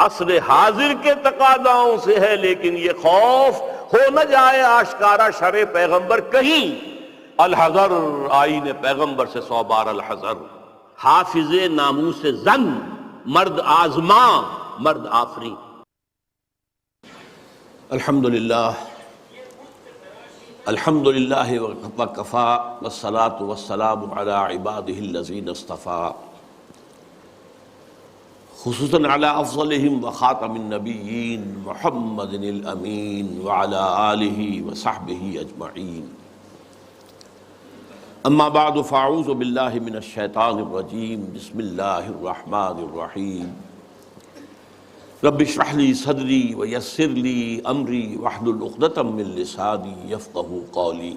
عصر حاضر کے تقاضاؤں سے ہے، لیکن یہ خوف ہو نہ جائے آشکارا شرع پیغمبر کہیں۔ الحذر، آئین پیغمبر سے 100 بار الحذر۔ حافظ ناموس زن، مرد آزما مرد آفری۔ الحمدللہ الحمدللہ وکفا والصلاة والسلام علی عبادہ الذین اصطفیٰ، خصوصاً علی افضلہم وخاتم النبیین محمد الامین وعلی آلہ وصحبہ اجمعین۔ اما بعد فاعوذ باللہ من الشیطان الرجیم، بسم اللہ الرحمن الرحیم۔ رب اشرح لی صدری ویسر لی امری واحلل عقدۃ من لسانی یفقہوا قولی۔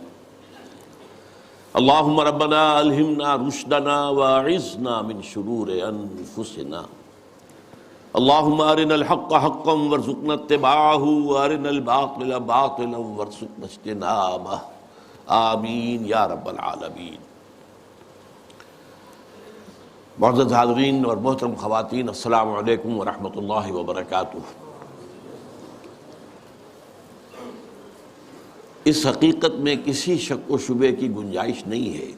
اللہم ربنا الہمنا رشدنا واعذنا من شرور انفسنا۔ اللہم ارنا الحق حقا وارزقنا اتباعہ وارنا الباطل باطلا وارزقنا اجتنابہ، آمین یا رب العالمین۔ معزز حاضرین اور محترم خواتین، السلام علیکم ورحمۃ اللہ وبرکاتہ۔ اس حقیقت میں کسی شک و شبے کی گنجائش نہیں ہے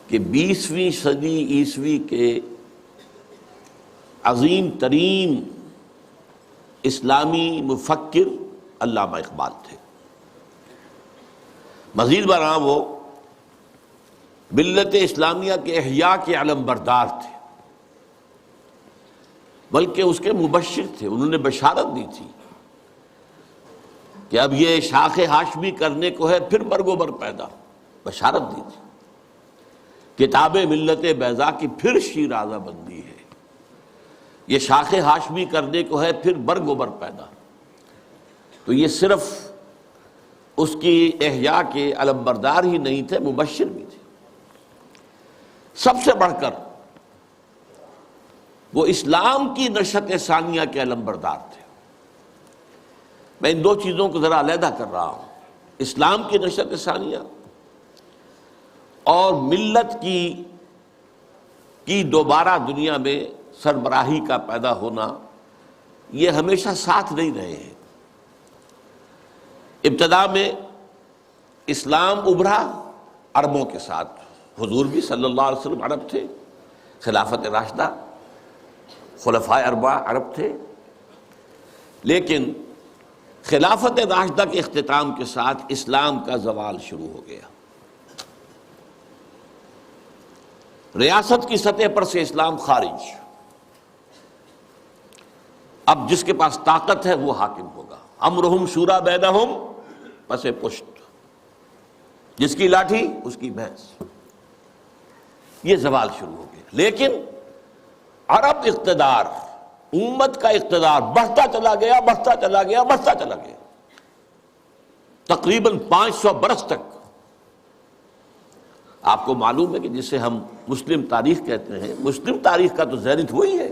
کہ 20ویں صدی عیسوی کے عظیم ترین اسلامی مفکر علامہ اقبال تھے۔ مزید برآں وہ ملت اسلامیہ کے احیاء کے علم بردار تھے، بلکہ اس کے مبشر تھے۔ انہوں نے بشارت دی تھی کہ اب یہ شاخ ہاشمی کرنے کو ہے، پھر برگ و بر پیدا۔ بشارت دی تھی کتاب ملت بیضا کی پھر شیرازہ بندی ہے، یہ شاخ ہاشمی کرنے کو ہے، پھر برگ و بر پیدا۔ تو یہ صرف اس کی احیاء کے علم بردار ہی نہیں تھے، مبشر بھی تھے۔ سب سے بڑھ کر وہ اسلام کی نشأت ثانیہ کے علم بردار تھے۔ میں ان دو چیزوں کو ذرا علیحدہ کر رہا ہوں، اسلام کی نشأت ثانیہ اور ملت کی دوبارہ دنیا میں سربراہی کا پیدا ہونا، یہ ہمیشہ ساتھ نہیں رہے ہیں۔ ابتدا میں اسلام ابھرا عربوں کے ساتھ، حضور بھی صلی اللہ علیہ وسلم عرب تھے، خلافت راشدہ خلفائے اربعہ عرب تھے، لیکن خلافت راشدہ کے اختتام کے ساتھ اسلام کا زوال شروع ہو گیا۔ ریاست کی سطح پر سے اسلام خارج، اب جس کے پاس طاقت ہے وہ حاکم ہوگا۔ امرہم شورا بینہم، پس پشت، جس کی لاٹھی اس کی بھینس۔ یہ زوال شروع ہو گیا، لیکن عرب اقتدار، امت کا اقتدار بڑھتا چلا گیا، بڑھتا چلا گیا، بڑھتا چلا گیا، تقریباً 500 برس تک۔ آپ کو معلوم ہے کہ جسے ہم مسلم تاریخ کہتے ہیں، مسلم تاریخ کا تو زینت وہی ہے۔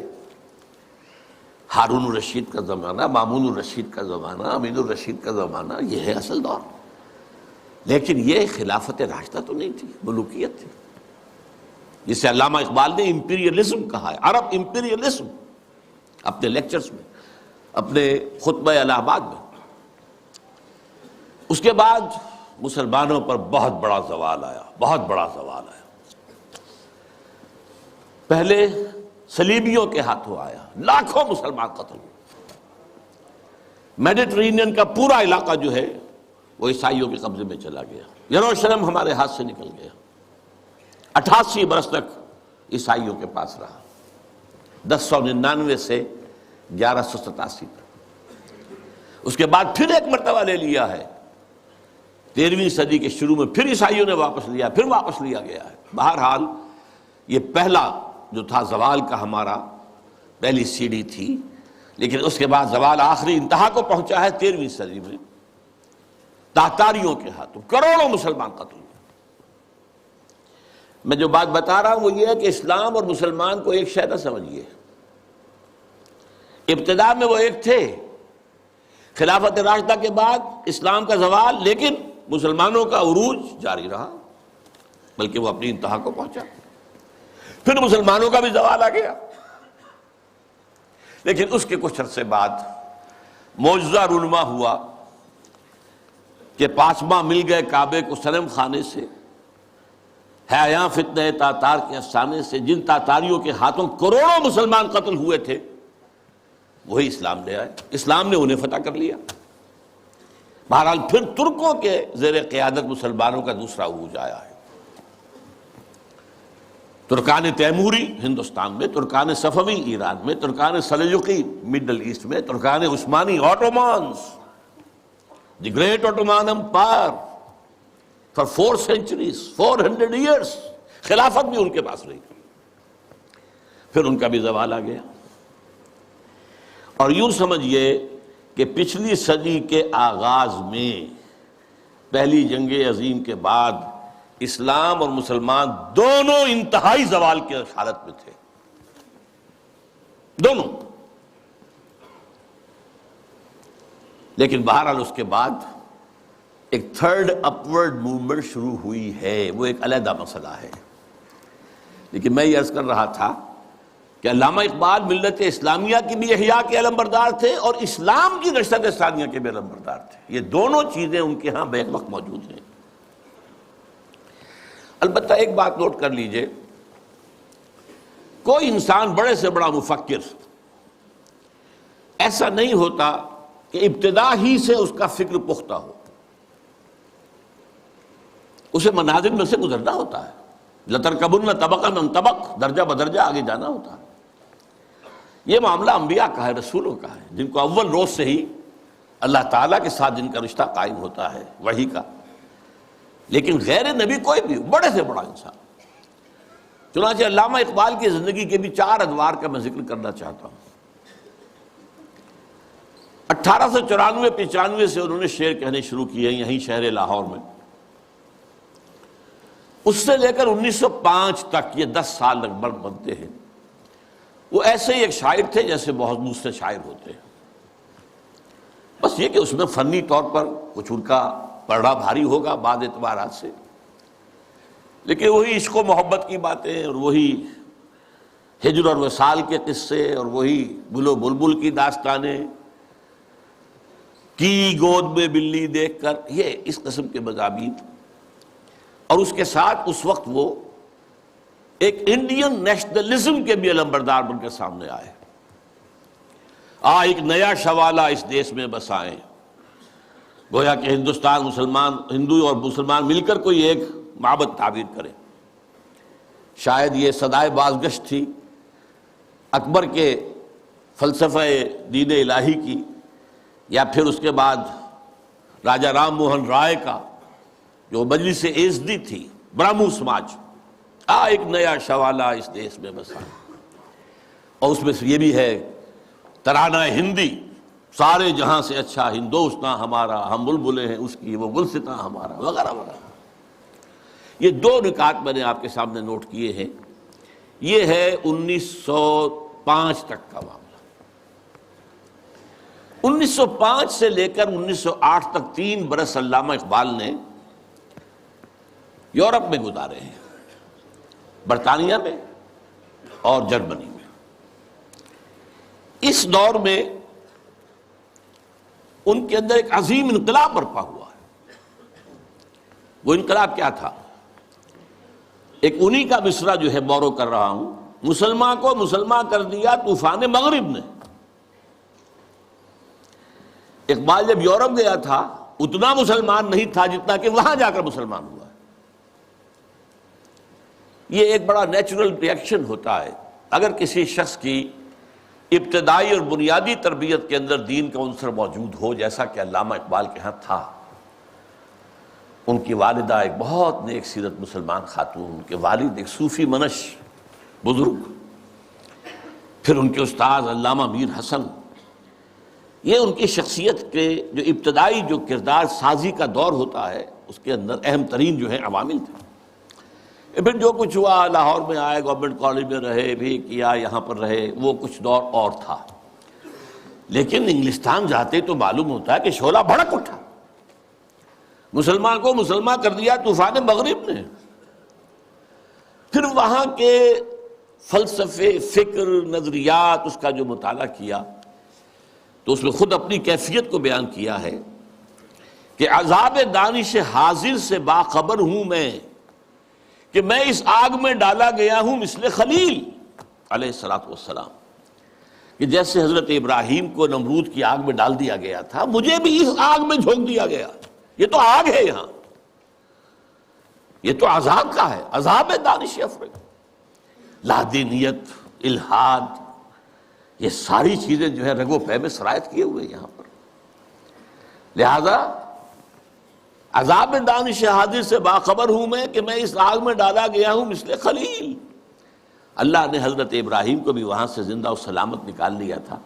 ہارون الرشید کا زمانہ، مامون الرشید کا زمانہ، امین الرشید کا زمانہ، یہ ہے اصل دور۔ لیکن یہ خلافت راشدہ تو نہیں تھی، ملوکیت تھی، جسے علامہ اقبال نے امپیریلزم کہا ہے، عرب امپیریلزم، اپنے لیکچرز میں، اپنے خطبہ الہ آباد میں۔ اس کے بعد مسلمانوں پر بہت بڑا زوال آیا، بہت بڑا زوال آیا۔ پہلے صلیبیوں کے ہاتھوں آیا، لاکھوں مسلمان قتل ہوئے۔ میڈیٹرینین کا پورا علاقہ جو ہے وہ عیسائیوں کے قبضے میں چلا گیا، یروشلم ہمارے ہاتھ سے نکل گیا، 88 برس تک عیسائیوں کے پاس رہا، 1099 سے 1187 تک۔ اس کے بعد پھر ایک مرتبہ لے لیا ہے، 13ویں صدی کے شروع میں پھر عیسائیوں نے واپس لیا، پھر واپس لیا گیا ہے۔ بہرحال یہ پہلا جو تھا زوال کا ہمارا، پہلی سیڑھی تھی، لیکن اس کے بعد زوال آخری انتہا کو پہنچا ہے 13ویں صدی میں، تاتاریوں کے ہاتھوں کروڑوں مسلمان قتل ہوئے۔ میں جو بات بتا رہا ہوں وہ یہ ہے کہ اسلام اور مسلمان کو ایک شے نہ سمجھیے۔ ابتدا میں وہ ایک تھے، خلافت راشدہ کے بعد اسلام کا زوال، لیکن مسلمانوں کا عروج جاری رہا، بلکہ وہ اپنی انتہا کو پہنچا۔ پھر مسلمانوں کا بھی زوال آ گیا، لیکن اس کے کچھ عرصے بعد معجزہ رونما ہوا کہ پاسباں مل گئے کعبے کو صنم خانے سے، ہے یہاں فتنہ تاتار کے افسانے سے، جن تاتاریوں کے ہاتھوں کروڑوں مسلمان قتل ہوئے تھے وہی اسلام لے آئے، اسلام نے انہیں فتح کر لیا۔ بہرحال پھر ترکوں کے زیر قیادت مسلمانوں کا دوسرا عروج آیا ہے۔ ترکان تیموری ہندوستان میں، ترکان صفوی ایران میں، ترکان سلجوقی مڈل ایسٹ میں، ترکان عثمانی Ottomans, the great Ottoman empire for 4 centuries 400 years، خلافت بھی ان کے پاس رہی، پھر ان کا بھی زوال آ گیا۔ اور یوں سمجھئے کہ پچھلی صدی کے آغاز میں پہلی جنگ عظیم کے بعد اسلام اور مسلمان دونوں انتہائی زوال کی حالت میں تھے، دونوں۔ لیکن بہرحال اس کے بعد ایک تھرڈ اپورڈ موومنٹ شروع ہوئی ہے، وہ ایک علیحدہ مسئلہ ہے۔ لیکن میں یہ عرض کر رہا تھا کہ علامہ اقبال ملت اسلامیہ کی بھی احیاء کے علمبردار تھے اور اسلام کی نشست ثانیہ کے بھی علمبردار تھے، یہ دونوں چیزیں ان کے ہاں بیک وقت موجود ہیں۔ البتہ ایک بات نوٹ کر لیجئے، کوئی انسان بڑے سے بڑا مفکر ایسا نہیں ہوتا کہ ابتدا ہی سے اس کا فکر پختہ ہو، اسے منازل میں سے گزرنا ہوتا ہے، لَتَرْكَبُنَّ طَبَقًا عَنْ طَبَقٍ، درجہ بدرجہ آگے جانا ہوتا ہے۔ یہ معاملہ انبیاء کا ہے، رسولوں کا ہے، جن کو اول روز سے ہی اللہ تعالیٰ کے ساتھ جن کا رشتہ قائم ہوتا ہے وحی کا۔ لیکن غیر نبی کوئی بھی بڑے سے بڑا انسان، چنانچہ علامہ اقبال کی زندگی کے بھی 4 ادوار کا میں ذکر کرنا چاہتا ہوں۔ 1894-95 سے انہوں نے شعر کہنے شروع کیے یہیں شہر لاہور میں، اس سے لے کر 1905 تک، یہ 10 سال لگ بھگ بنتے ہیں، وہ ایسے ہی ایک شاعر تھے جیسے بہت دوسرے شاعر ہوتے ہیں، بس یہ کہ اس میں فنی طور پر کچھ ان کا پڑھا بھاری ہوگا بعض اعتبارات سے، لیکن وہی عشق و محبت کی باتیں اور وہی ہجر اور وصال کے قصے اور وہی گل و بلبل کی داستانیں، کی گود میں بلی دیکھ کر، یہ اس قسم کے مضامین۔ اور اس کے ساتھ اس وقت وہ ایک انڈین نیشنلزم کے بھی علمبردار بن کے سامنے آئے۔ ایک نیا شوالہ اس دیش میں بسائیں، گویا کہ ہندوستان مسلمان، ہندو اور مسلمان مل کر کوئی ایک معبد تعبیر کرے۔ شاید یہ صدائے بازگشت تھی اکبر کے فلسفہ دین الہی کی، یا پھر اس کے بعد راجہ رام موہن رائے کا جو مجلس ایزدی تھی، برہمو سماج، ایک نیا شوالہ اس دیش میں بسا۔ اور اس میں سے یہ بھی ہے ترانہ ہندی، سارے جہاں سے اچھا ہندوستاں ہمارا، ہم بلبلیں ہیں اس کی، وہ گلستاں ہمارا، وغیرہ وغیرہ۔ یہ 2 نکات میں نے آپ کے سامنے نوٹ کیے ہیں۔ یہ ہے 1905 تک کا معاملہ۔ 1905 سے لے کر 1908 تک 3 برس علامہ اقبال نے یورپ میں گزارے ہیں، برطانیہ میں اور جرمنی میں۔ اس دور میں ان کے اندر ایک عظیم انقلاب برپا ہوا ہے۔ وہ انقلاب کیا تھا؟ ایک انہی کا مصرع جو ہے بورو کر رہا ہوں، مسلمان کو مسلمان کر دیا طوفان مغرب نے۔ اقبال جب یورپ گیا تھا اتنا مسلمان نہیں تھا جتنا کہ وہاں جا کر مسلمان ہوا ہے۔ یہ ایک بڑا نیچرل ریئیکشن ہوتا ہے اگر کسی شخص کی ابتدائی اور بنیادی تربیت کے اندر دین کا عنصر موجود ہو، جیسا کہ علامہ اقبال کے ہاں تھا۔ ان کی والدہ ایک بہت نیک سیرت مسلمان خاتون، ان کے والد ایک صوفی منش بزرگ، پھر ان کے استاد علامہ میر حسن، یہ ان کی شخصیت کے جو ابتدائی جو کردار سازی کا دور ہوتا ہے اس کے اندر اہم ترین جو ہیں عوامل تھے۔ پھر جو کچھ ہوا، لاہور میں آئے، گورنمنٹ کالج میں رہے بھی کیا، یہاں پر رہے، وہ کچھ دور اور تھا۔ لیکن انگلستان جاتے تو معلوم ہوتا ہے کہ شعلہ بھڑک اٹھا، مسلمان کو مسلمان کر دیا طوفان مغرب نے۔ پھر وہاں کے فلسفے، فکر، نظریات اس کا جو مطالعہ کیا تو اس میں خود اپنی کیفیت کو بیان کیا ہے کہ عذاب دانش حاضر سے باخبر ہوں میں کہ میں اس آگ میں ڈالا گیا ہوں مثل خلیل علیہ الصلوۃ والسلام، کہ جیسے حضرت ابراہیم کو نمرود کی آگ میں ڈال دیا گیا تھا، مجھے بھی اس آگ میں جھونک دیا گیا۔ یہ تو آگ ہے، یہاں یہ تو عذاب کا ہے، عذاب دانش افرگ، لادینیت، الحاد، یہ ساری چیزیں جو ہے رگ و پے میں سرایت کیے ہوئے یہاں پر۔ لہذا عذاب دانش حاضر سے باخبر ہوں میں کہ میں اس آگ میں ڈالا گیا ہوں مثل خلیل۔ اللہ نے حضرت ابراہیم کو بھی وہاں سے زندہ و سلامت نکال لیا تھا۔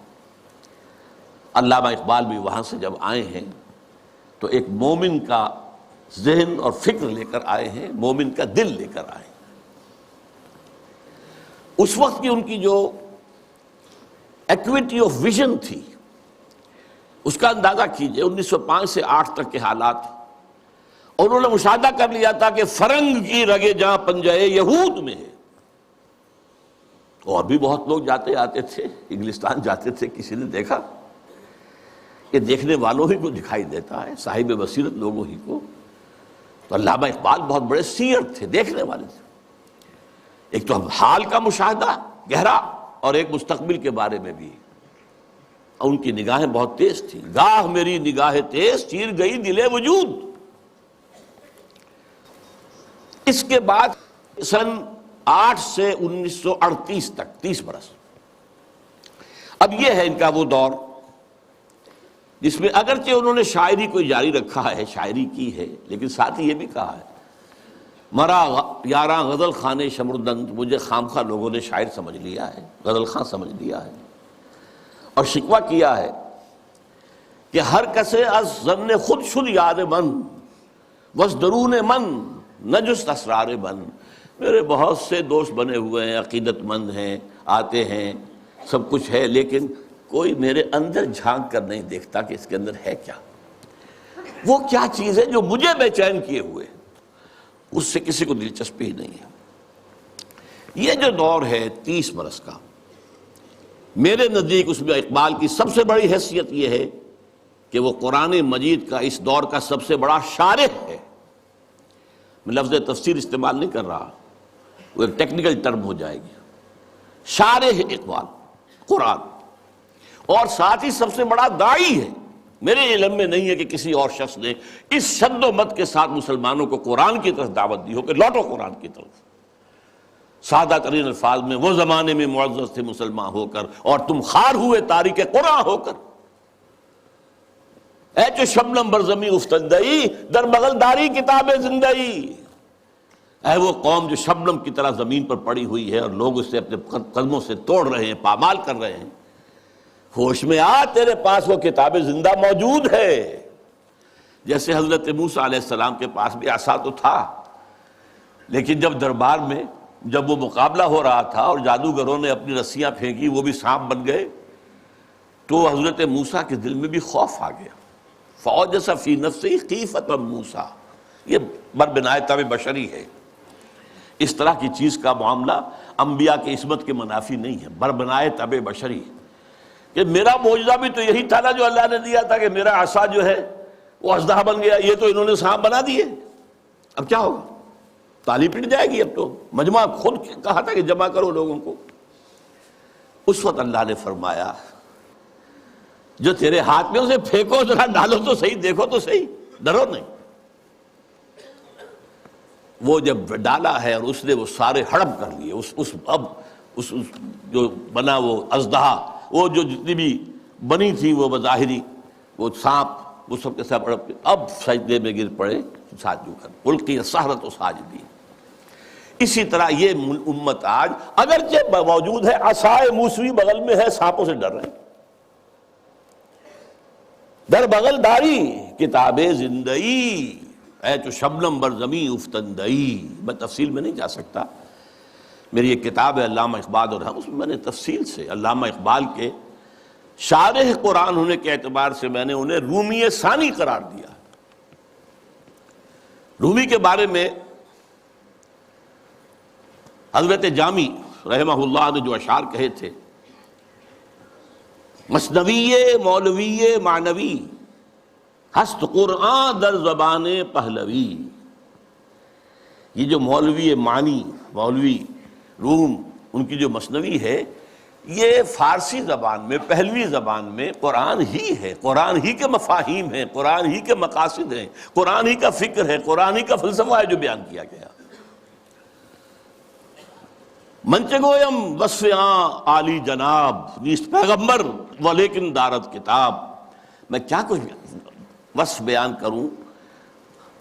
علامہ اقبال بھی وہاں سے جب آئے ہیں تو ایک مومن کا ذہن اور فکر لے کر آئے ہیں، مومن کا دل لے کر آئے ہیں۔ اس وقت کی ان کی جو ایکویٹی آف ویژن تھی اس کا اندازہ کیجئے، 1905 سے 8 تک کے حالات، اور انہوں نے مشاہدہ کر لیا تھا کہ فرنگ کی رگے جہاں پنجے یہود میں ہے۔ اور بھی بہت لوگ جاتے آتے تھے، انگلستان جاتے تھے، کسی نے دیکھا؟ یہ دیکھنے والوں ہی کو دکھائی دیتا ہے، صاحب بصیرت لوگوں ہی کو۔ تو علامہ اقبال بہت بڑے سیر تھے، دیکھنے والے تھے، ایک تو حال کا مشاہدہ گہرا اور ایک مستقبل کے بارے میں بھی۔ ان کی نگاہیں بہت تیز تھیں، گاہ میری نگاہ تیز چیر گئی دل وجود۔ اس کے بعد سن 8 سے 1938 تک 30 برس، اب یہ ہے ان کا وہ دور جس میں اگرچہ انہوں نے شاعری کو جاری رکھا ہے، شاعری کی ہے، لیکن ساتھ ہی یہ بھی کہا ہے مرا یاراں غزل خانے شمردند، مجھے خامخواہ لوگوں نے شاعر سمجھ لیا ہے، غزل خاں سمجھ لیا ہے، اور شکوہ کیا ہے کہ ہر کسے از ظن خود شد یاد من وز درون من نجست اسرار من۔ میرے بہت سے دوست بنے ہوئے ہیں، عقیدت مند ہیں، آتے ہیں، سب کچھ ہے، لیکن کوئی میرے اندر جھانک کر نہیں دیکھتا کہ اس کے اندر ہے کیا، وہ کیا چیز ہے جو مجھے بے چین کیے ہوئے، اس سے کسی کو دلچسپی ہی نہیں ہے۔ یہ جو دور ہے 30 برس کا، میرے نزدیک اس میں اقبال کی سب سے بڑی حیثیت یہ ہے کہ وہ قرآن مجید کا اس دور کا سب سے بڑا شارح ہے۔ میں لفظ تفسیر استعمال نہیں کر رہا، وہ ایک ٹیکنیکل ٹرم ہو جائے گی۔ شارح اقبال قرآن، اور ساتھ ہی سب سے بڑا داعی ہے۔ میرے علم میں نہیں ہے کہ کسی اور شخص نے اس شد و مت کے ساتھ مسلمانوں کو قرآن کی طرف دعوت دی ہو کہ لوٹو قرآن کی طرف۔ سادہ ترین الفاظ میں، وہ زمانے میں معزز تھے مسلمان ہو کر اور تم خار ہوئے تاریک قرآن ہو کر، اے چو شبنم بر زمیں افتندئی در بغل داری کتاب زندئی۔ اے وہ قوم جو شبنم کی طرح زمین پر پڑی ہوئی ہے اور لوگ اسے اپنے قدموں سے توڑ رہے ہیں، پامال کر رہے ہیں، ہوش میں آ، تیرے پاس وہ کتاب زندہ موجود ہے۔ جیسے حضرت موسیٰ علیہ السلام کے پاس بھی عصا تو تھا، لیکن جب دربار میں جب وہ مقابلہ ہو رہا تھا اور جادوگروں نے اپنی رسیاں پھینکی، وہ بھی سانپ بن گئے، تو حضرت موسیٰ کے دل میں بھی خوف آ گیا۔ فَأَوْجَسَ فِي نَفْسِهِ خِیفَةً موسیٰ، یہ بربنائے طبع بشری ہے۔ اس طرح کی چیز کا معاملہ انبیاء کی عصمت کے منافی نہیں ہے، بربنائے طبع بشری، کہ میرا معجزہ بھی تو یہی تھا نا جو اللہ نے دیا تھا کہ میرا عصا جو ہے وہ اژدہا بن گیا، یہ تو انہوں نے سانپ بنا دیے، اب کیا ہوگا؟ تالی پٹ جائے گی۔ اب تو مجمع خود کہا تھا کہ جمع کرو لوگوں کو۔ اس وقت اللہ نے فرمایا جو تیرے ہاتھ میں اسے پھینکو، ذرا ڈالو تو صحیح، دیکھو تو صحیح، ڈرو نہیں۔ وہ جب ڈالا ہے اور اس نے وہ سارے ہڑپ کر لیے، اس جو بنا وہ اژدہا، وہ جو جتنی بھی بنی تھی وہ بظاہری وہ سانپ، وہ سب کے سب ہڑپ کے اب سجدے میں گر پڑے ساجدوں کر، القی السحرۃ ساجدین۔ اسی طرح یہ امت آج اگرچہ موجود ہے، عصائے موسوی بغل میں ہے، سانپوں سے ڈر رہے ہیں۔ در بغل داری کتاب زندئی، اے تو شبنم بر زمیں افتندئی۔ میں تفصیل میں نہیں جا سکتا، میری ایک کتاب ہے علامہ اقبال اور ہم، اس میں میں نے تفصیل سے علامہ اقبال کے شارح قرآن ہونے کے اعتبار سے میں نے انہیں رومی ثانی قرار دیا۔ رومی کے بارے میں حضرت جامی رحمہ اللہ نے جو اشعار کہے تھے، مثنوی مولوی معنوی ہست قرآن در زبان پہلوی. یہ جو مولوی معنی، مولوی روم، ان کی جو مثنوی ہے، یہ فارسی زبان میں، پہلوی زبان میں قرآن ہی ہے، قرآن ہی کے مفاہیم ہیں، قرآن ہی کے مقاصد ہیں، قرآن ہی کا فکر ہے، قرآن ہی کا فلسفہ ہے جو بیان کیا گیا. منچ گویم وصف عالی جناب نیست پیغمبر ولیکن دارت کتاب. میں کیا کچھ وصف بیان کروں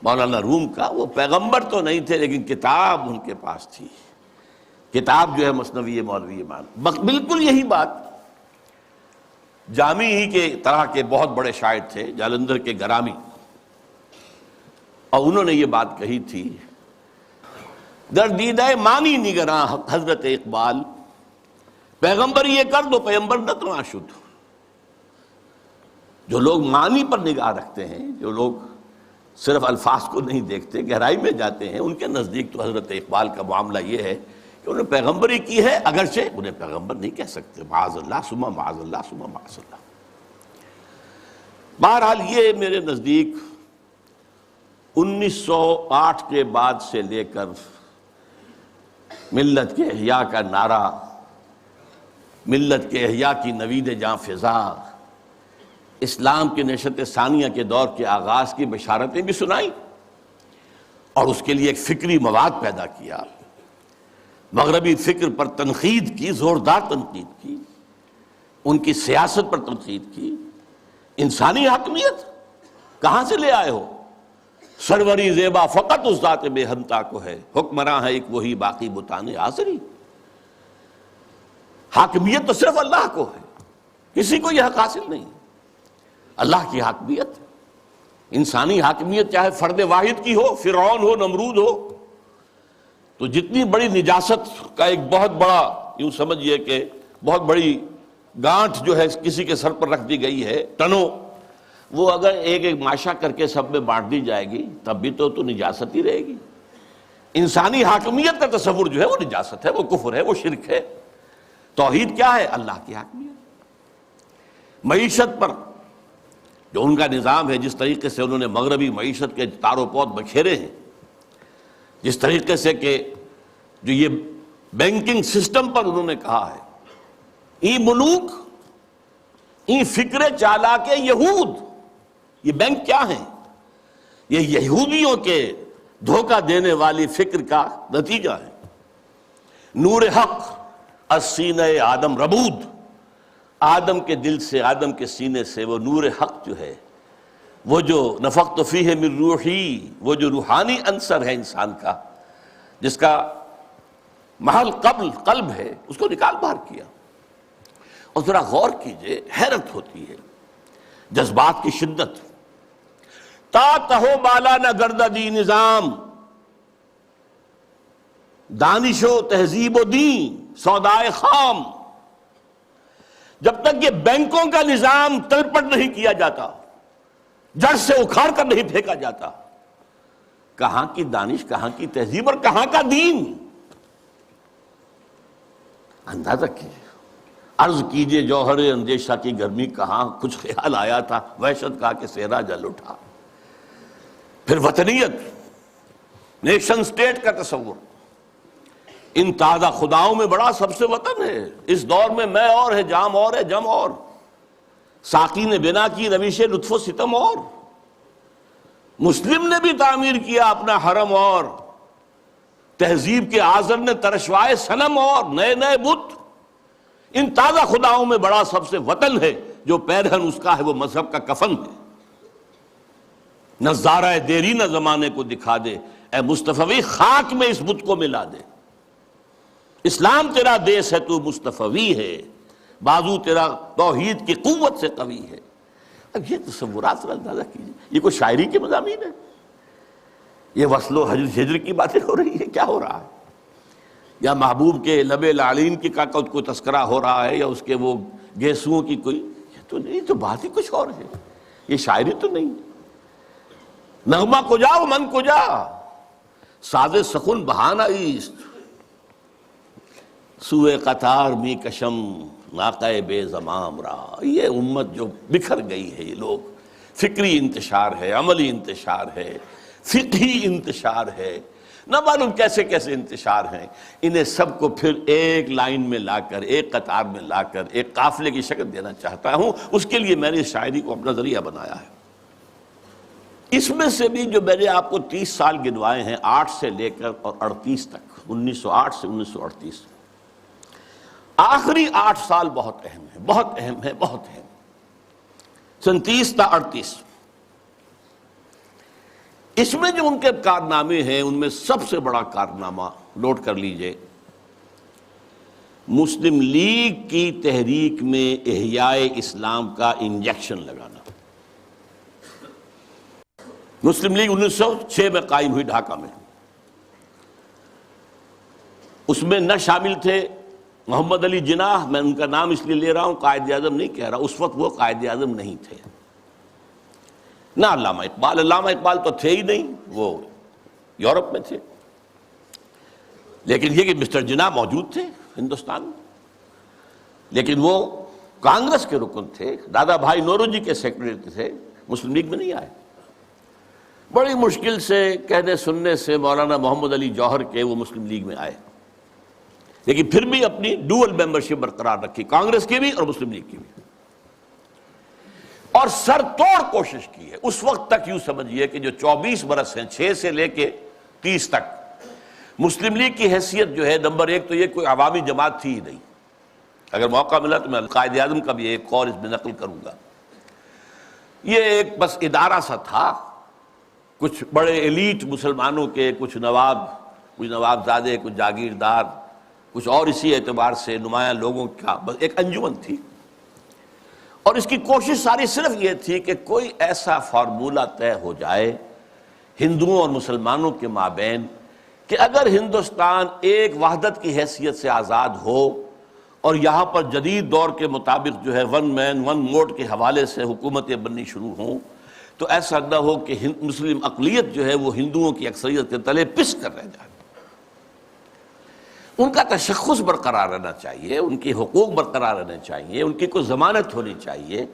مولانا روم کا، وہ پیغمبر تو نہیں تھے لیکن کتاب ان کے پاس تھی. کتاب جو ہے مثنوی مولوی مان. بالکل یہی بات جامی ہی کے طرح کے بہت بڑے شاعر تھے، جالندھر کے گرامی، اور انہوں نے یہ بات کہی تھی، در دیدہ مانی نگراں حضرت اقبال، پیغمبر یہ کر دو پیغمبر نتنا شد. جو لوگ معنی پر نگاہ رکھتے ہیں، جو لوگ صرف الفاظ کو نہیں دیکھتے، گہرائی میں جاتے ہیں، ان کے نزدیک تو حضرت اقبال کا معاملہ یہ ہے کہ انہوں نے پیغمبری کی ہے، اگرچہ انہیں پیغمبر نہیں کہہ سکتے، معاذ اللہ ثم معاذ اللہ ثم معاذ اللہ. بہرحال یہ میرے نزدیک 1908 کے بعد سے لے کر ملت کے احیاء کا نعرہ، ملت کے احیاء کی نوید جاں فضا، اسلام کے نشأت ثانیہ کے دور کے آغاز کی بشارتیں بھی سنائیں، اور اس کے لیے ایک فکری مواد پیدا کیا. مغربی فکر پر تنقید کی، زوردار تنقید کی، ان کی سیاست پر تنقید کی. انسانی حاکمیت کہاں سے لے آئے ہو؟ سروری زیبا فقط اس ذات بے ہمتا کو ہے، حکمراں ہے ایک وہی باقی بتان آزری. حاکمیت تو صرف اللہ کو ہے، کسی کو یہ حق حاصل نہیں. اللہ کی حاکمیت، انسانی حاکمیت چاہے فرد واحد کی ہو، فرعون ہو، نمرود ہو، تو جتنی بڑی نجاست کا ایک بہت بڑا، یوں سمجھئے کہ بہت بڑی گانٹھ جو ہے کسی کے سر پر رکھ دی گئی ہے، ٹنوں، وہ اگر ایک ایک ماشا کر کے سب میں بانٹ دی جائے گی تب بھی تو نجاست ہی رہے گی. انسانی حاکمیت کا تصور جو ہے وہ نجاست ہے، وہ کفر ہے، وہ شرک ہے. توحید کیا ہے؟ اللہ کی حاکمیت. معیشت پر جو ان کا نظام ہے، جس طریقے سے انہوں نے مغربی معیشت کے تار و پود بکھیرے ہیں، جس طریقے سے کہ جو یہ بینکنگ سسٹم پر انہوں نے کہا ہے، ای ملوک ای فکر چالاک یہود. یہ بینک کیا ہیں؟ یہ یہودیوں کے دھوکہ دینے والی فکر کا نتیجہ ہے. نور حق از سینہ آدم ربود، آدم کے دل سے، آدم کے سینے سے وہ نور حق جو ہے، وہ جو نفخت فیہ من روحی، وہ جو روحانی عنصر ہے انسان کا، جس کا محل قلب ہے، اس کو نکال باہر کیا. اور ذرا غور کیجئے، حیرت ہوتی ہے جذبات کی شدت. تا تہو بالا نہ گردہ دی نظام، دانش و تہذیب و دین سودائے خام. جب تک یہ بینکوں کا نظام تلپٹ نہیں کیا جاتا، جڑ سے اکھاڑ کر نہیں پھینکا جاتا، کہاں کی دانش، کہاں کی تہذیب اور کہاں کا دین؟ اندازہ کیجیے. عرض کیجئے جوہر اندیشہ کی گرمی کہاں، کچھ خیال آیا تھا، وحشت کا کہ صحرا جل اٹھا. پھر وطنیت، نیشن سٹیٹ کا تصور. ان تازہ خداؤں میں بڑا سب سے وطن ہے. اس دور میں میں اور ہے، جام اور ہے، جم اور. ساقی نے بنا کی روش لطف و ستم اور. مسلم نے بھی تعمیر کیا اپنا حرم اور. تہذیب کے آذر نے ترشوائے صنم اور، نئے نئے بت. ان تازہ خداؤں میں بڑا سب سے وطن ہے، جو پیرہن اس کا ہے وہ مذہب کا کفن ہے. نظارہ دیرینہ زمانے کو دکھا دے، اے مصطفی خاک میں اس بت کو ملا دے. اسلام تیرا دیس ہے، تو مصطفی ہے، بازو تیرا توحید کی قوت سے قوی ہے. اب یہ تصورات سے اندازہ کیجیے، یہ کوئی شاعری کے مضامین ہے؟ یہ وصل و ہجر کی باتیں ہو رہی ہے؟ کیا ہو رہا ہے؟ یا محبوب کے لب لعلین کی کا کوئی تذکرہ ہو رہا ہے، یا اس کے وہ گیسوؤں کی کوئی؟ یہ تو بات ہی کچھ اور ہے، یہ شاعری تو نہیں. نغمہ کجا و من کجا، ساز سخن بہانہ ایست. سوئے قطار می کشم ناقہ بے زمام را. یہ امت جو بکھر گئی ہے، یہ لوگ، فکری انتشار ہے، عملی انتشار ہے، فقہی انتشار ہے، نہ معلوم کیسے کیسے انتشار ہیں. انہیں سب کو پھر ایک لائن میں لا کر، ایک قطار میں لا کر ایک قافلے کی شکل دینا چاہتا ہوں. اس کے لیے میں نے شاعری کو اپنا ذریعہ بنایا ہے. اس میں سے بھی جو میں نے آپ کو 30 سال گنوائے ہیں، 8 سے لے کر اور 38 تک، 1908 سے 1938، آخری 8 سال بہت اہم ہے، بہت اہم ہے، بہت اہم. 37 تا 38، اس میں جو ان کے کارنامے ہیں، ان میں سب سے بڑا کارنامہ نوٹ کر لیجئے، مسلم لیگ کی تحریک میں احیاء اسلام کا انجیکشن لگانا. مسلم لیگ 1906 میں قائم ہوئی ڈھاکہ میں. اس میں نہ شامل تھے محمد علی جناح، میں ان کا نام اس لیے لے رہا ہوں، قائد اعظم نہیں کہہ رہا، اس وقت وہ قائد اعظم نہیں تھے. نہ علامہ اقبال، علامہ اقبال تو تھے ہی نہیں، وہ یورپ میں تھے. لیکن یہ کہ مسٹر جناح موجود تھے ہندوستان میں، لیکن وہ کانگریس کے رکن تھے، دادا بھائی نوروجی کے سیکرٹری تھے، مسلم لیگ میں نہیں آئے. بڑی مشکل سے کہنے سننے سے مولانا محمد علی جوہر کے وہ مسلم لیگ میں آئے، لیکن پھر بھی اپنی ڈوئل ممبرشپ برقرار رکھی، کانگریس کی بھی اور مسلم لیگ کی بھی، اور سر توڑ کوشش کی ہے. اس وقت تک یوں سمجھیے کہ جو 24 برس ہیں، 6 سے لے کے 30 تک، مسلم لیگ کی حیثیت جو ہے، نمبر ایک تو یہ کوئی عوامی جماعت تھی ہی نہیں. اگر موقع ملا تو میں قائد اعظم کا بھی ایک قول اس میں نقل کروں گا. یہ ایک بس ادارہ سا تھا، کچھ بڑے ایلیٹ مسلمانوں کے، کچھ نواب زادے، کچھ جاگیردار، کچھ اور اسی اعتبار سے نمایاں لوگوں کا بس ایک انجمن تھی. اور اس کی کوشش ساری صرف یہ تھی کہ کوئی ایسا فارمولہ طے ہو جائے ہندوؤں اور مسلمانوں کے مابین کہ اگر ہندوستان ایک وحدت کی حیثیت سے آزاد ہو اور یہاں پر جدید دور کے مطابق جو ہے ون مین ون ووٹ کے حوالے سے حکومتیں بننی شروع ہوں، تو ایسا نہ ہو کہ مسلم اقلیت جو ہے وہ ہندوؤں کی اکثریت کے تلے پس کر رہ جائے. ان کا تشخص برقرار رہنا چاہیے، ان کی حقوق برقرار رہنے چاہیے، ان کی کوئی ضمانت ہونی چاہیے.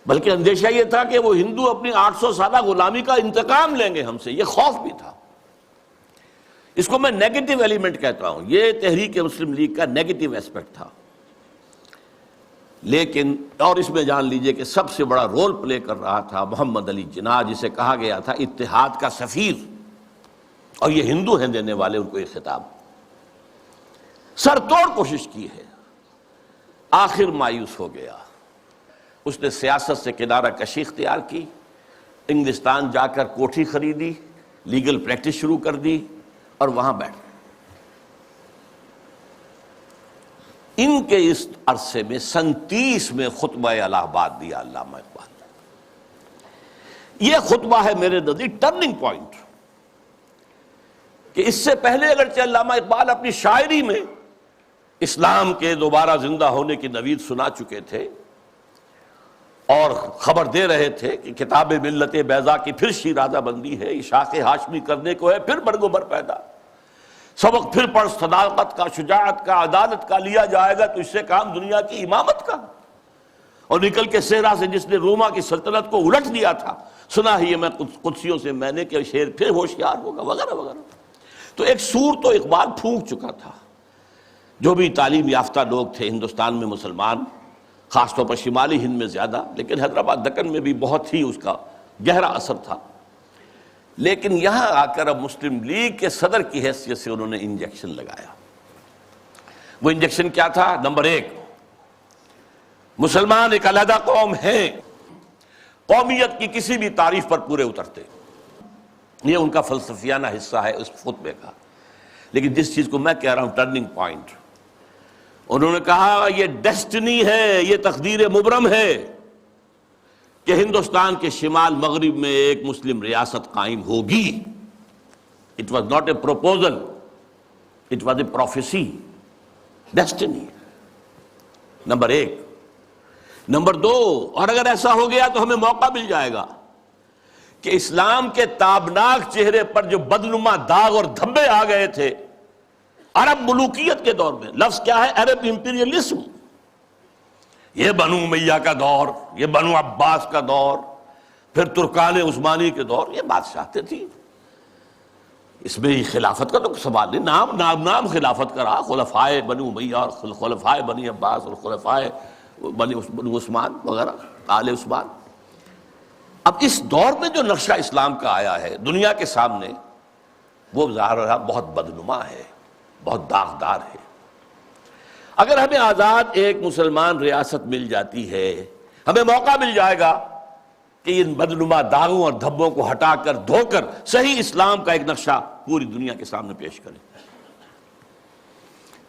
بلکہ اندیشہ یہ تھا کہ وہ ہندو اپنی 800 سالہ غلامی کا انتقام لیں گے ہم سے، یہ خوف بھی تھا. اس کو میں نیگیٹو ایلیمنٹ کہتا ہوں، یہ تحریک مسلم لیگ کا نیگیٹو ایسپیکٹ تھا. لیکن اور اس میں جان لیجئے کہ سب سے بڑا رول پلے کر رہا تھا محمد علی جناح، جسے کہا گیا تھا اتحاد کا سفیر، اور یہ ہندو ہیں دینے والے ان کو یہ خطاب. سر توڑ کوشش کی ہے، آخر مایوس ہو گیا. اس نے سیاست سے کنارہ کشی اختیار کی، انگلستان جا کر کوٹھی خریدی، لیگل پریکٹس شروع کر دی اور وہاں بیٹھ. ان کے اس عرصے میں 37 میں خطبہ الہ آباد دیا علامہ اقبال نے. یہ خطبہ ہے میرے نزدیک ٹرننگ پوائنٹ، کہ اس سے پہلے اگرچہ علامہ اقبال اپنی شاعری میں اسلام کے دوبارہ زندہ ہونے کی نوید سنا چکے تھے اور خبر دے رہے تھے کہ کتاب ملت بیضا کی پھر شیرازہ بندی ہے، اشاق ہاشمی کرنے کو ہے پھر برگ و بر پیدا، سبق پھر پڑھ صداقت کا، شجاعت کا، عدالت کا، لیا جائے گا تو اس سے کام دنیا کی امامت کا، اور نکل کے صحرا سے جس نے روما کی سلطنت کو الٹ دیا تھا، سنا ہی میں قدسیوں سے میں نے کہ شیر پھر ہوشیار ہوگا، وغیرہ وغیرہ. تو ایک سور تو اقبال پھونک چکا تھا. جو بھی تعلیم یافتہ لوگ تھے ہندوستان میں مسلمان، خاص طور پر شمالی ہند میں زیادہ، لیکن حیدرآباد دکن میں بھی بہت ہی اس کا گہرا اثر تھا. لیکن یہاں آ کر اب مسلم لیگ کے صدر کی حیثیت سے انہوں نے انجیکشن لگایا. وہ انجیکشن کیا تھا؟ نمبر ایک، مسلمان ایک علیحدہ قوم ہیں، قومیت کی کسی بھی تعریف پر پورے اترتے. یہ ان کا فلسفیانہ حصہ ہے اس خطبے کا. لیکن جس چیز کو میں کہہ رہا ہوں ٹرننگ پوائنٹ، انہوں نے کہا یہ ڈیسٹنی ہے، یہ تقدیر مبرم ہے کہ ہندوستان کے شمال مغرب میں ایک مسلم ریاست قائم ہوگی. It was not a proposal, it was a prophecy, destiny. Number ایک. نمبر دو، اور اگر ایسا ہو گیا تو ہمیں موقع مل جائے گا کہ اسلام کے تابناک چہرے پر جو بدنما داغ اور دھبے آ گئے تھے، عرب ملوکیت کے دور میں، لفظ کیا ہے؟ عرب امپیریلزم. یہ بنو امیہ کا دور، یہ بنو عباس کا دور، پھر ترکان عثمانی کے دور، یہ بادشاہتیں تھیں. اس میں خلافت کا تو سوال نہیں، نام خلافت کا رہا، خلفائے بنو امیہ اور خلفائے بنی عباس اور خلفائے بنو عثمان وغیرہ، آل عثمان. اب اس دور میں جو نقشہ اسلام کا آیا ہے دنیا کے سامنے، وہ ظاہر رہا بہت بدنما ہے، بہت داغدار ہے. اگر ہمیں آزاد ایک مسلمان ریاست مل جاتی ہے، ہمیں موقع مل جائے گا کہ ان بدنما داغوں اور دھبوں کو ہٹا کر دھو کر صحیح اسلام کا ایک نقشہ پوری دنیا کے سامنے پیش کریں.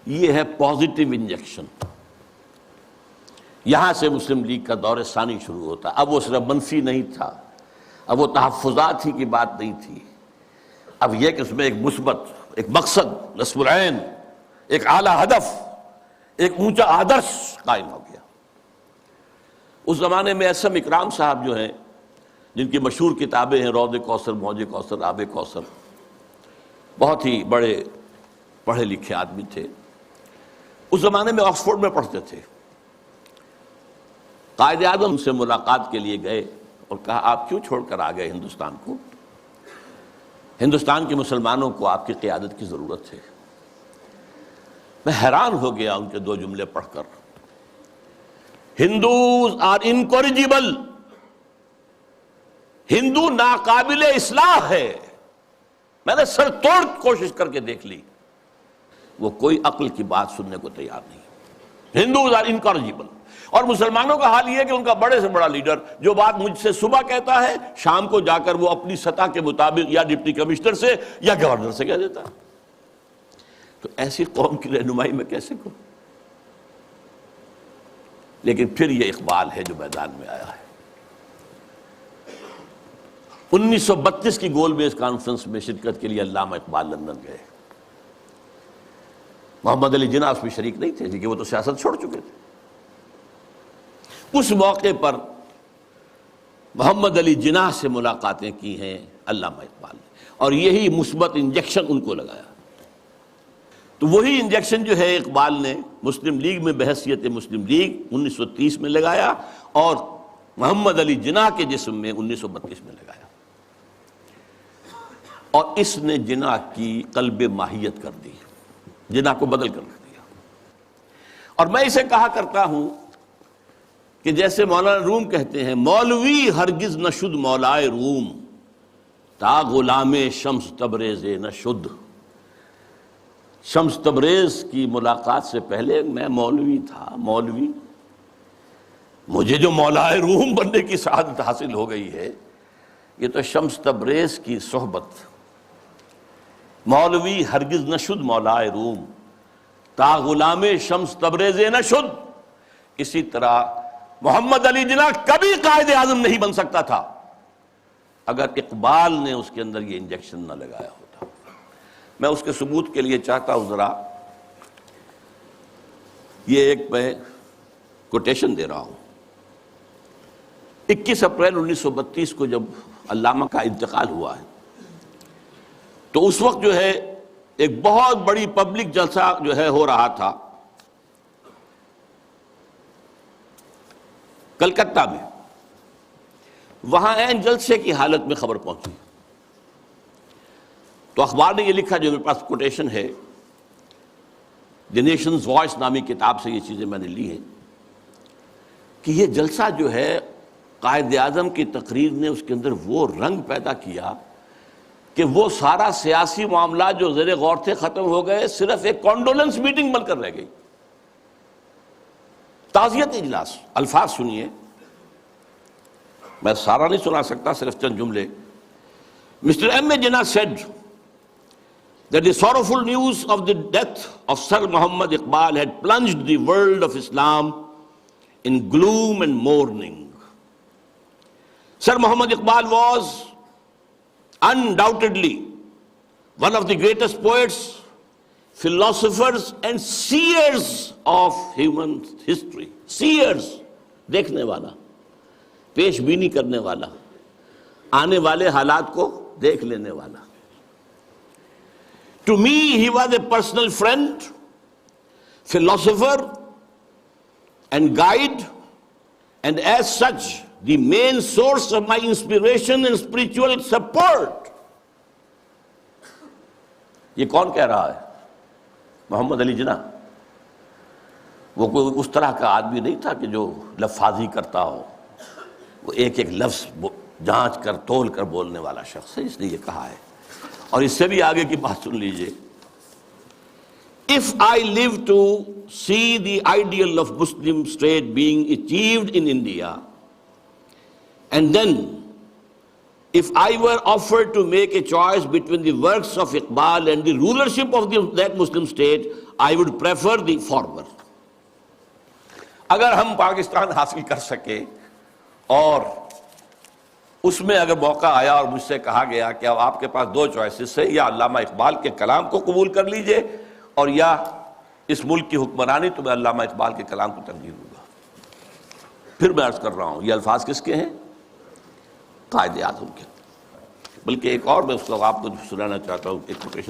یہ ہے پازیٹیو انجیکشن. یہاں سے مسلم لیگ کا دور ثانی شروع ہوتا. اب وہ صرف منفی نہیں تھا، اب وہ تحفظات ہی کی بات نہیں تھی، اب یہ کہ اس میں ایک مثبت، ایک مقصد، نصب العین، ایک اعلیٰ ہدف، ایک اونچا آدرش قائم ہو گیا. اس زمانے میں اسم اکرام صاحب جو ہیں، جن کی مشہور کتابیں ہیں روض کوثر، موج کوثر، آب کوثر، بہت ہی بڑے پڑھے لکھے آدمی تھے. اس زمانے میں آکسفورڈ میں پڑھتے تھے. قائد اعظم سے ملاقات کے لیے گئے اور کہا آپ کیوں چھوڑ کر آ گئے ہندوستان کو؟ ہندوستان کے مسلمانوں کو آپ کی قیادت کی ضرورت ہے. میں حیران ہو گیا ان کے دو جملے پڑھ کر. ہندوز آر انکورجیبل، ہندو ناقابل اصلاح ہے. میں نے سر توڑ کوشش کر کے دیکھ لی، وہ کوئی عقل کی بات سننے کو تیار نہیں. ہندوز آر انکورجیبل. اور مسلمانوں کا حال یہ ہے کہ ان کا بڑے سے بڑا لیڈر جو بات مجھ سے صبح کہتا ہے، شام کو جا کر وہ اپنی سطح کے مطابق یا ڈپٹی کمشنر سے یا گورنر سے کہہ دیتا ہے. تو ایسی قوم کی رہنمائی میں کیسے کروں؟ لیکن پھر یہ اقبال ہے جو میدان میں آیا ہے. 1932 کی گول بیس کانفرنس میں شرکت کے لیے علامہ اقبال لندن گئے. محمد علی جناح اس میں شریک نہیں تھے کیونکہ وہ تو سیاست چھوڑ چکے تھے. اس موقع پر محمد علی جناح سے ملاقاتیں کی ہیں علامہ اقبال نے، اور یہی مثبت انجیکشن ان کو لگایا. تو وہی انجیکشن جو ہے اقبال نے مسلم لیگ میں بحیثیت مسلم لیگ 1930 میں لگایا اور محمد علی جناح کے جسم میں 1932 میں لگایا. اور اس نے جناح کی قلب ماہیت کر دی، جناح کو بدل کر رکھ دیا. اور میں اسے کہا کرتا ہوں کہ جیسے مولانا روم کہتے ہیں، مولوی ہرگز نہ شد مولائے روم، تا غلام شمس تبریز نہ شد. شمس تبریز کی ملاقات سے پہلے میں مولوی تھا. مولوی، مجھے جو مولائے روم بننے کی سعادت حاصل ہو گئی ہے، یہ تو شمس تبریز کی صحبت. مولوی ہرگز نہ شد مولائے روم، تا غلام شمس تبریز نہ شد. اسی طرح محمد علی جناح کبھی قائد اعظم نہیں بن سکتا تھا اگر اقبال نے اس کے اندر یہ انجیکشن نہ لگایا ہوتا. میں اس کے ثبوت کے لیے چاہتا ہوں ذرا یہ ایک میں کوٹیشن دے رہا ہوں. 21 اپریل 1932 کو جب علامہ کا انتقال ہوا ہے تو اس وقت جو ہے ایک بہت بڑی پبلک جلسہ جو ہے ہو رہا تھا کلکتہ میں. وہاں عین جلسے کی حالت میں خبر پہنچی تو اخبار نے یہ لکھا، جو میرے پاس کوٹیشن ہے، دی نیشنز وائس نامی کتاب سے یہ چیزیں میں نے لی ہیں، کہ یہ جلسہ جو ہے قائد اعظم کی تقریر نے اس کے اندر وہ رنگ پیدا کیا کہ وہ سارا سیاسی معاملات جو زیر غور تھے ختم ہو گئے، صرف ایک کانڈولنس میٹنگ بن کر رہ گئی. تعزیت اجلاس. الفاظ سنیے، میں سارا نہیں سنا سکتا، صرف چند جملے. Mr. M. A. Jinnah said that the sorrowful news of the death of Sir Muhammad Iqbal had plunged the world of Islam in gloom and mourning. Sir Muhammad Iqbal was undoubtedly one of the greatest poets, philosophers and seers of human history. Seers, دیکھنے والا، پیش بینی کرنے والا، آنے والے حالات کو دیکھ لینے والا. To me, he was a personal friend, philosopher, and guide, and as such, the main source of my inspiration and spiritual support. یہ کون کہہ رہا ہے؟ محمد علی جناح. وہ کوئی اس طرح کا آدمی نہیں تھا کہ جو لفاظی کرتا ہو، وہ ایک ایک لفظ جانچ کر تول کر بولنے والا شخص ہے، اس نے یہ کہا ہے. اور اس سے بھی آگے کی بات سن لیجئے. If I live to see the ideal of Muslim state being achieved in India, and then if I were offered to make a choice between the works of Iqbal and the rulership of that Muslim state, I would prefer the former. اگر ہم پاکستان حاصل کر سکے اور اس میں اگر موقع آیا اور مجھ سے کہا گیا کہ اب آپ کے پاس دو چوائسز ہے، یا علامہ اقبال کے کلام کو قبول کر لیجئے اور یا اس ملک کی حکمرانی، تو میں علامہ اقبال کے کلام کو ترجیح دوں گا. پھر میں عرض کر رہا ہوں، یہ الفاظ کس کے ہیں؟ قائد اعظم کے. بلکہ ایک اور میں اس کو آپ کو سنانا چاہتا ہوں،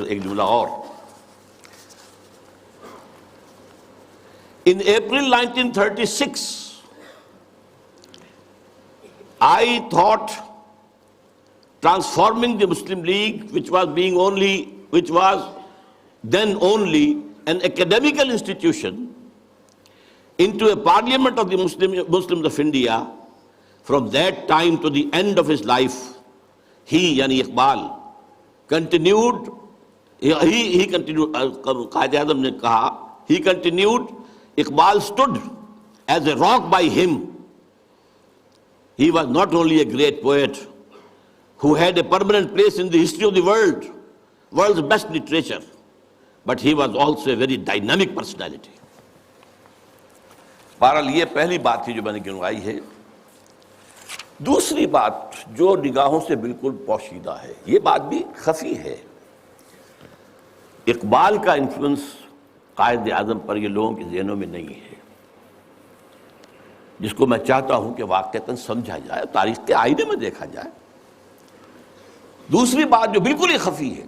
ایک جملہ اور. In April 1936, I thought transforming the Muslim League, which was then only an academical institution, into a parliament of the Muslims of India. From that time to the end of his life, he, yani Iqbal, continued, he continued, Qaid Azam ne kaha, he continued, Iqbal stood as a rock by him. He was not only a great poet who had a permanent place in the history of the world's best literature, but he was also a very dynamic personality. بہرحال یہ پہلی بات تھی جو میں نے گنوائی ہے. دوسری بات جو نگاہوں سے بالکل پوشیدہ ہے، یہ بات بھی خفی ہے. اقبال کا انفلوئنس قائد اعظم پر یہ لوگوں کے ذہنوں میں نہیں ہے، جس کو میں چاہتا ہوں کہ واقعتاً سمجھا جائے، تاریخ کے آئینے میں دیکھا جائے. دوسری بات جو بالکل ہی خفی ہے،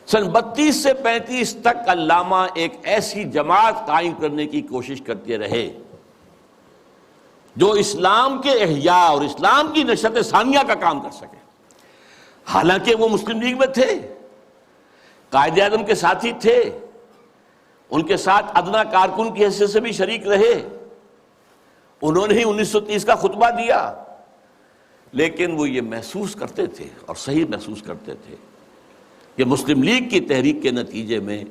سن 32 سے 35 تک علامہ ایک ایسی جماعت قائم کرنے کی کوشش کرتے رہے جو اسلام کے احیاء اور اسلام کی نشت ثانیہ کا کام کر سکے. حالانکہ وہ مسلم لیگ میں تھے، قائد اعظم کے ساتھی تھے، ان کے ساتھ ادنا کارکن کی حیثیت سے بھی شریک رہے، انہوں نے ہی 1930 کا خطبہ دیا. لیکن وہ یہ محسوس کرتے تھے اور صحیح محسوس کرتے تھے کہ مسلم لیگ کی تحریک کے نتیجے میں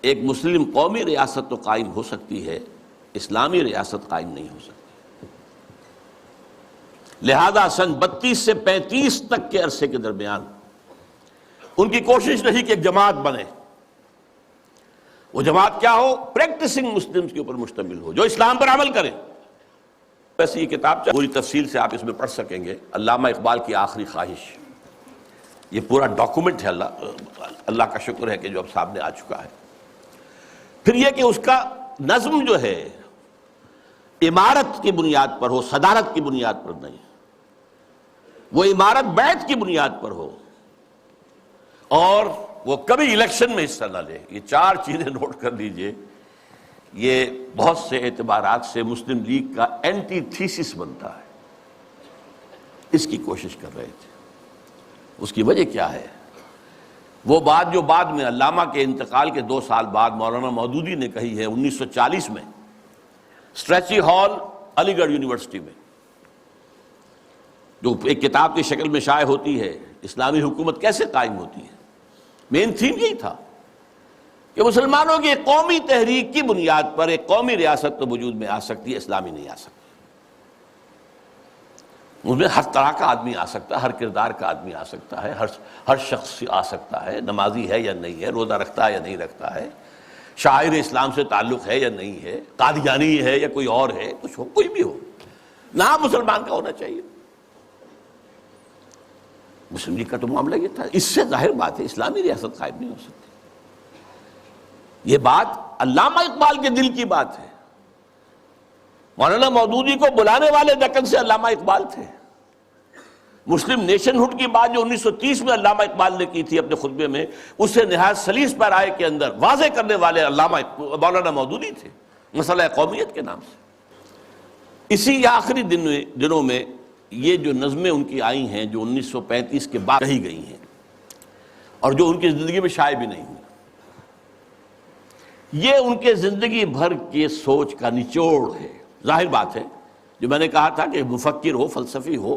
ایک مسلم قومی ریاست تو قائم ہو سکتی ہے، اسلامی ریاست قائم نہیں ہو سکتی. لہذا سن 32 سے 35 تک کے عرصے کے درمیان ان کی کوشش رہی کہ ایک جماعت بنے. وہ جماعت کیا ہو؟ پریکٹسنگ مسلمز کے اوپر مشتمل ہو، جو اسلام پر عمل کرے. ویسے یہ کتاب پوری تفصیل سے آپ اس میں پڑھ سکیں گے، علامہ اقبال کی آخری خواہش. یہ پورا ڈاکومنٹ ہے، اللہ کا شکر ہے کہ جو اب سامنے آ چکا ہے. پھر یہ کہ اس کا نظم جو ہے عمارت کی بنیاد پر ہو، صدارت کی بنیاد پر نہیں، وہ عمارت بیعت کی بنیاد پر ہو، اور وہ کبھی الیکشن میں حصہ نہ لے. یہ چار چیزیں نوٹ کر لیجئے. یہ بہت سے اعتبارات سے مسلم لیگ کا اینٹی تھیسس بنتا ہے. اس کی کوشش کر رہے تھے. اس کی وجہ کیا ہے؟ وہ بات جو بعد میں علامہ کے انتقال کے 2 سال بعد مولانا مودودی نے کہی ہے 1940 میں اسٹریچی ہال علی گڑھ یونیورسٹی میں، جو ایک کتاب کی شکل میں شائع ہوتی ہے، اسلامی حکومت کیسے قائم ہوتی ہے. مین تھیم یہی تھا کہ مسلمانوں کی ایک قومی تحریک کی بنیاد پر ایک قومی ریاست تو وجود میں آ سکتی ہے، اسلامی نہیں آ سکتی. اس میں ہر طرح کا آدمی آ سکتا ہے، ہر کردار کا آدمی آ سکتا ہے، ہر شخص آ سکتا ہے، نمازی ہے یا نہیں ہے، روزہ رکھتا ہے یا نہیں رکھتا ہے، شاعر اسلام سے تعلق ہے یا نہیں ہے، قادیانی ہے یا کوئی اور ہے، کچھ ہو، کوئی بھی ہو، نام مسلمان کا ہونا چاہیے. مسلم لیگ کا تو معاملہ یہ تھا. اس سے ظاہر بات ہے اسلامی ریاست قائم نہیں ہو سکتی. یہ بات علامہ اقبال کے دل کی بات ہے. مولانا مودودی کو بلانے والے دکن سے علامہ اقبال تھے. مسلم نیشن ہوڈ کی بات جو 1930 میں علامہ اقبال نے کی تھی اپنے خطبے میں، اسے نہایت سلیس پیرائے کے اندر واضح کرنے والے علامہ مولانا مودودی تھے، مسئلہ قومیت کے نام سے۔ اسی آخری دنوں میں یہ جو نظمیں ان کی آئی ہیں جو 1935 کے بعد کہی گئی ہیں اور جو ان کی زندگی میں شائع بھی نہیں ہوئی، یہ ان کے زندگی بھر کے سوچ کا نچوڑ ہے۔ ظاہر بات ہے، جو میں نے کہا تھا کہ مفکر ہو، فلسفی ہو،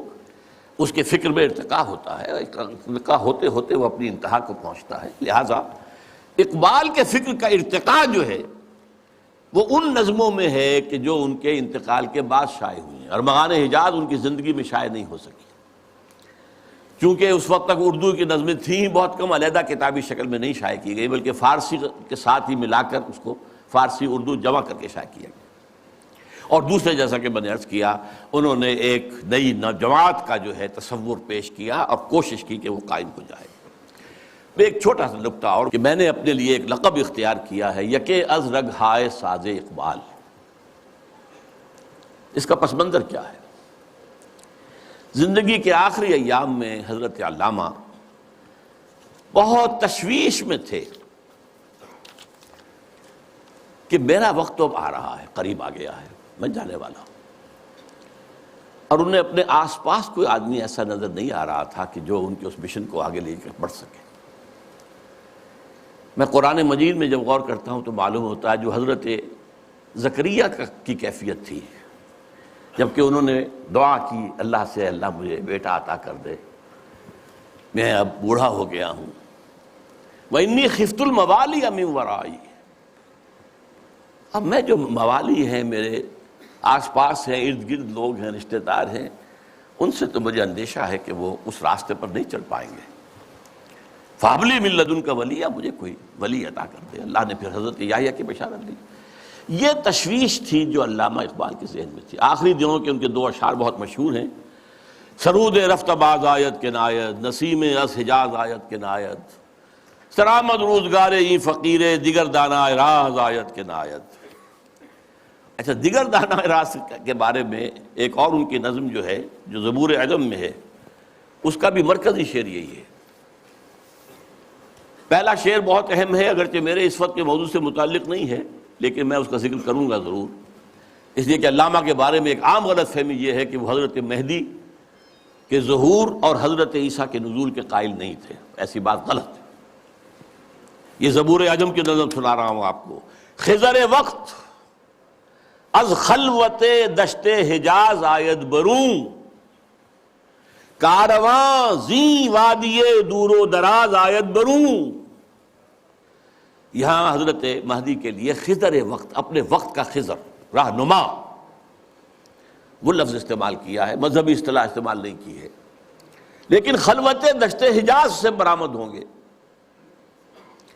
اس کے فکر میں ارتقا ہوتا ہے، ارتقا ہوتے ہوتے وہ اپنی انتہا کو پہنچتا ہے۔ لہٰذا اقبال کے فکر کا ارتقا جو ہے وہ ان نظموں میں ہے کہ جو ان کے انتقال کے بعد شائع ہوئی ہیں، ارمغان حجاز ان کی زندگی میں شائع نہیں ہو سکی، چونکہ اس وقت تک اردو کی نظمیں تھیں بہت کم، علیحدہ کتابی شکل میں نہیں شائع کی گئی، بلکہ فارسی کے ساتھ ہی ملا کر اس کو فارسی اردو جمع کر کے شائع کیا گیا۔ اور دوسرے، جیسا کہ میں نے عرض کیا، انہوں نے ایک نئی جماعت کا جو ہے تصور پیش کیا اور کوشش کی کہ وہ قائم ہو جائے۔ میں ایک چھوٹا سا نکتہ اور کہ میں نے اپنے لیے ایک لقب اختیار کیا ہے، یکے از رگ ہائے ساز اقبال۔ اس کا پس منظر کیا ہے؟ زندگی کے آخری ایام میں حضرت علامہ بہت تشویش میں تھے کہ میرا وقت تو اب آ رہا ہے، قریب آ گیا ہے، میں جانے والا ہوں۔ اور انہیں اپنے آس پاس کوئی آدمی ایسا نظر نہیں آ رہا تھا کہ جو ان کے اس مشن کو آگے لے کر بڑھ سکے۔ میں قرآن مجید میں جب غور کرتا ہوں تو معلوم ہوتا ہے جو حضرت زکریا کی کیفیت تھی، جبکہ انہوں نے دعا کی اللہ سے، اللہ مجھے بیٹا عطا کر دے، میں اب بوڑھا ہو گیا ہوں، وَإِنِّي خِفْتُ الْمَوَالِيَ مِنْ وَرَائِي، اب میں جو موالی ہیں، میرے آس پاس ہیں، ارد گرد لوگ ہیں، رشتہ دار ہیں، ان سے تو مجھے اندیشہ ہے کہ وہ اس راستے پر نہیں چل پائیں گے۔ فَهَبْ لِي مِن لَّدُنْكَ وَلِيًّا، مجھے کوئی ولی عطا کر دے۔ اللہ نے پھر حضرت یحییٰ کی بشارت دی۔ یہ تشویش تھی جو علامہ اقبال کے ذہن میں تھی۔ آخری دنوں کے ان کے دو اشعار بہت مشہور ہیں، سرود رفت باز آیت کے نایت، نسیم از حجاز آیت کے نایت، سرآمد روزگار این فقیر دیگر دانا راز آیت کے نایت۔ اچھا، دیگر دانا راز کے بارے میں ایک اور ان کی نظم جو ہے جو زبور عجم میں ہے، اس کا بھی مرکزی شعر یہی ہے۔ پہلا شعر بہت اہم ہے، اگرچہ میرے اس وقت کے موضوع سے متعلق نہیں ہے، لیکن میں اس کا ذکر کروں گا ضرور، اس لیے کہ علامہ کے بارے میں ایک عام غلط فہمی یہ ہے کہ وہ حضرت مہدی کے ظہور اور حضرت عیسیٰ کے نزول کے قائل نہیں تھے۔ ایسی بات غلط ہے۔ یہ زبور عجم کی نظم سنا رہا ہوں آپ کو۔ خضر وقت از خلوت دشت حجاز آید بروں، کارواں زی وادی دور و دراز آید بروں۔ یہاں حضرت مہدی کے لیے خضر وقت، اپنے وقت کا خضر، رہنما، وہ لفظ استعمال کیا ہے، مذہبی اصطلاح استعمال نہیں کی ہے، لیکن خلوت دشت حجاز سے برآمد ہوں گے۔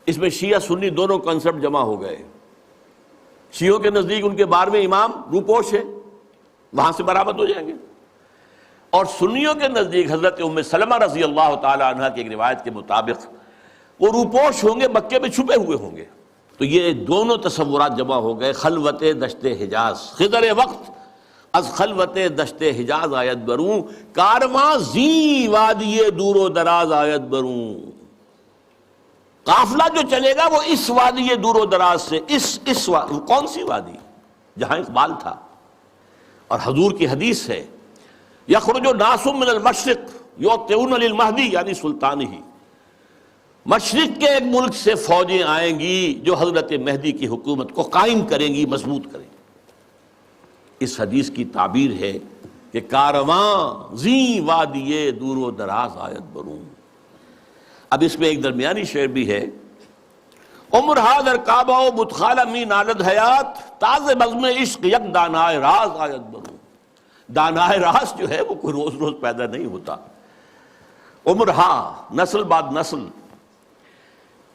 اس میں شیعہ سنی دونوں کنسپٹ جمع ہو گئے۔ شیعوں کے نزدیک ان کے 12ویں امام روپوش ہے، وہاں سے برآمد ہو جائیں گے، اور سنیوں کے نزدیک حضرت ام سلمہ رضی اللہ تعالی عنہ کی ایک روایت کے مطابق وہ روپوش ہوں گے، مکے میں چھپے ہوئے ہوں گے۔ تو یہ دونوں تصورات جمع ہو گئے۔ خلوت دشت حجاز، خضر وقت از خلوت دشت حجاز آیت بروں، کارواں زی وادی دور و دراز آیت بروں۔ قافلہ جو چلے گا وہ اس وادی دور و دراز سے، اس کون سی وادی؟ جہاں اقبال تھا، اور حضور کی حدیث ہے، یخرج ناس من المشرق یوطئون للمہدی، یعنی سلطانہ، مشرق کے ایک ملک سے فوجیں آئیں گی جو حضرت مہدی کی حکومت کو قائم کریں گی، مضبوط کریں گی۔ اس حدیث کی تعبیر ہے کہ کارواں زی وادی دور و دراز آیت بروں۔ اب اس میں ایک درمیانی شعر بھی ہے، عمر حاضر کعبہ و بتخالہ می نالد حیات، تاز بزم عشق یک دانائے راز آیت بروں۔ دانائے راز جو ہے وہ کوئی روز روز پیدا نہیں ہوتا۔ عمر ہا، نسل بعد نسل،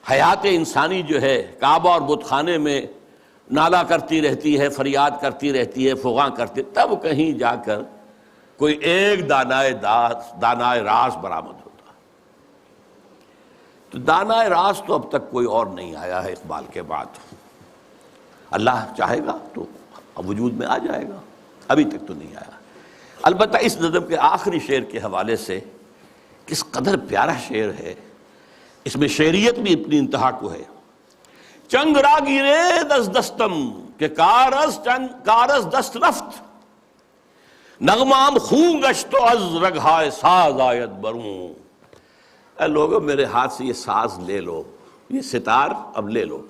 حیات انسانی جو ہے کعبہ اور بت خانے میں نالا کرتی رہتی ہے، فریاد کرتی رہتی ہے، فغاں کرتی، تب کہیں جا کر کوئی ایک دانائے راز برآمد ہوتا۔ تو دانائے راز تو اب تک کوئی اور نہیں آیا ہے اقبال کے بعد۔ اللہ چاہے گا تو اب وجود میں آ جائے گا، ابھی تک تو نہیں آیا۔ البتہ اس نظم کے آخری شعر کے حوالے سے کس قدر پیارا شعر ہے، اس میں شعریت بھی اپنی انتہا کو ہے۔ چنگ را گیرے دست دستم کہ کارز دست رفت، نغمام خون گشت و از رگہائے ساز آیت بروں۔ اے لوگوں میرے ہاتھ سے یہ ساز لے لو، یہ ستار اب لے لو،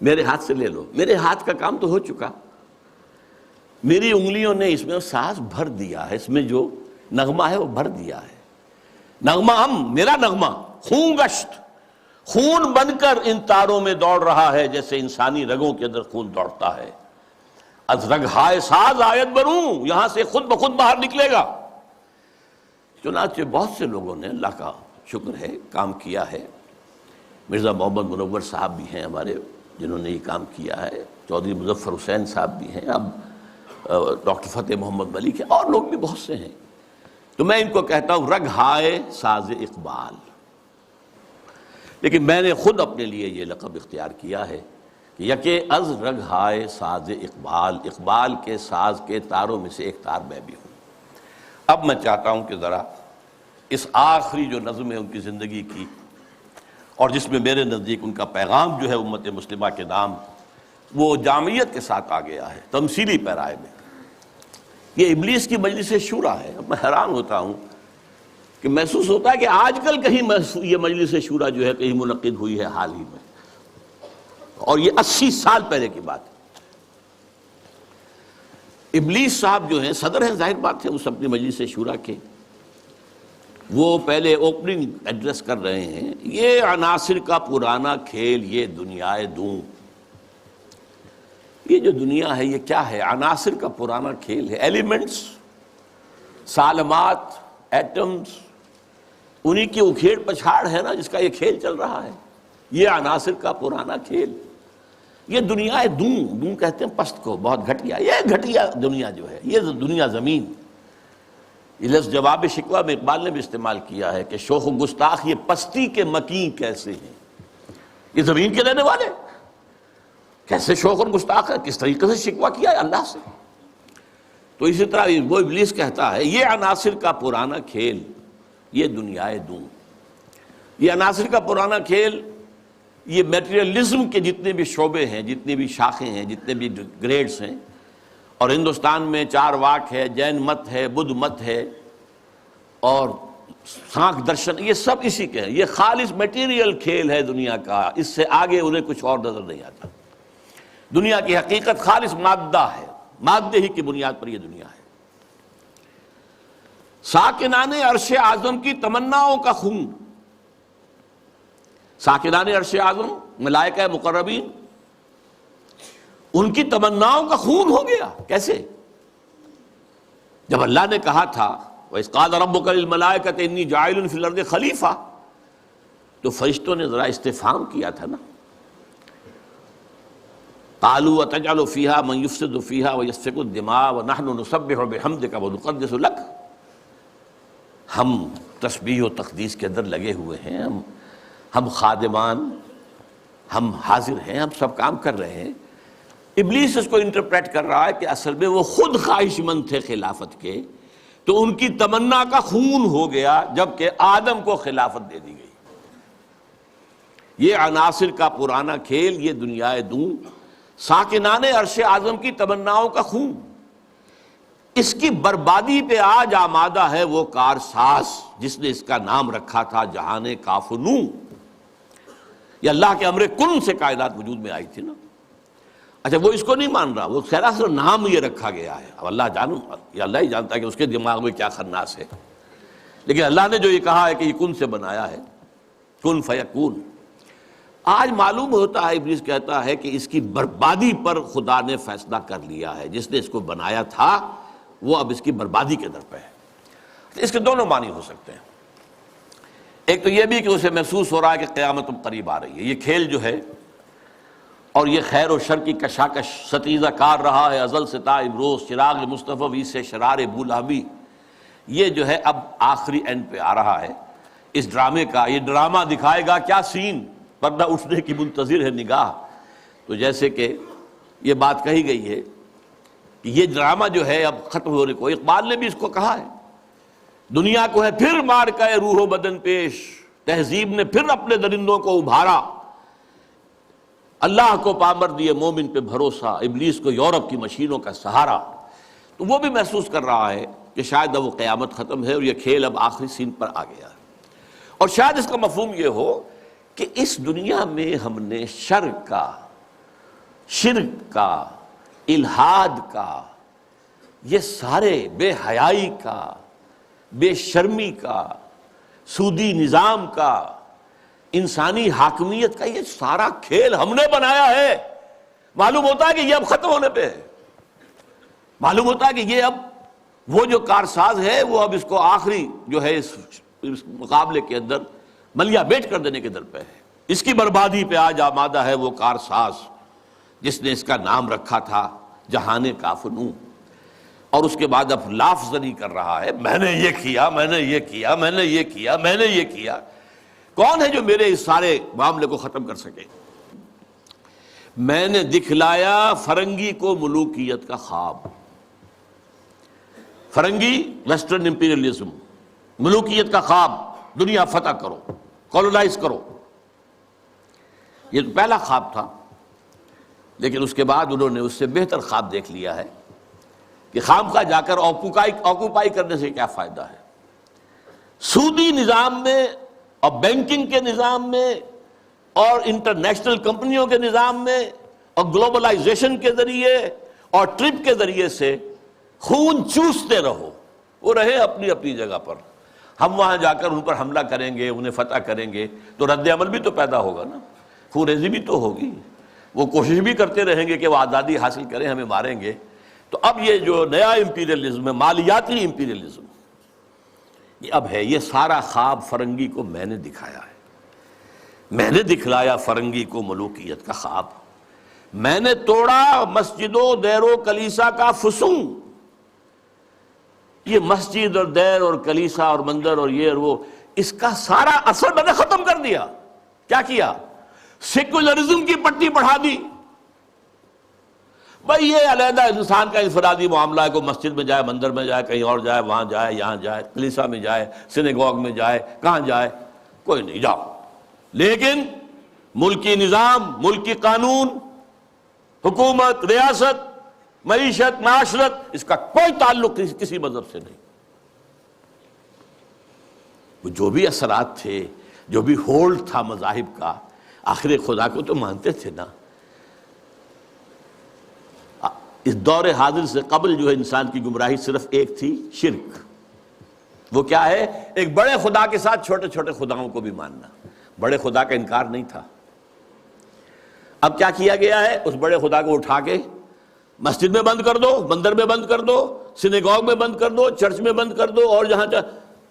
میرے ہاتھ سے لے لو، میرے ہاتھ کا کام تو ہو چکا، میری انگلیوں نے اس میں ساز بھر دیا ہے، اس میں جو نغمہ ہے وہ بھر دیا ہے۔ نغمہ میرا نغمہ خون گشت، خون بن کر ان تاروں میں دوڑ رہا ہے جیسے انسانی رگوں کے اندر خون دوڑتا ہے۔ از رگہائے ساز آیت بروں، یہاں سے خود بخود باہر نکلے گا۔ چنانچہ بہت سے لوگوں نے، اللہ کا شکر ہے، کام کیا ہے۔ مرزا محمد منور صاحب بھی ہیں ہمارے جنہوں نے یہ کام کیا ہے، چودھری مظفر حسین صاحب بھی ہیں، اب ڈاکٹر فتح محمد ملک ہیں، اور لوگ بھی بہت سے ہیں۔ تو میں ان کو کہتا ہوں رگہائے ساز اقبال، لیکن میں نے خود اپنے لیے یہ لقب اختیار کیا ہے کہ یکے از رگہائے ساز اقبال، اقبال کے ساز کے تاروں میں سے ایک تار میں بھی ہوں۔ اب میں چاہتا ہوں کہ ذرا اس آخری جو نظم ہے ان کی زندگی کی، اور جس میں میرے نزدیک ان کا پیغام جو ہے امت مسلمہ کے نام، وہ جامعیت کے ساتھ آ گیا ہے، تمثیلی پیرائے میں۔ یہ ابلیس کی مجلس شورا ہے۔ اب میں حیران ہوتا ہوں کہ محسوس ہوتا ہے کہ آج کل کہیں یہ مجلس شورا جو ہے کہیں منعقد ہوئی ہے حال ہی میں، اور یہ 80 سال پہلے کی بات ہے۔ ابلیس صاحب جو ہیں صدر ہیں، ظاہر بات ہے اس اپنی مجلس شورا کے، وہ پہلے اوپننگ ایڈریس کر رہے ہیں، یہ عناصر کا پرانا کھیل یہ دنیائے دوں۔ یہ جو دنیا ہے یہ کیا ہے؟ عناصر کا پرانا کھیل ہے، ایلیمنٹس، سالمات، ایٹمز، انہی کی اکھیڑ پچھاڑ ہے نا جس کا یہ کھیل چل رہا ہے۔ یہ عناصر کا پرانا کھیل، یہ دنیا دوں کہتے ہیں پست کو، بہت گھٹیا، یہ گھٹیا دنیا جو ہے، یہ دنیا زمین۔ یہ لفظ جواب شکوہ میں اقبال نے بھی استعمال کیا ہے کہ شوخ و گستاخ یہ پستی کے مکین کیسے ہیں، یہ زمین کے رہنے والے کیسے شوخ اور گستاخ ہے، کس طریقے سے شکوہ کیا ہے اللہ سے۔ تو اسی طرح وہ ابلیس کہتا ہے یہ عناصر کا پرانا کھیل یہ دنیائے دوں۔ یہ عناصر کا پرانا کھیل، یہ میٹیریلزم کے جتنے بھی شعبے ہیں، جتنی بھی شاخیں ہیں، جتنے بھی گریڈز ہیں، اور ہندوستان میں چار واک ہے، جین مت ہے، بدھ مت ہے، اور سانکھ درشن، یہ سب اسی کے ہیں۔ یہ خالص میٹیریل کھیل ہے دنیا کا، اس سے آگے انہیں کچھ اور نظر نہیں آتا۔ دنیا کی حقیقت خالص مادہ ہے، مادے ہی کی بنیاد پر یہ دنیا ہے۔ ساکنان عرش اعظم کی تمناؤں کا خون، ساکنان عرش اعظم ملائکہ مقربین، ان کی تمناؤں کا خون ہو گیا۔ کیسے؟ جب اللہ نے کہا تھا وَإِذْ قَالَ رَبُّكَ لِلْمَلَائِكَةِ إِنِّي جَاعِلٌ فِي الْأَرْضِ خَلِيفَةً، تو فرشتوں نے ذرا استفہام کیا تھا نا، قَالُوا وَتَجْعَلُ فِيهَا مَن يُفْسِدُ فِيهَا وَيَسْفِكُ الدِّمَاءَ وَنَحْنُ نُسَبِّحُ بِحَمْدِكَ وَنُقَدِّسُ لَكَ۔ ہم تسبیح و تقدیس کے اندر لگے ہوئے ہیں، ہم خادمان، ہم حاضر ہیں، ہم سب کام کر رہے ہیں۔ ابلیس اس کو انٹرپریٹ کر رہا ہے کہ اصل میں وہ خود خواہش مند تھے خلافت کے، تو ان کی تمنا کا خون ہو گیا جبکہ آدم کو خلافت دے دی گئی۔ یہ عناصر کا پرانا کھیل یہ دنیائے دوں، ساکنان عرش اعظم کی تمناؤں کا خون، اس کی بربادی پہ آج آمادہ ہے وہ کارساز جس نے اس کا نام رکھا تھا جہان کاف و نو۔ یہ اللہ کے امر کن سے کائنات وجود میں آئی تھی نا۔ اچھا وہ اس کو نہیں مان رہا، وہ سراسر نام یہ رکھا گیا ہے، اب اللہ جانو، یہ اللہ ہی جانتا ہے کہ اس کے دماغ میں کیا خناس ہے، لیکن اللہ نے جو یہ کہا ہے کہ یہ کن سے بنایا ہے، کن فیکون۔ آج معلوم ہوتا ہے ابلیس کہتا ہے کہ اس کی بربادی پر خدا نے فیصلہ کر لیا ہے، جس نے اس کو بنایا تھا وہ اب اس کی بربادی کے در پہ ہے۔ اس کے دونوں معنی ہو سکتے ہیں، ایک تو یہ بھی کہ اسے محسوس ہو رہا ہے کہ قیامت اب قریب آ رہی ہے، یہ کھیل جو ہے اور یہ خیر و شر کی کشاکش ستیزہ کار رہا ہے ازل سے تا امروز، چراغ مصطفی سے شرار بولہبی، یہ جو ہے اب آخری اینڈ پہ آ رہا ہے اس ڈرامے کا۔ یہ ڈرامہ دکھائے گا کیا سین، پردہ اٹھنے کی منتظر ہے نگاہ۔ تو جیسے کہ یہ بات کہی گئی ہے کہ یہ ڈرامہ جو ہے اب ختم ہونے کو، اقبال نے بھی اس کو کہا ہے، دنیا کو ہے پھر مار کا روح و بدن پیش، تہذیب نے پھر اپنے درندوں کو ابھارا، اللہ کو پامر دیے مومن پہ بھروسہ، ابلیس کو یورپ کی مشینوں کا سہارا۔ تو وہ بھی محسوس کر رہا ہے کہ شاید اب وہ قیامت ختم ہے اور یہ کھیل اب آخری سین پر آ گیا ہے، اور شاید اس کا مفہوم یہ ہو کہ اس دنیا میں ہم نے شر کا، شرک کا، الحاد کا، یہ سارے بے حیائی کا، بے شرمی کا، سودی نظام کا، انسانی حاکمیت کا، یہ سارا کھیل ہم نے بنایا ہے۔ معلوم ہوتا ہے کہ یہ اب ختم ہونے پہ ہے، معلوم ہوتا ہے کہ یہ اب وہ جو کارساز ہے وہ اب اس کو آخری جو ہے اس مقابلے کے اندر ملیا بیٹ کر دینے کے در پہ ہے۔ اس کی بربادی پہ آج آمادہ ہے وہ کارساز جس نے اس کا نام رکھا تھا جہان کافنوں، اور اس کے بعد اب لاف زنی کر رہا ہے، میں نے یہ کیا، میں نے یہ کیا، میں نے یہ کیا، میں نے یہ کیا۔ کون ہے جو میرے اس سارے معاملے کو ختم کر سکے؟ میں نے دکھلایا فرنگی کو ملوکیت کا خواب۔ فرنگی ویسٹرن امپیریلزم، ملوکیت کا خواب، دنیا فتح کرو، کولونائز کرو، یہ تو پہلا خواب تھا، لیکن اس کے بعد انہوں نے اس سے بہتر خواب دیکھ لیا ہے کہ خامخواہ جا کر آکوپائی کرنے سے کیا فائدہ ہے۔ سودی نظام میں اور بینکنگ کے نظام میں اور انٹرنیشنل کمپنیوں کے نظام میں اور گلوبلائزیشن کے ذریعے اور ٹرپ کے ذریعے سے خون چوستے رہو، وہ رہے اپنی اپنی جگہ پر، ہم وہاں جا کر ان پر حملہ کریں گے، انہیں فتح کریں گے تو رد عمل بھی تو پیدا ہوگا نا، خون ریزی بھی تو ہوگی، وہ کوشش بھی کرتے رہیں گے کہ وہ آزادی حاصل کریں، ہمیں ماریں گے۔ تو اب یہ جو نیا امپیریلزم ہے، مالیاتی امپیریلزم، یہ اب ہے، یہ سارا خواب فرنگی کو میں نے دکھایا ہے، میں نے دکھلایا فرنگی کو ملوکیت کا خواب، میں نے توڑا مسجد و دیر و کلیسا کا فسوں۔ یہ مسجد اور دیر اور کلیسا اور مندر اور یہ اور وہ، اس کا سارا اثر میں نے ختم کر دیا۔ کیا کیا؟ سیکولرزم کی پٹی بڑھا دی۔ بھائی یہ علیحدہ انسان کا انفرادی معاملہ ہے، کوئی مسجد میں جائے، مندر میں جائے، کہیں اور جائے، وہاں جائے، یہاں جائے، کلیسا میں جائے، سینیگوگ میں جائے، کہاں جائے، کوئی نہیں، جاؤ۔ لیکن ملکی نظام، ملکی قانون، حکومت، ریاست، معیشت، معاشرت، اس کا کوئی تعلق کسی مذہب سے نہیں۔ وہ جو بھی اثرات تھے، جو بھی ہولڈ تھا مذاہب کا، آخر خدا کو تو مانتے تھے نا۔ اس دور حاضر سے قبل جو ہے انسان کی گمراہی صرف ایک تھی، شرک۔ وہ کیا ہے؟ ایک بڑے خدا کے ساتھ چھوٹے چھوٹے خداؤں کو بھی ماننا۔ بڑے خدا کا انکار نہیں تھا۔ اب کیا کیا گیا ہے؟ اس بڑے خدا کو اٹھا کے مسجد میں بند کر دو، مندر میں بند کر دو، سینیگوگ میں بند کر دو، چرچ میں بند کر دو، اور جہاں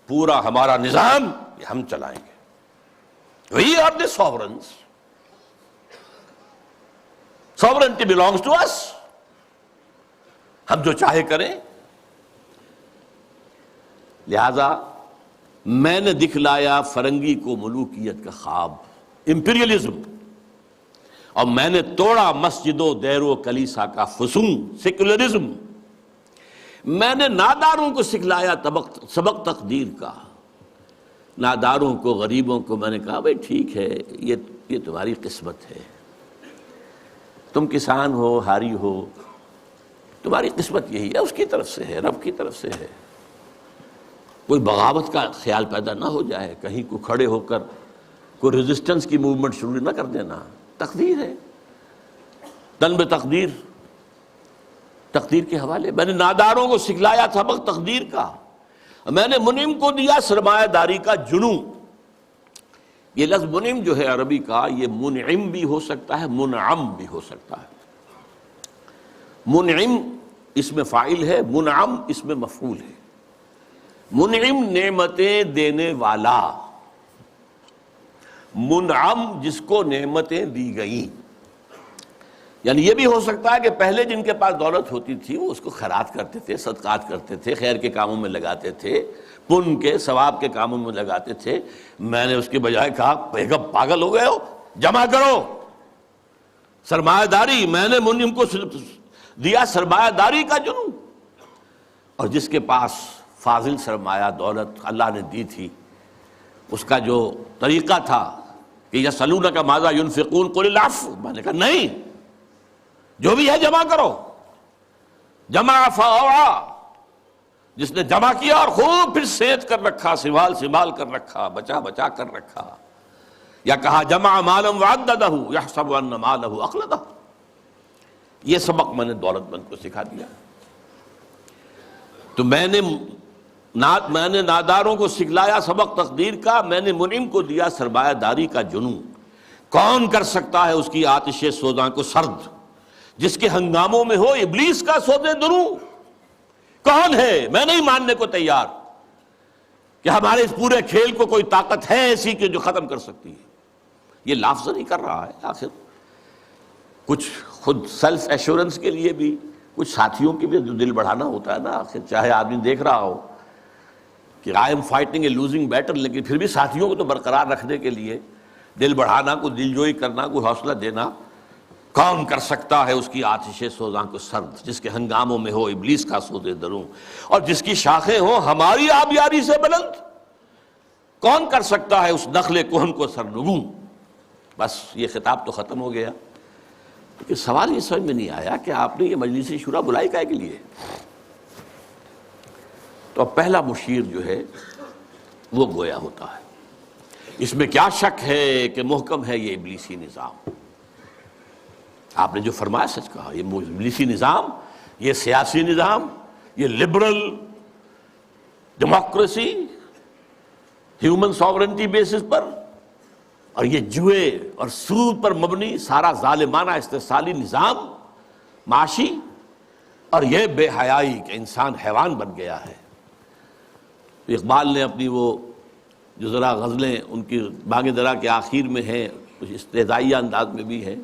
پورا ہمارا نظام یہ ہم چلائیں گے۔ We are the sovereigns. Sovereignty belongs to us. ہم جو چاہے کریں۔ لہذا میں نے دکھلایا فرنگی کو ملوکیت کا خواب، امپیریلزم، اور میں نے توڑا مسجد و دیر و کلیسا کا فسون، سیکولرزم۔ میں نے ناداروں کو سکھلایا سبق تقدیر کا۔ ناداروں کو، غریبوں کو میں نے کہا بھئی ٹھیک ہے، یہ تمہاری قسمت ہے، تم کسان ہو، ہاری ہو، تمہاری قسمت یہی ہے، اس کی طرف سے ہے، رب کی طرف سے ہے۔ کوئی بغاوت کا خیال پیدا نہ ہو جائے، کہیں کو کھڑے ہو کر کوئی ریزسٹنس کی موومنٹ شروع نہ کر دینا۔ تقدیر ہے، تن بے تقدیر، تقدیر کے حوالے۔ میں نے ناداروں کو سکھلایا سبق تقدیر کا، میں نے منعم کو دیا سرمایہ داری کا جنوں۔ یہ لفظ منعم جو ہے عربی کا، یہ منعم بھی ہو سکتا ہے، منعم بھی ہو سکتا ہے۔ منعم اس میں فاعل ہے، منعم اس میں مفعول ہے۔ منعم نعمتیں دینے والا، منعم جس کو نعمتیں دی گئیں۔ یعنی یہ بھی ہو سکتا ہے کہ پہلے جن کے پاس دولت ہوتی تھی وہ اس کو خیرات کرتے تھے، صدقات کرتے تھے، خیر کے کاموں میں لگاتے تھے، پن کے ثواب کے کاموں میں لگاتے تھے۔ میں نے اس کے بجائے کہا بیگم پاگل ہو گئے ہو، جمع کرو سرمایہ داری۔ میں نے منعم کو دیا سرمایہ داری کا جنون، اور جس کے پاس فاضل سرمایہ دولت اللہ نے دی تھی، اس کا جو طریقہ تھا کہ یسألونک ماذا ينفقون قل العفو، میں نے کہا نہیں، جو بھی ہے جمع کرو، جمع فاوعى، جس نے جمع کیا اور خوب پھر سینچ کر رکھا، سنبھال کر رکھا، بچا کر رکھا، یا کہا جمع مالا وعددہ یحسب ان مالہ اخلدہ، یہ سبق میں نے دولت مند کو سکھا دیا۔ تو میں نے ناداروں کو سکھلایا سبق تقدیر کا، میں نے منعم کو دیا سرمایہ داری کا جنون۔ کون کر سکتا ہے اس کی آتش سوزاں کو سرد، جس کے ہنگاموں میں ہو ابلیس کا سودے دروں؟ کون ہے؟ میں نہیں ماننے کو تیار کہ ہمارے اس پورے کھیل کو کوئی طاقت ہے ایسی کہ جو ختم کر سکتی ہے۔ یہ لفظ نہیں کر رہا ہے، آخر کچھ خود سیلف ایشورنس کے لیے بھی کچھ ساتھیوں کی بھی جو دل بڑھانا ہوتا ہے نا، آخر چاہے آدمی دیکھ رہا ہو کہ I am fighting a losing battle, لیکن پھر بھی ساتھیوں کو تو برقرار رکھنے کے لیے دل بڑھانا، کوئی دل جوئی کرنا، کوئی حوصلہ دینا۔ کون کر سکتا ہے اس کی آتش سوزاں کو سرد، جس کے ہنگاموں میں ہو ابلیس کا سودے دروں، اور جس کی شاخیں ہوں ہماری آبیاری سے بلند؟ کون کر سکتا ہے اس نخل کہن کو سرنگوں؟ بس یہ خطاب تو ختم ہو گیا، لیکن سوال یہ سمجھ میں نہیں آیا کہ آپ نے یہ مجلس شورا بلائی کائے کے لیے؟ تو اب پہلا مشیر جو ہے وہ گویا ہوتا ہے۔ اس میں کیا شک ہے کہ محکم ہے یہ ابلیسی نظام؟ آپ نے جو فرمایا سچ کہا، یہ ابلیسی نظام، یہ سیاسی نظام، یہ liberal democracy human sovereignty basis پر، اور یہ جوئے اور سود پر مبنی سارا ظالمانہ استحصالی نظام معاشی، اور یہ بے حیائی کہ انسان حیوان بن گیا ہے۔ اقبال نے اپنی وہ جو ذرا غزلیں ان کی بانگ درا کے آخر میں ہیں، کچھ استہزائیہ انداز میں بھی ہیں،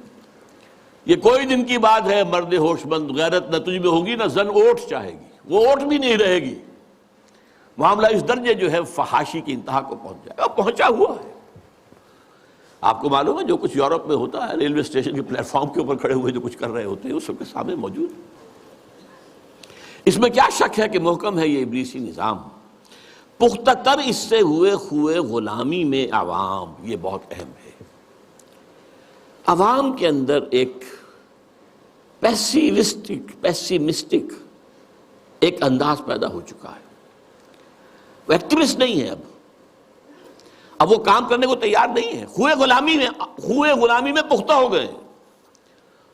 یہ کوئی دن کی بات ہے مرد ہوش مند، غیرت نہ تجھ میں ہوگی نہ زن اوٹ چاہے گی، وہ اوٹ بھی نہیں رہے گی۔ معاملہ اس درجے جو ہے فحاشی کی انتہا کو پہنچ جائے گا، پہنچا ہوا ہے۔ آپ کو معلوم ہے جو کچھ یورپ میں ہوتا ہے، ریلوے اسٹیشن کے پلیٹ فارم کے اوپر کھڑے ہوئے جو کچھ کر رہے ہوتے ہیں، وہ سب کے سامنے موجود ہے۔ اس میں کیا شک ہے کہ محکم ہے یہ ابلیسی نظام؟ پختہ تر اس سے ہوئے خوئے غلامی میں عوام، یہ بہت اہم ہے۔ عوام کے اندر ایک پیسیمسٹک ایک انداز پیدا ہو چکا ہے، وہ ایکٹیوسٹ نہیں ہے، اب وہ کام کرنے کو تیار نہیں ہے، خوئے غلامی میں پختہ ہو گئے،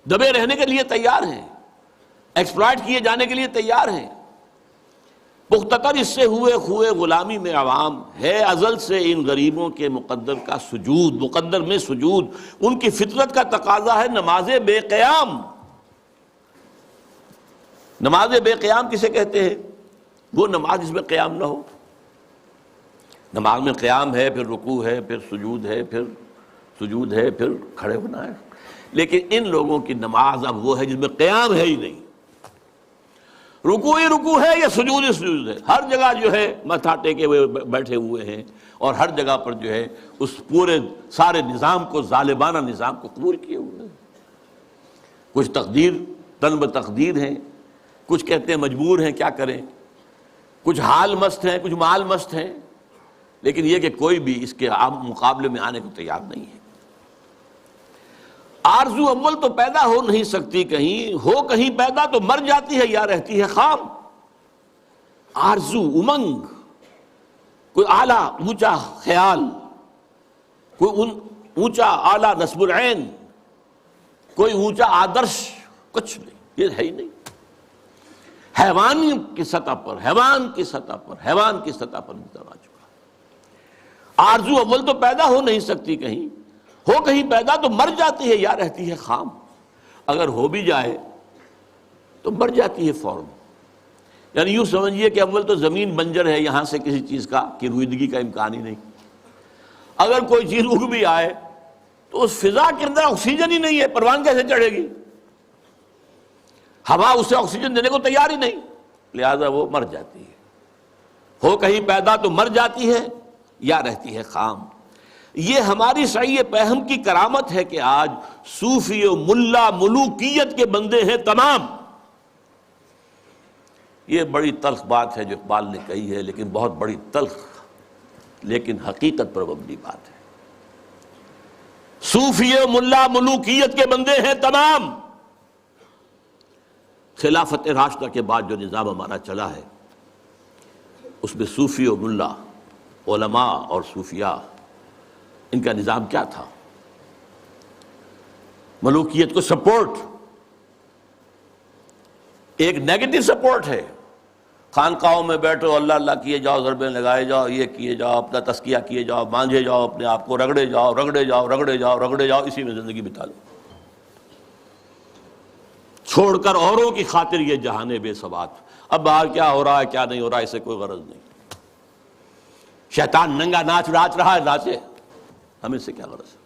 دبے رہنے کے لیے تیار ہیں، ایکسپلائٹ کیے جانے کے لیے تیار ہیں۔ پختہ تر اس سے ہوئے خوئے غلامی میں عوام ہے، ازل سے ان غریبوں کے مقدر میں سجود، ان کی فطرت کا تقاضا ہے نماز بے قیام۔ نماز بے قیام کسے کہتے ہیں؟ وہ نماز جس میں قیام نہ ہو۔ نماز میں قیام ہے، پھر رکوع ہے، پھر سجود ہے، پھر سجود ہے، پھر کھڑے ہونا ہے، لیکن ان لوگوں کی نماز اب وہ ہے جس میں قیام ہے ہی نہیں، رکوع ہی رکوع ہے یا سجود ہی سجود ہے، ہر جگہ جو ہے ماتھا ٹیکے ہوئے بیٹھے ہوئے ہیں، اور ہر جگہ پر جو ہے اس پورے سارے نظام کو، ظالمانہ نظام کو قبول کیے ہوئے ہیں۔ کچھ تن بتقدیر ہیں، کچھ کہتے ہیں مجبور ہیں، کیا کریں، کچھ حال مست ہیں، کچھ مال مست ہیں، لیکن یہ کہ کوئی بھی اس کے مقابلے میں آنے کو تیار نہیں ہے۔ آرزو اول تو پیدا ہو نہیں سکتی کہیں، ہو کہیں پیدا تو مر جاتی ہے یا رہتی ہے خام۔ آرزو، امنگ، کوئی اعلیٰ اونچا خیال، کوئی اونچا اعلیٰ نصب العین، کوئی اونچا آدرش، کچھ نہیں، یہ ہے ہی نہیں۔ حیوان کی سطح پر نظر آ چکا۔ آرزو اول تو پیدا ہو نہیں سکتی کہیں، ہو کہیں پیدا تو مر جاتی ہے یا رہتی ہے خام، اگر ہو بھی جائے تو مر جاتی ہے فوراً۔ یعنی یوں سمجھیے کہ اول تو زمین بنجر ہے، یہاں سے کسی چیز کا کی رویدگی کا امکان ہی نہیں، اگر کوئی چیز اگ بھی آئے تو اس فضا کے اندر آکسیجن ہی نہیں ہے، پروان کیسے چڑھے گی؟ ہوا اسے آکسیجن دینے کو تیار ہی نہیں، لہذا وہ مر جاتی ہے۔ ہو کہیں پیدا تو مر جاتی ہے یا رہتی ہے خام۔ یہ ہماری سعی پہم کی کرامت ہے کہ آج صوفی و ملا ملوکیت کے بندے ہیں تمام، یہ بڑی تلخ بات ہے جو اقبال نے کہی ہے، لیکن بہت بڑی تلخ لیکن حقیقت پر مبنی بات ہے۔ صوفی ملا ملوکیت کے بندے ہیں تمام۔ خلافت راشدہ کے بعد جو نظام ہمارا چلا ہے اس میں صوفی و ملا، علماء اور صوفیاء، ان کا نظام کیا تھا؟ ملوکیت کو سپورٹ، ایک نیگیٹو سپورٹ ہے۔ خانقاہوں میں بیٹھو، اللہ اللہ کیے جاؤ، ضربیں لگائے جاؤ، یہ کیے جاؤ، اپنا تزکیہ کیے جاؤ، مانجھے جاؤ، اپنے آپ کو رگڑے جاؤ رگڑے جاؤ رگڑے جاؤ رگڑے جاؤ، اسی میں زندگی بتا لو، چھوڑ کر اوروں کی خاطر یہ جہانے بے ثبات۔ اب باہر کیا ہو رہا ہے کیا نہیں ہو رہا ہے اسے کوئی غرض نہیں، شیطان ننگا ناچ رہا ہے، ناچے، ہمیں سے کیا غرض ہے؟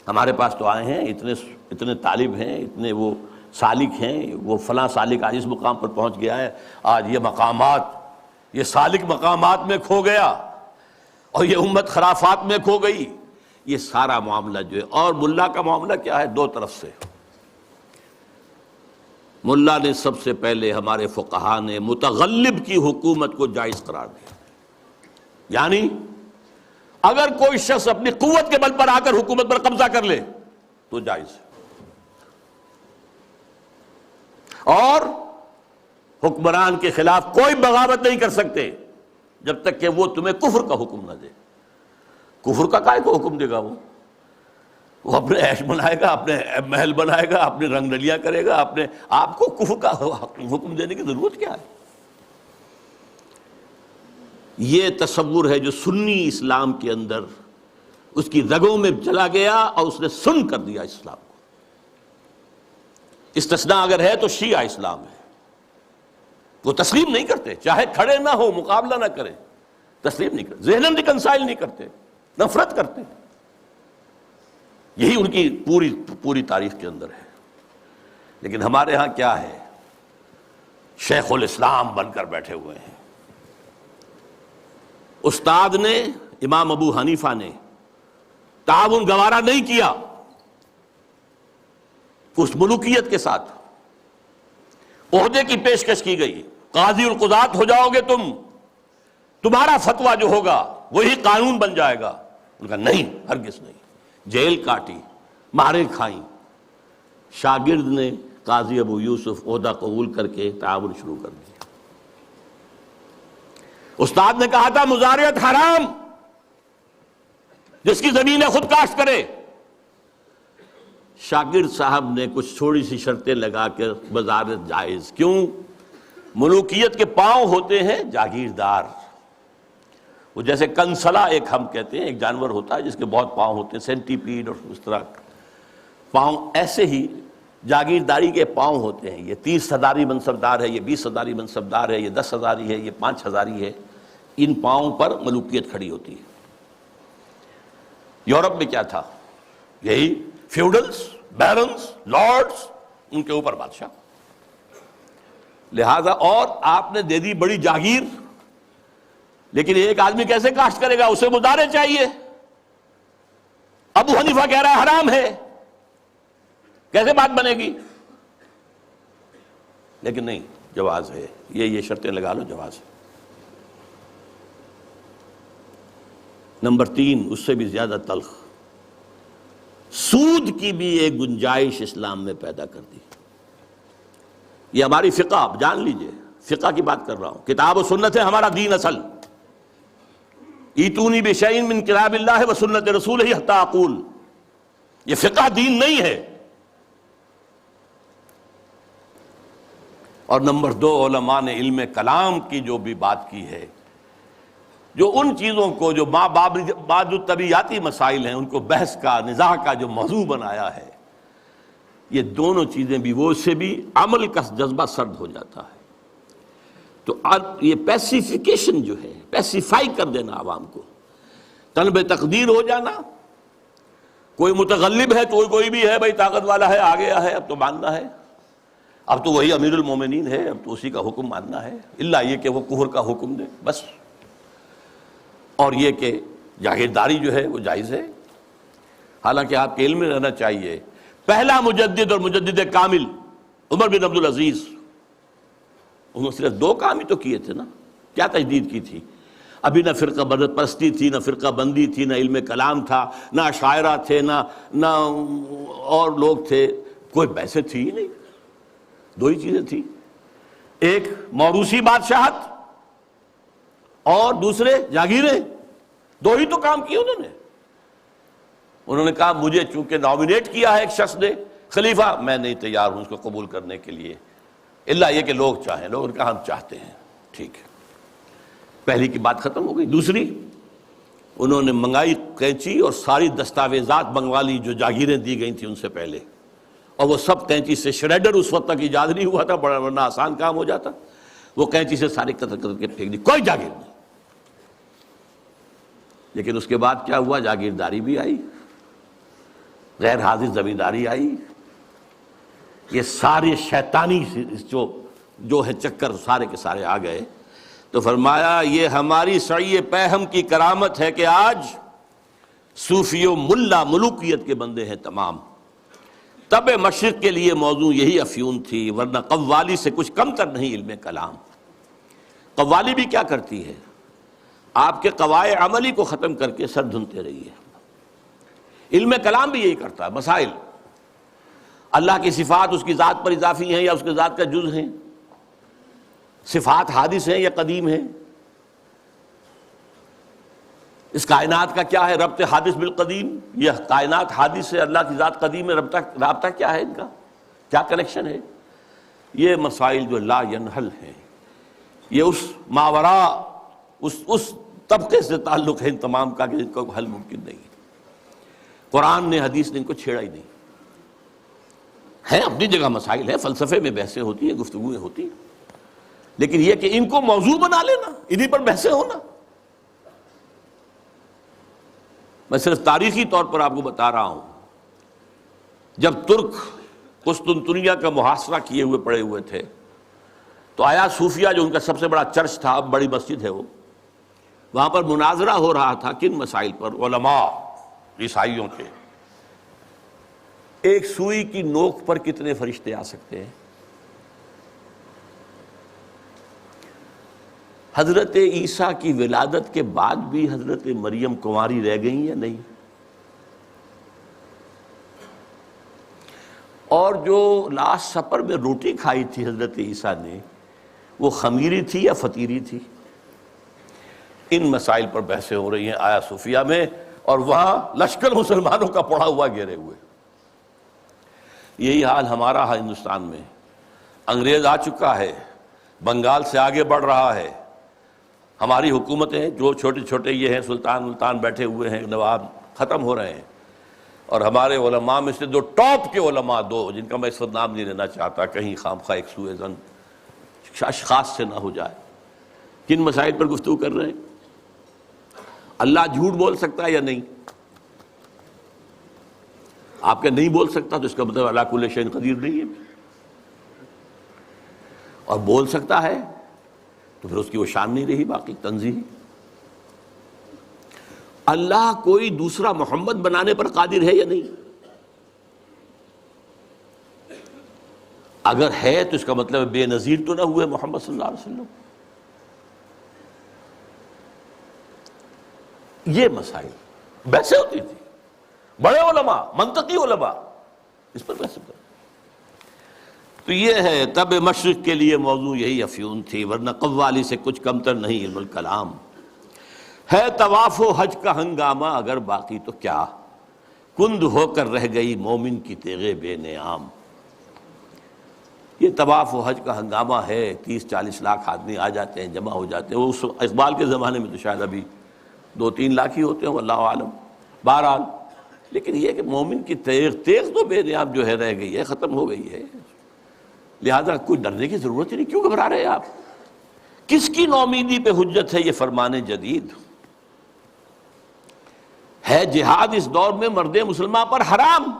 ہمارے پاس تو آئے ہیں اتنے طالب ہیں، اتنے وہ سالک ہیں، وہ فلاں سالک آج اس مقام پر پہنچ گیا ہے، آج یہ مقامات، یہ سالک مقامات میں کھو گیا اور یہ امت خرافات میں کھو گئی۔ یہ سارا معاملہ جو ہے، اور ملا کا معاملہ کیا ہے؟ دو طرف سے۔ ملا نے سب سے پہلے، ہمارے فقہا نے متغلب کی حکومت کو جائز قرار دیا، یعنی اگر کوئی شخص اپنی قوت کے بل پر آ کر حکومت پر قبضہ کر لے تو جائز ہے، اور حکمران کے خلاف کوئی بغاوت نہیں کر سکتے جب تک کہ وہ تمہیں کفر کا حکم نہ دے۔ کفر کا کائے کو حکم دے گا؟ وہ اپنے عیش بنائے گا، اپنے محل بنائے گا، اپنے رنگ رلیاں کرے گا، اپنے آپ کو کفر کا حکم دینے کی ضرورت کیا ہے؟ یہ تصور ہے جو سنی اسلام کے اندر اس کی رگوں میں چلا گیا اور اس نے سن کر دیا اسلام کو۔ استثناء اگر ہے تو شیعہ اسلام ہے، وہ تسلیم نہیں کرتے، چاہے کھڑے نہ ہو، مقابلہ نہ کریں، تسلیم نہیں کرتے، ذہناً ریکنسائل نہیں کرتے، نفرت کرتے۔ یہی ان کی پوری تاریخ کے اندر ہے۔ لیکن ہمارے ہاں کیا ہے؟ شیخ الاسلام بن کر بیٹھے ہوئے ہیں۔ استاد نے، امام ابو حنیفہ نے تعاون گوارا نہیں کیا اس ملوکیت کے ساتھ۔ عہدے کی پیشکش کی گئی، قاضی القضات ہو جاؤ گے تم، تمہارا فتویٰ جو ہوگا وہی قانون بن جائے گا۔ ان کا نہیں، ہرگز نہیں۔ جیل کاٹی، مارے کھائیں۔ شاگرد نے، قاضی ابو یوسف، عہدہ قبول کر کے تعاون شروع کر دیا۔ استاد نے کہا تھا مزارعت حرام، جس کی زمینیں خود کاشت کرے۔ شاگرد صاحب نے کچھ تھوڑی سی شرطیں لگا کر مزارعت جائز۔ کیوں؟ ملوکیت کے پاؤں ہوتے ہیں جاگیردار، وہ جیسے کنسلا ایک ہم کہتے ہیں، ایک جانور ہوتا ہے جس کے بہت پاؤں ہوتے ہیں، سینٹی پیڈ اور اس طرح پاؤں، ایسے ہی جاگیرداری کے پاؤں ہوتے ہیں۔ یہ 30 ہزاری منصبدار ہے، یہ 20 ہزاری منصبدار ہے، یہ 10 ہزاری ہے، یہ 5 ہزاری ہے۔ ان پاؤں پر ملوکیت کھڑی ہوتی ہے۔ یورپ میں کیا تھا؟ یہی فیوڈلز، بیرنز، لارڈز، ان کے اوپر بادشاہ۔ لہذا اور آپ نے دے دی بڑی جاگیر، لیکن ایک آدمی کیسے کاشت کرے گا؟ اسے مزارع چاہیے۔ ابو حنیفہ کہہ رہا ہے حرام ہے، کیسے بات بنے گی؟ لیکن نہیں، جواز ہے، یہ شرطیں لگا لو، جواز ہے۔ نمبر 3، اس سے بھی زیادہ تلخ، سود کی بھی ایک گنجائش اسلام میں پیدا کر دی۔ یہ ہماری فقہ، آپ جان لیجئے، فقہ کی بات کر رہا ہوں، کتاب و سنت ہے ہمارا دین اصل۔ ایتونی بشیء من کتاب اللہ و سنت رسولہ حتی اقول، یہ فقہ دین نہیں ہے۔ اور نمبر 2، علماء نے علم کلام کی جو بھی بات کی ہے، جو ان چیزوں کو جو بعض طبیعیاتی مسائل ہیں ان کو بحث کا، نزاع کا جو موضوع بنایا ہے، یہ دونوں چیزیں بھی، وہ اس سے بھی عمل کا جذبہ سرد ہو جاتا ہے۔ تو یہ پیسیفیکیشن جو ہے، پیسیفائی کر دینا عوام کو، طلب تقدیر ہو جانا، کوئی متغلب ہے تو کوئی بھی ہے بھائی طاقت والا ہے، آ گیا ہے، اب تو ماننا ہے، اب تو وہی امیر المومنین ہے، اب تو اسی کا حکم ماننا ہے، الا یہ کہ وہ کفر کا حکم دے، بس۔ اور یہ کہ جاگیرداری جو ہے وہ جائز ہے۔ حالانکہ آپ کے علم میں رہنا چاہیے، پہلا مجدد اور مجدد کامل عمر بن عبدالعزیز انہوں نے صرف 2 کام ہی تو کیے تھے نا. کیا تجدید کی تھی؟ ابھی نہ فرقہ بدت پرستی تھی، نہ فرقہ بندی تھی، نہ علم کلام تھا، نہ شاعرہ تھے، نہ اور لوگ تھے، کوئی بحثیں تھی ہی نہیں. 2 ہی چیزیں تھیں، ایک موروثی بادشاہت اور دوسرے جاگیریں. 2 ہی تو کام کیے انہوں نے کہا مجھے چونکہ نامینیٹ کیا ہے ایک شخص نے خلیفہ، میں نہیں تیار ہوں اس کو قبول کرنے کے لیے، الا یہ کہ لوگ چاہیں. لوگوں نے کہا ہم چاہتے ہیں. ٹھیک ہے، پہلی کی بات ختم ہو گئی. دوسری، انہوں نے منگائی کینچی اور ساری دستاویزات منگوا لی جو جاگیریں دی گئی تھیں ان سے پہلے، اور وہ سب کینچی سے شریڈر اس وقت تک ایجاد نہیں ہوا تھا، بڑا ورنہ آسان کام ہو جاتا. وہ کینچی سے سارے قطر قطر کے پھینک دی، کوئی جاگیر نہیں. لیکن اس کے بعد کیا ہوا؟ جاگیرداری بھی آئی، غیر حاضر زمینداری آئی، یہ سارے شیطانی جو ہے چکر سارے کے سارے آ گئے. تو فرمایا یہ ہماری سعی پہم کی کرامت ہے کہ آج صوفی و ملا ملوکیت کے بندے ہیں تمام. تب مشرق کے لیے موضوع یہی افیون تھی، ورنہ قوالی سے کچھ کم تر نہیں علم کلام. قوالی بھی کیا کرتی ہے؟ آپ کے قواعد عملی کو ختم کر کے سر دھنتے رہی ہے. علم کلام بھی یہی کرتا ہے. مسائل، اللہ کی صفات اس کی ذات پر اضافی ہیں یا اس کی ذات کا جز ہیں؟ صفات حادث ہیں یا قدیم ہیں؟ اس کائنات کا کیا ہے ربط حادث بالقدیم؟ یہ کائنات حادث ہے، اللہ کی ذات قدیم ہے، رابطہ کیا ہے ان کا؟ کیا کنیکشن ہے؟ یہ مسائل جو لا ینحل ہیں، یہ اس ماورا اس طبقے سے تعلق ہے ان تمام کا کہ جن کو حل ممکن نہیں. قرآن نے حدیث نے ان کو چھیڑا ہی نہیں. ہیں اپنی جگہ مسائل ہیں، فلسفے میں بحثیں ہوتی ہیں، گفتگویں ہوتی ہیں، لیکن یہ کہ ان کو موضوع بنا لینا، انہی پر بحثیں ہونا. میں صرف تاریخی طور پر آپ کو بتا رہا ہوں، جب ترک قسطنطنیہ کا محاصرہ کیے ہوئے پڑے ہوئے تھے تو آیا صوفیہ جو ان کا سب سے بڑا چرچ تھا، اب بڑی مسجد ہے وہ، وہاں پر مناظرہ ہو رہا تھا. کن مسائل پر؟ علماء عیسائیوں کے. ایک سوئی کی نوک پر کتنے فرشتے آ سکتے ہیں؟ حضرت عیسیٰ کی ولادت کے بعد بھی حضرت مریم کنواری رہ گئی یا نہیں؟ اور جو لاسٹ سپر میں روٹی کھائی تھی حضرت عیسیٰ نے، وہ خمیری تھی یا فطیری تھی؟ ان مسائل پر بحثیں ہو رہی ہیں آیا صوفیہ میں، اور وہاں لشکر مسلمانوں کا پڑا ہوا گھیرے ہوئے. یہی حال ہمارا ہے ہندوستان میں. انگریز آ چکا ہے، بنگال سے آگے بڑھ رہا ہے. ہماری حکومتیں جو چھوٹے چھوٹے یہ ہیں سلطان بیٹھے ہوئے ہیں، نواب ختم ہو رہے ہیں، اور ہمارے علماء میں سے 2 ٹاپ کے علماء، 2 جن کا میں اس وقت نام نہیں لینا چاہتا کہیں خامخواہ ایک سوء ظن اشخاص سے نہ ہو جائے، کن مسائل پر گفتگو کر رہے ہیں؟ اللہ جھوٹ بول سکتا ہے یا نہیں؟ آپ کے نہیں بول سکتا تو اس کا مطلب اللہ کل شیء قدیر نہیں ہے. اور بول سکتا ہے تو پھر اس کی وہ شان نہیں رہی باقی تنزیہی. اللہ کوئی دوسرا محمد بنانے پر قادر ہے یا نہیں؟ اگر ہے تو اس کا مطلب بے نظیر تو نہ ہوئے محمد صلی اللہ علیہ وسلم. یہ مسائل بحثیں ہوتی تھی، بڑے علماء، منطقی علماء اس پر بحث کرتے. تو یہ ہے تب مشرق کے لیے موضوع یہی افیون تھی، ورنہ قوالی سے کچھ کمتر نہیں علم الکلام. ہے طواف و حج کا ہنگامہ اگر باقی تو کیا، کند ہو کر رہ گئی مومن کی تیغ بے نیام. یہ طواف و حج کا ہنگامہ ہے، 30-40 لاکھ آدمی آ جاتے ہیں، جمع ہو جاتے ہیں. وہ اس اقبال کے زمانے میں تو شاید ابھی 2-3 لاکھ ہی ہوتے ہیں، اللہ عالم. بہرحال لیکن یہ کہ مومن کی تیغ تو بے نیام جو ہے رہ گئی ہے، ختم ہو گئی ہے. لہذا کوئی ڈرنے کی ضرورت ہی نہیں. کیوں گھبرا رہے ہیں آپ؟ کس کی نومیدی پہ حجت ہے یہ فرمان جدید؟ ہے جہاد اس دور میں مرد مسلمان پر حرام.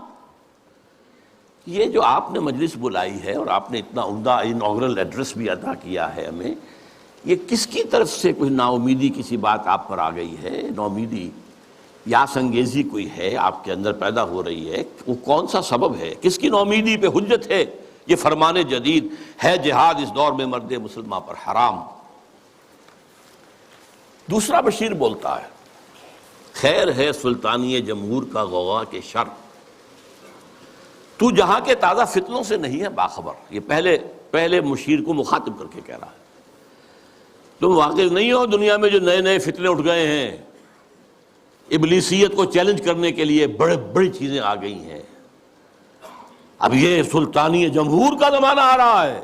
یہ جو آپ نے مجلس بلائی ہے اور آپ نے اتنا عمدہ انوگرل ایڈریس بھی ادا کیا ہے ہمیں، یہ کس کی طرف سے کوئی نا امیدی کسی بات آپ پر آ گئی ہے؟ نومیدی یا سنگیزی کوئی ہے آپ کے اندر پیدا ہو رہی ہے؟ وہ کون سا سبب ہے؟ کس کی نومیدی پہ حجت ہے یہ فرمان جدید ہے جہاد اس دور میں مرد مسلمان پر حرام۔ دوسرا بشیر بولتا ہے خیر ہے سلطانی جمہور کا غوغا کے شر، تو جہاں کے تازہ فتنوں سے نہیں ہے باخبر۔ یہ پہلے مشیر کو مخاطب کر کے کہہ رہا ہے، تم واقف نہیں ہو دنیا میں جو نئے نئے فتنے اٹھ گئے ہیں، ابلیسیت کو چیلنج کرنے کے لیے بڑی چیزیں آ گئی ہیں۔ اب یہ سلطانی جمہور کا زمانہ آ رہا ہے،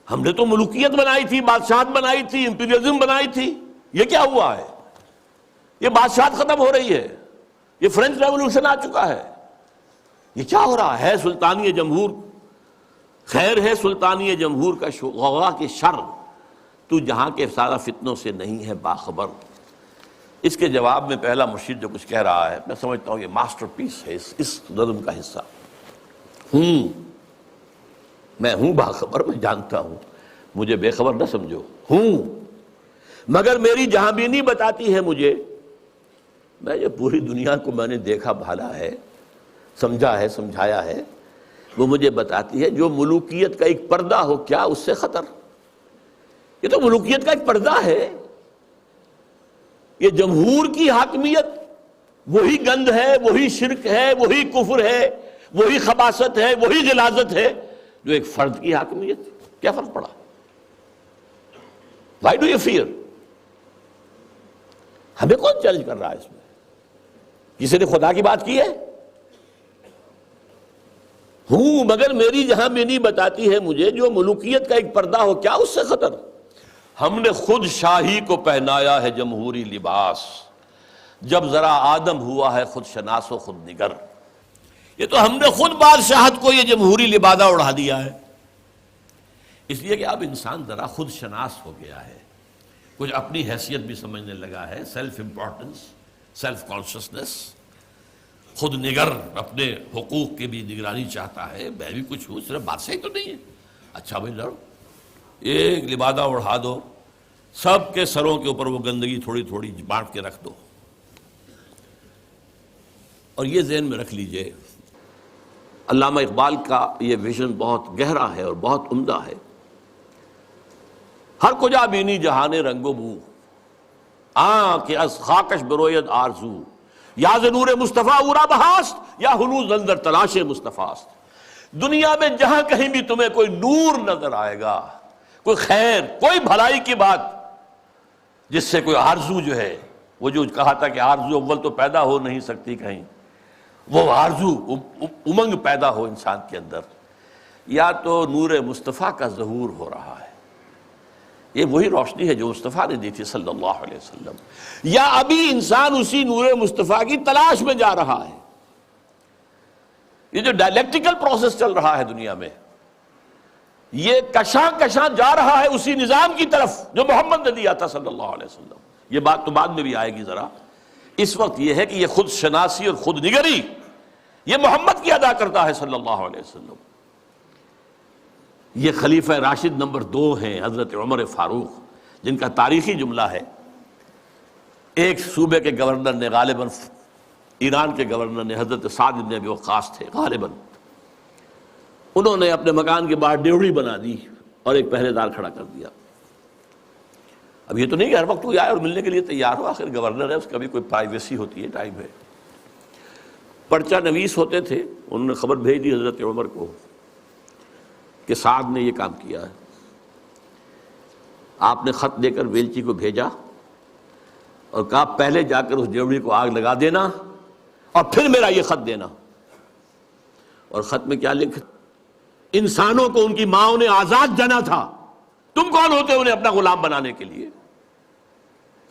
ہم نے تو ملوکیت بنائی تھی، بادشاہت بنائی تھی، امپیریلزم بنائی تھی، یہ کیا ہوا ہے؟ یہ بادشاہت ختم ہو رہی ہے، یہ فرینچ ریولوشن آ چکا ہے، یہ کیا ہو رہا ہے؟ سلطانی جمہور، خیر ہے سلطانی جمہور کا غوغا کے شر، تو جہاں کے سارا فتنوں سے نہیں ہے باخبر۔ اس کے جواب میں پہلا مرشد جو کچھ کہہ رہا ہے، میں سمجھتا ہوں یہ ماسٹر پیس ہے اس نظم کا حصہ۔ میں ہوں باخبر، میں جانتا ہوں، مجھے بے خبر نہ سمجھو، مگر میری جہاں بینی بتاتی ہے مجھے، میں جو پوری دنیا کو میں نے دیکھا بھالا ہے، سمجھا ہے، سمجھایا ہے، وہ مجھے بتاتی ہے جو ملوکیت کا ایک پردہ ہو کیا اس سے خطر؟ یہ تو ملوکیت کا ایک پردہ ہے، یہ جمہور کی حاکمیت وہی گند ہے، وہی شرک ہے، وہی کفر ہے، وہی خباثت ہے، وہی غلاظت ہے جو ایک فرد کی حاکمیت۔ کیا فرق پڑا؟ Why do you fear؟ ہمیں کون چیلنج کر رہا ہے اس میں؟ کسی نے خدا کی بات کی ہے؟ مگر میری جہاں بینی بتاتی ہے مجھے جو ملوکیت کا ایک پردہ ہو کیا اس سے خطر؟ ہم نے خود شاہی کو پہنایا ہے جمہوری لباس، جب ذرا آدم ہوا ہے خود شناس و خود نگر۔ یہ تو ہم نے خود بادشاہت کو یہ جمہوری لبادہ اڑا دیا ہے، اس لیے کہ اب انسان ذرا خود شناس ہو گیا ہے، کچھ اپنی حیثیت بھی سمجھنے لگا ہے، سیلف امپورٹنس، سیلف کانشسنس، خود نگر، اپنے حقوق کی بھی نگرانی چاہتا ہے، میں بھی کچھ ہوں، صرف بادشاہ ہی تو نہیں ہے۔ اچھا بھائی لڑو، ایک لبادہ اڑا دو، سب کے سروں کے اوپر وہ گندگی تھوڑی تھوڑی بانٹ کے رکھ دو۔ اور یہ ذہن میں رکھ لیجئے، علامہ اقبال کا یہ ویژن بہت گہرا ہے اور بہت عمدہ ہے۔ ہر کجا بینی جہان رنگ و بو، کہ از خاکش بروید آرزو، یا ز نور مصطفیٰ اورا بہاست، یا ہنوز اندر تلاش مصطفیٰ است۔ دنیا میں جہاں کہیں بھی تمہیں کوئی نور نظر آئے گا، کوئی خیر، کوئی بھلائی کی بات جس سے کوئی آرزو جو ہے، وہ جو کہا تھا کہ آرزو اول تو پیدا ہو نہیں سکتی کہیں، وہ آرزو امنگ پیدا ہو انسان کے اندر، یا تو نور مصطفیٰ کا ظہور ہو رہا ہے، یہ وہی روشنی ہے جو مصطفیٰ نے دی تھی صلی اللہ علیہ وسلم، یا ابھی انسان اسی نور مصطفیٰ کی تلاش میں جا رہا ہے۔ یہ جو ڈائلیکٹیکل پروسیس چل رہا ہے دنیا میں، یہ کشاں کشاں جا رہا ہے اسی نظام کی طرف جو محمد نے دیا تھا صلی اللہ علیہ وسلم۔ یہ بات تو بعد میں بھی آئے گی ذرا، اس وقت یہ ہے کہ یہ خود شناسی اور خود نگری یہ محمد کی ادا کرتا ہے صلی اللہ علیہ وسلم۔ یہ خلیفہ راشد نمبر 2 ہیں حضرت عمر فاروق، جن کا تاریخی جملہ ہے، ایک صوبے کے گورنر نے، غالباً ایران کے گورنر نے، حضرت سعد بن ابی وقاص تھے غالباً، انہوں نے اپنے مکان کے باہر ڈیوڑی بنا دی اور ایک پہرے دار کھڑا کر دیا۔ اب یہ تو نہیں کہ ہر وقت کوئی آئے اور ملنے کے لیے تیار ہو، آخر گورنر ہے، اس کا بھی کوئی پرائیویسی ہوتی ہے، ٹائم ہے۔ پرچہ نویس ہوتے تھے، انہوں نے خبر بھیج دی حضرت عمر کو کہ سعد نے یہ کام کیا ہے۔ آپ نے خط دے کر ویلچی کو بھیجا اور کہا پہلے جا کر اس ڈیوڑی کو آگ لگا دینا اور پھر میرا یہ خط دینا۔ اور خط میں کیا لکھا؟ انسانوں کو ان کی ماؤں نے آزاد جنا تھا، تم کون ہوتے انہیں اپنا غلام بنانے کے لیے؟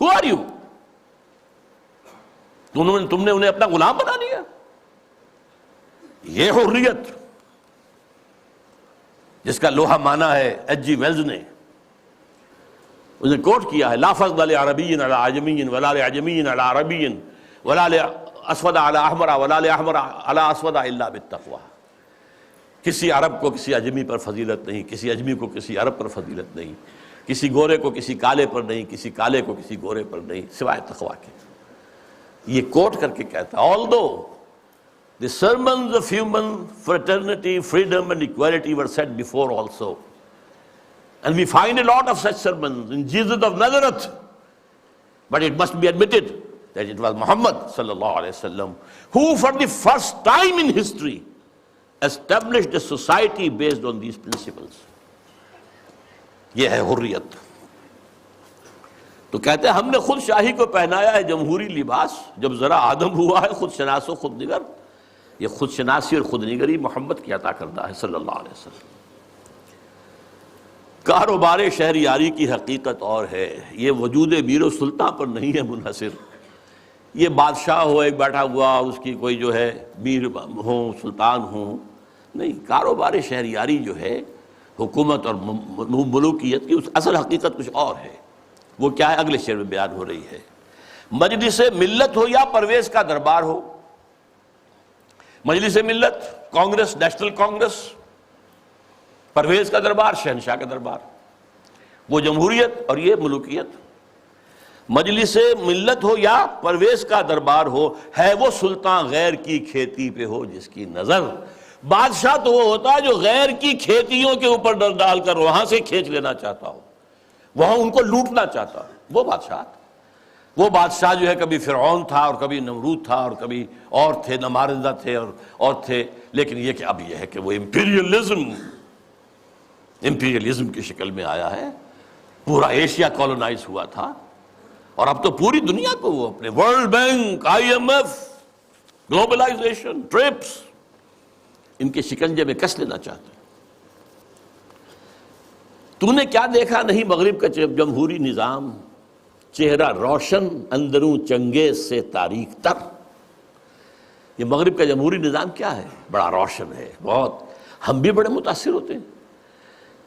Who are you؟ تم نے انہیں اپنا غلام بنا لیا۔ یہ حریت جس کا لوہا مانا ہے ایچ جی ویلز نے، اسے کوٹ کیا ہے، لا فضل لعربی علی عجمی ولا لعجمی علی عربی ولا لاسود علی احمر ولا لاحمر علی اسود الا بالتقوی۔ کسی عرب کو کسی اجمی پر فضیلت نہیں، کسی اجمی کو کسی عرب پر فضیلت نہیں، کسی گورے کو کسی کالے پر نہیں، کسی کالے کو کسی گورے پر نہیں، سوائے تقوی کے۔ یہ کوٹ کر کے کہتا ہے، although The sermons of human fraternity, freedom and equality were said before also. And we find a lot of such sermons in Jesus of Nazareth. But it must be admitted that it was Muhammad sallallahu alaihi wasallam who for the first time in history established a society based on these principles. یہ ہے حریت. تو کہتے ہیں ہم نے خود شاہی کو پہنایا ہے جمہوری لباس. جب ذرا آدم ہوا ہے خود شناس و خود نگر. یہ خود شناسی اور خود نگری محمد کی عطا کردہ ہے صلی اللہ علیہ وسلم. کاروبار شہریاری کی حقیقت اور ہے. یہ وجود میر و سلطان پر نہیں ہے منحصر. یہ بادشاہ ہو ایک بیٹھا ہوا اس کی کوئی جو ہے میر ہوں سلطان ہوں نہیں. کاروبار شہریاری جو ہے حکومت اور ملوکیت کی اس اصل حقیقت کچھ اور ہے. وہ کیا ہے اگلے شعر میں بیان ہو رہی ہے. مجلس ملت ہو یا پرویز کا دربار ہو. مجلس ملت کانگریس نیشنل کانگریس، پرویز کا دربار شہنشاہ کا دربار. وہ جمہوریت اور یہ ملوکیت. مجلس ملت ہو یا پرویز کا دربار ہو، ہے وہ سلطان غیر کی کھیتی پہ ہو جس کی نظر. بادشاہ تو وہ ہوتا ہے جو غیر کی کھیتیوں کے اوپر ڈر ڈال کر وہاں سے کھینچ لینا چاہتا ہو، وہاں ان کو لوٹنا چاہتا ہو. وہ بادشاہ جو ہے کبھی فرعون تھا اور کبھی نمرود تھا اور کبھی اور تھے نمارندہ تھے اور تھے. لیکن یہ کہ اب یہ ہے کہ وہ امپیریلزم کی شکل میں آیا ہے. پورا ایشیا کالونائز ہوا تھا اور اب تو پوری دنیا کو وہ اپنے world bank, IMF، globalisation, TRIPS ان کے شکنجے میں کس لینا چاہتے ہیں. تو نے کیا دیکھا نہیں مغرب کا جمہوری نظام، چہرہ روشن اندروں چنگیز سے تاریک تر. یہ مغرب کا جمہوری نظام کیا ہے؟ بڑا روشن ہے بہت. ہم بھی بڑے متاثر ہوتے ہیں.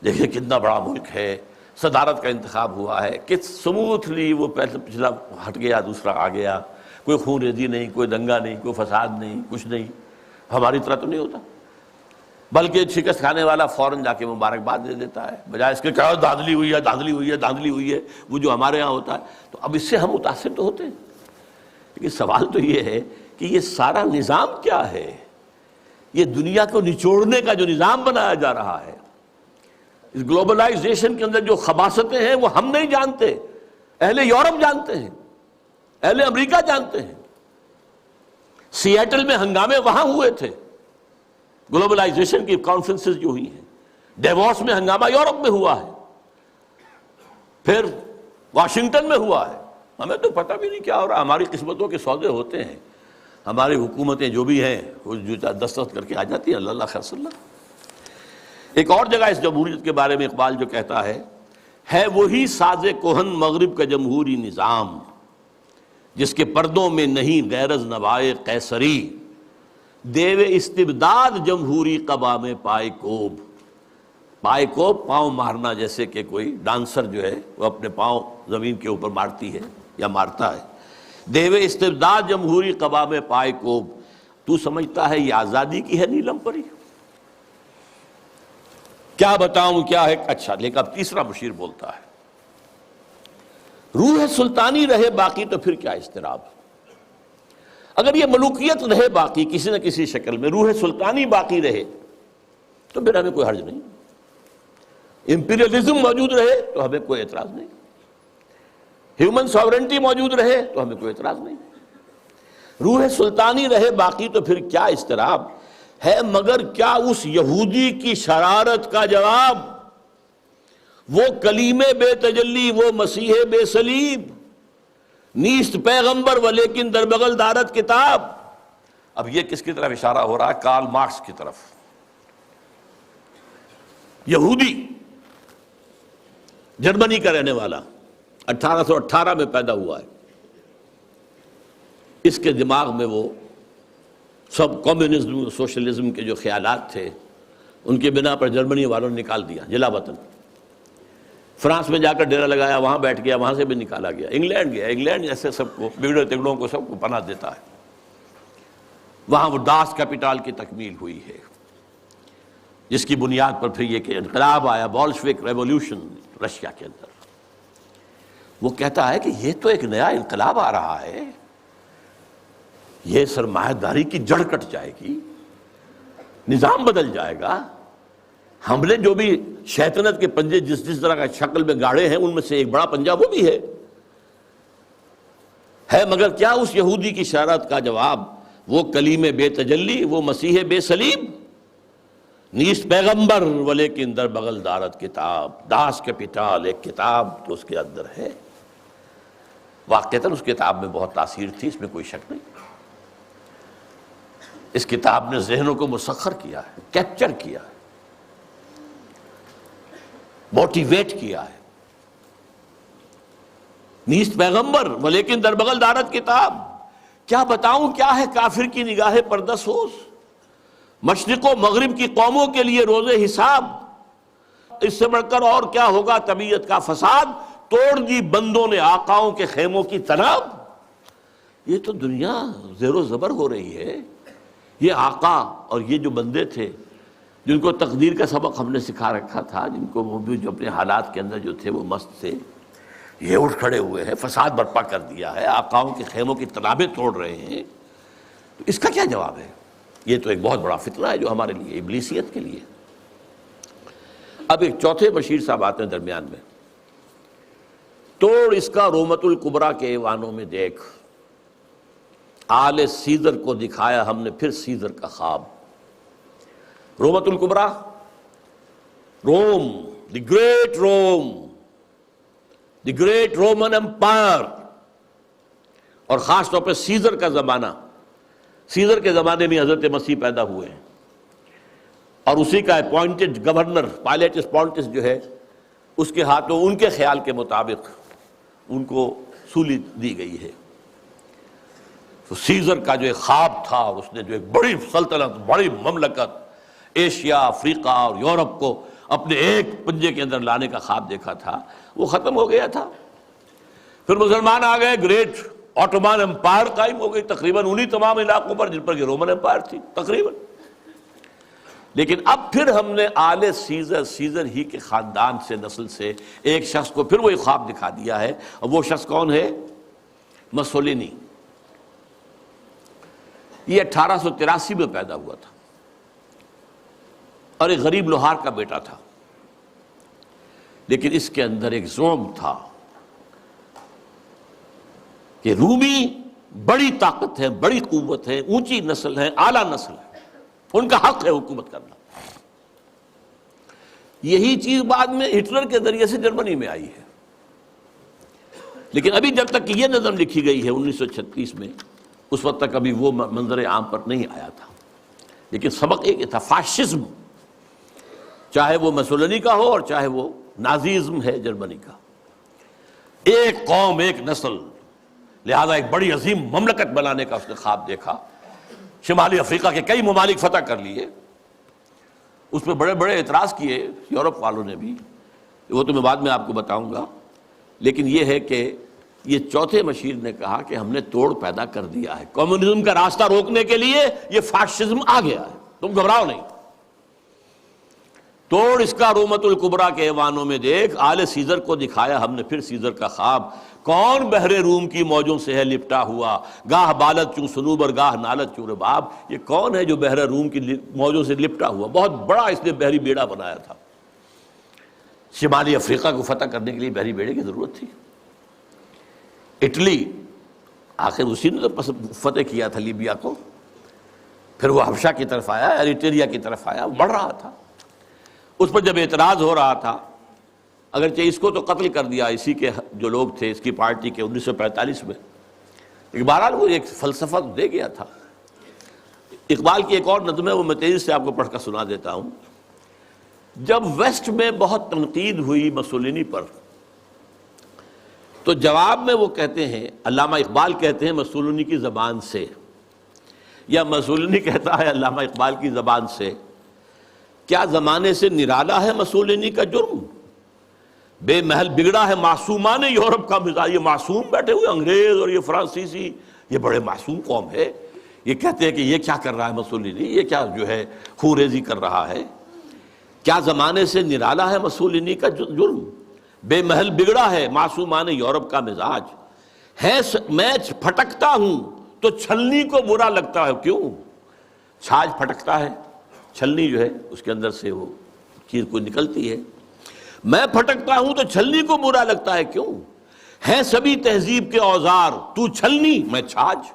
دیکھیں کتنا بڑا ملک ہے، صدارت کا انتخاب ہوا ہے کہ سموتھلی وہ پچھلا ہٹ گیا دوسرا آ گیا. کوئی خون ریزی نہیں، کوئی دنگا نہیں، کوئی فساد نہیں، کچھ نہیں. ہماری طرح تو نہیں ہوتا، بلکہ شکست کھانے والا فوراً جا کے مبارکباد دے دیتا ہے بجائے اس کے کہ دھاندلی ہوئی ہے دھاندلی ہوئی ہے دھاندلی ہوئی ہے، وہ جو ہمارے ہاں ہوتا ہے. تو اب اس سے ہم متاثر تو ہوتے ہیں، لیکن سوال تو یہ ہے کہ یہ سارا نظام کیا ہے؟ یہ دنیا کو نچوڑنے کا جو نظام بنایا جا رہا ہے، اس گلوبلائزیشن کے اندر جو خباثتیں ہیں وہ ہم نہیں جانتے، اہل یورپ جانتے ہیں، اہل امریکہ جانتے ہیں. سیاٹل میں ہنگامے وہاں ہوئے تھے، گلوبلائزیشن کی کانفرنسز جو ہوئی ہیں. ڈیووس میں ہنگامہ یورپ میں ہوا ہے، پھر واشنگٹن میں ہوا ہے. ہمیں تو پتہ بھی نہیں کیا ہو رہا. ہماری قسمتوں کے سودے ہوتے ہیں. ہماری حکومتیں جو بھی ہیں وہ جو دستخط کر کے آ جاتی ہیں. اللہ خیر صلی اللہ. ایک اور جگہ اس جمہوریت کے بارے میں اقبال جو کہتا ہے وہی ساز کہن مغرب کا جمہوری نظام جس کے پردوں میں نہیں غیرض نوائے قیصری. دیو استبداد جمہوری قبا میں پائے کوب. پائے کوب پاؤں مارنا، جیسے کہ کوئی ڈانسر جو ہے وہ اپنے پاؤں زمین کے اوپر مارتی ہے یا مارتا ہے. دیو استبداد جمہوری قبا میں پائے کوب. تو سمجھتا ہے یہ آزادی کی ہے نیلم پری؟ کیا بتاؤں کیا ہے. اچھا لیکن اب تیسرا مشیر بولتا ہے، روح سلطانی رہے باقی تو پھر کیا اضطراب. اگر یہ ملوکیت رہے باقی کسی نہ کسی شکل میں، روح سلطانی باقی رہے تو پھر ہمیں کوئی حرج نہیں. امپیریلزم موجود رہے تو ہمیں کوئی اعتراض نہیں. ہیومن ساورنٹی موجود رہے تو ہمیں کوئی اعتراض نہیں. روح سلطانی رہے باقی تو پھر کیا اضطراب ہے. مگر کیا اس یہودی کی شرارت کا جواب وہ کلیم بے تجلی، وہ مسیح بے صلیب، نیست پیغمبر و لیکن در بغل دارت کتاب. اب یہ کس کی طرف اشارہ ہو رہا ہے؟ کارل مارکس کی طرف. یہودی، جرمنی کا رہنے والا، 1818 میں پیدا ہوا ہے. اس کے دماغ میں وہ سب کمیونزم سوشلزم کے جو خیالات تھے ان کے بنا پر جرمنی والوں نے نکال دیا جلا وطن. فرانس میں جا کر ڈیرا لگایا، وہاں بیٹھ گیا، وہاں سے بھی نکالا گیا. انگلینڈ گیا، انگلینڈ ایسے سب کو بگڑے تگڑوں کو سب کو پناہ دیتا ہے. وہاں وہ داس کیپیٹال کی تکمیل ہوئی ہے جس کی بنیاد پر پھر یہ کہ انقلاب آیا، بولشوک ریولوشن رشیا کے اندر. وہ کہتا ہے کہ یہ تو ایک نیا انقلاب آ رہا ہے. یہ سرمایہ داری کی جڑ کٹ جائے گی، نظام بدل جائے گا۔ ہم نے جو بھی شیطنت کے پنجے جس طرح کا شکل میں گاڑے ہیں، ان میں سے ایک بڑا پنجہ وہ بھی ہے مگر کیا اس یہودی کی شرارت کا جواب؟ وہ کلیم بے تجلی، وہ مسیح بے صلیب، نیست پیغمبر ولیکن در بغل دارت کتاب، داس کیپیٹل، ایک کتاب جو اس کے اندر ہے۔ واقعتاً اس کتاب میں بہت تاثیر تھی، اس میں کوئی شک نہیں۔ اس کتاب نے ذہنوں کو مسخر کیا ہے، کیپچر کیا ہے، موٹیویٹ کیا ہے۔ نیست پیغمبر ولیکن در بغل دارت کتاب، کیا بتاؤں کیا ہے کافر کی نگاہ پردہ سوز، مشرق و مغرب کی قوموں کے لیے روز حساب، اس سے بڑھ کر اور کیا ہوگا طبیعت کا فساد، توڑ دی بندوں نے آقاؤں کے خیموں کی تناب۔ یہ تو دنیا زیر و زبر ہو رہی ہے۔ یہ آقا اور یہ جو بندے تھے جن کو تقدیر کا سبق ہم نے سکھا رکھا تھا، جن کو وہ بھی جو اپنے حالات کے اندر جو تھے وہ مست تھے، یہ اٹھ کھڑے ہوئے ہیں، فساد برپا کر دیا ہے، آقاؤں کے خیموں کی تنابیں توڑ رہے ہیں۔ تو اس کا کیا جواب ہے؟ یہ تو ایک بہت بڑا فتنہ ہے جو ہمارے لیے، ابلیسیت کے لیے۔ اب ایک چوتھے بشیر صاحب آتے ہیں درمیان میں، توڑ اس کا رومت الکبریٰ کے ایوانوں میں دیکھ، آل سیزر کو دکھایا ہم نے پھر سیزر کا خواب۔ رومت الکبریٰ، Rome, the great Rome, the great Roman empire, اور خاص طور پہ سیزر کا زمانہ۔ سیزر کے زمانے میں حضرت مسیح پیدا ہوئے ہیں، اور اسی کا اپوائنٹڈ گورنر پائلیٹس پونٹس جو ہے، اس کے ہاتھوں ان کے خیال کے مطابق ان کو سولی دی گئی ہے۔ تو سیزر کا جو ایک خواب تھا، اور اس نے جو ایک بڑی سلطنت، بڑی مملکت، ایشیا، افریقہ اور یورپ کو اپنے ایک پنجے کے اندر لانے کا خواب دیکھا تھا، وہ ختم ہو گیا تھا۔ پھر مسلمان آ گئے، گریٹ آٹومان امپائر قائم ہو گئی، تقریباً انہی تمام علاقوں پر جن پر یہ رومن امپائر تھی تقریباً۔ لیکن اب پھر ہم نے آل سیزر، سیزر ہی کے خاندان سے، نسل سے ایک شخص کو پھر وہی خواب دکھا دیا ہے، اور وہ شخص کون ہے؟ مسولینی۔ یہ 1883 میں پیدا ہوا تھا، اور ایک غریب لوہار کا بیٹا تھا، لیکن اس کے اندر ایک زوم تھا کہ رومی بڑی طاقت ہے، بڑی قوت ہے، اونچی نسل ہے، اعلیٰ نسل ہے، ان کا حق ہے حکومت کرنا۔ یہی چیز بعد میں ہٹلر کے ذریعے سے جرمنی میں آئی ہے، لیکن ابھی جب تک یہ نظم لکھی گئی ہے 1936 میں، اس وقت تک ابھی وہ منظر عام پر نہیں آیا تھا۔ لیکن سبق ایک تھا، فاشزم، چاہے وہ مسولینی کا ہو اور چاہے وہ نازیزم ہے جرمنی کا، ایک قوم، ایک نسل، لہذا ایک بڑی عظیم مملکت بنانے کا اس نے خواب دیکھا۔ شمالی افریقہ کے کئی ممالک فتح کر لیے، اس پہ بڑے بڑے اعتراض کیے یورپ والوں نے بھی، وہ تو میں بعد میں آپ کو بتاؤں گا۔ لیکن یہ ہے کہ یہ چوتھے مشیر نے کہا کہ ہم نے توڑ پیدا کر دیا ہے، کمیونزم کا راستہ روکنے کے لیے یہ فاشزم آ گیا ہے، تم گھبراؤ نہیں۔ توڑ اس کا رومت الکبریٰ کے ایوانوں میں دیکھ، آل سیزر کو دکھایا ہم نے پھر سیزر کا خواب، کون بحر روم کی موجوں سے ہے لپٹا ہوا، گاہ بالت چوں سنوبر گاہ نالت چوں رباب۔ یہ کون ہے جو بحر روم کی موجوں سے لپٹا ہوا؟ بہت بڑا اس نے بحری بیڑا بنایا تھا، شمالی افریقہ کو فتح کرنے کے لیے بحری بیڑے کی ضرورت تھی۔ اٹلی، آخر اسی نے تو فتح کیا تھا لیبیا کو، پھر وہ حبشہ کی طرف آیا، ایریٹریا کی طرف آیا، بڑھ رہا تھا۔ اس پر جب اعتراض ہو رہا تھا، اگرچہ اس کو تو قتل کر دیا اسی کے جو لوگ تھے اس کی پارٹی کے 1945 میں، لیکن بہرحال وہ ایک فلسفہ دے گیا تھا۔ اقبال کی ایک اور نظم ہے، وہ میں تیزی سے آپ کو پڑھ کر سنا دیتا ہوں۔ جب ویسٹ میں بہت تنقید ہوئی مسولینی پر، تو جواب میں وہ کہتے ہیں، علامہ اقبال کہتے ہیں مسولینی کی زبان سے، یا مسولینی کہتا ہے علامہ اقبال کی زبان سے، کیا زمانے سے نرالا ہے مسولینی کا جرم، بے محل بگڑا ہے معصومان یورپ کا مزاج۔ یہ معصوم بیٹھے ہوئے انگریز اور یہ فرانسیسی، یہ بڑے معصوم قوم ہے، یہ کہتے ہیں کہ یہ کیا کر رہا ہے مسولینی، یہ کیا جو ہے خوریزی کر رہا ہے۔ کیا زمانے سے نرالا ہے مسولینی کا جرم، بے محل بگڑا ہے معصومان یورپ کا مزاج، ہے میں پھٹکتا ہوں تو چھلنی کو برا لگتا ہے کیوں؟ چھاج پھٹکتا ہے، چھلنی جو ہے اس کے اندر سے وہ چیر کو نکلتی ہے، میں پھٹکتا ہوں تو چھلنی کو برا لگتا ہے کیوں؟ ہیں سبھی تہذیب کے اوزار، تو چھلنی میں چھاج،